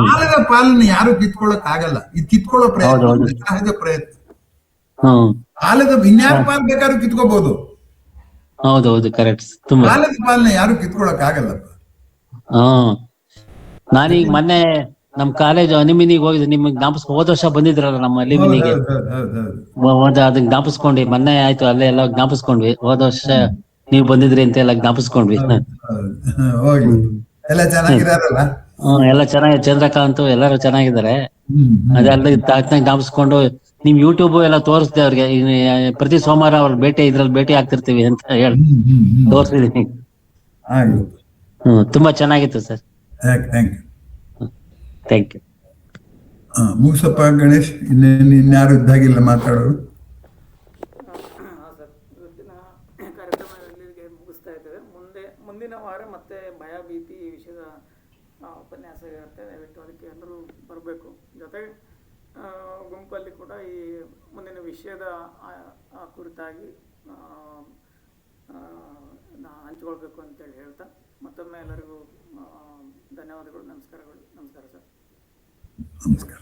ಕಾಲದ ಪಾಲನೆ ಯಾರು ಕಿತ್ಕೊಳ್ಳಕ್ ಆಗಲ್ಲ. ಇದು ಕಿತ್ಕೊಳ್ಳೋ ಪ್ರಯತ್ನ ಸಹಜ ಪ್ರಯತ್ನ. ಕಾಲದ ಇನ್ಯಾರ ಪಾಲ್ ಬೇಕಾದ್ರೂ ಕಿತ್ಕೋಬಹುದು, ಹೌದೌದು, ಕರೆಕ್ಟ್. ಕಾಲದ ಪಾಲನೆ ಯಾರು ಕಿತ್ಕೊಳ್ಳಕ್ ಆಗಲ್ಲ. ನಾನೀಗ ಮೊನ್ನೆ ನಮ್ ಕಾಲೇಜ್ ಅನಿಮಿನಿಗೆ ಹೋಗಿದ್ದೆ. ನಿಮ್ಗೆ ಹೋದ ವರ್ಷ ಬಂದಿದ್ರಲ್ಲ ನಮ್ಮ ಅಲಿಮಿನಿಗೆ, ಅದನ್ನ ಜ್ಞಾಪಿಸ್ಕೊಂಡ್ವಿ. ಮೊನ್ನೆ ಆಯ್ತು, ಅಲ್ಲೇ ಎಲ್ಲ ಜ್ಞಾಪಿಸ್ಕೊಂಡ್ವಿ. ಹೋದ ವರ್ಷ ನೀವ್ ಬಂದಿದ್ರಿ ಅಂತ ಎಲ್ಲ ಜ್ಞಾಪಿಸ್ಕೊಂಡ್ವಿ. ಎಲ್ಲ ಚೆನ್ನಾಗಿದಾರಲ್ಲ? ಎಲ್ಲ ಚೆನ್ನಾಗಿದೆ. ಚಂದ್ರಕಾಂತ್ ಎಲ್ಲರೂ ಚೆನ್ನಾಗಿದ್ದಾರೆ. ಅದೆಲ್ಲ ಜ್ಞಾಪಿಸ್ಕೊಂಡು ನಿಮ್ ಯೂಟ್ಯೂಬ್ ಎಲ್ಲ ತೋರಿಸ್ದೆ ಅವ್ರಿಗೆ. ಪ್ರತಿ ಸೋಮವಾರ ಅವ್ರ ಇದ್ರಲ್ಲಿ ಭೇಟಿ ಆಗ್ತಿರ್ತೀವಿ ಅಂತ ಹೇಳಿ ತೋರ್ಸಿದೀನಿ. ತುಂಬಾ ಚೆನ್ನಾಗಿತ್ತು ಸರ್. Thank you. ಮುಗಿಸಪ್ಪ ಗಣೇಶ್, ಇನ್ಯಾರು ಇದ್ದಾಗಿಲ್ಲ ಮಾತಾಡೋರು. ಇವತ್ತಿನ ಕಾರ್ಯಕ್ರಮ ಇಲ್ಲಿಗೆ ಮುಗಿಸ್ತಾ ಇದ್ದೇವೆ. ಮುಂದಿನ ವಾರ ಮತ್ತೆ ಭಯ ಭೀತಿ ಈ ವಿಷಯದ ಉಪನ್ಯಾಸ ಇರುತ್ತೆ. ದಯವಿಟ್ಟು ಅದಕ್ಕೆ ಎಲ್ಲರೂ ಬರಬೇಕು. ಜೊತೆಗೆ ಗುಂಪಲ್ಲಿ ಕೂಡ ಈ ಮುಂದಿನ ವಿಷಯದ ಕುರಿತಾಗಿ ಹಂಚಿಕೊಳ್ಬೇಕು ಅಂತೇಳಿ ಹೇಳ್ತಾ ಮತ್ತೊಮ್ಮೆ ಎಲ್ಲರಿಗೂ ಧನ್ಯವಾದಗಳು. ನಮಸ್ಕಾರ ಸರ್. ನಮಸ್ಕಾರ.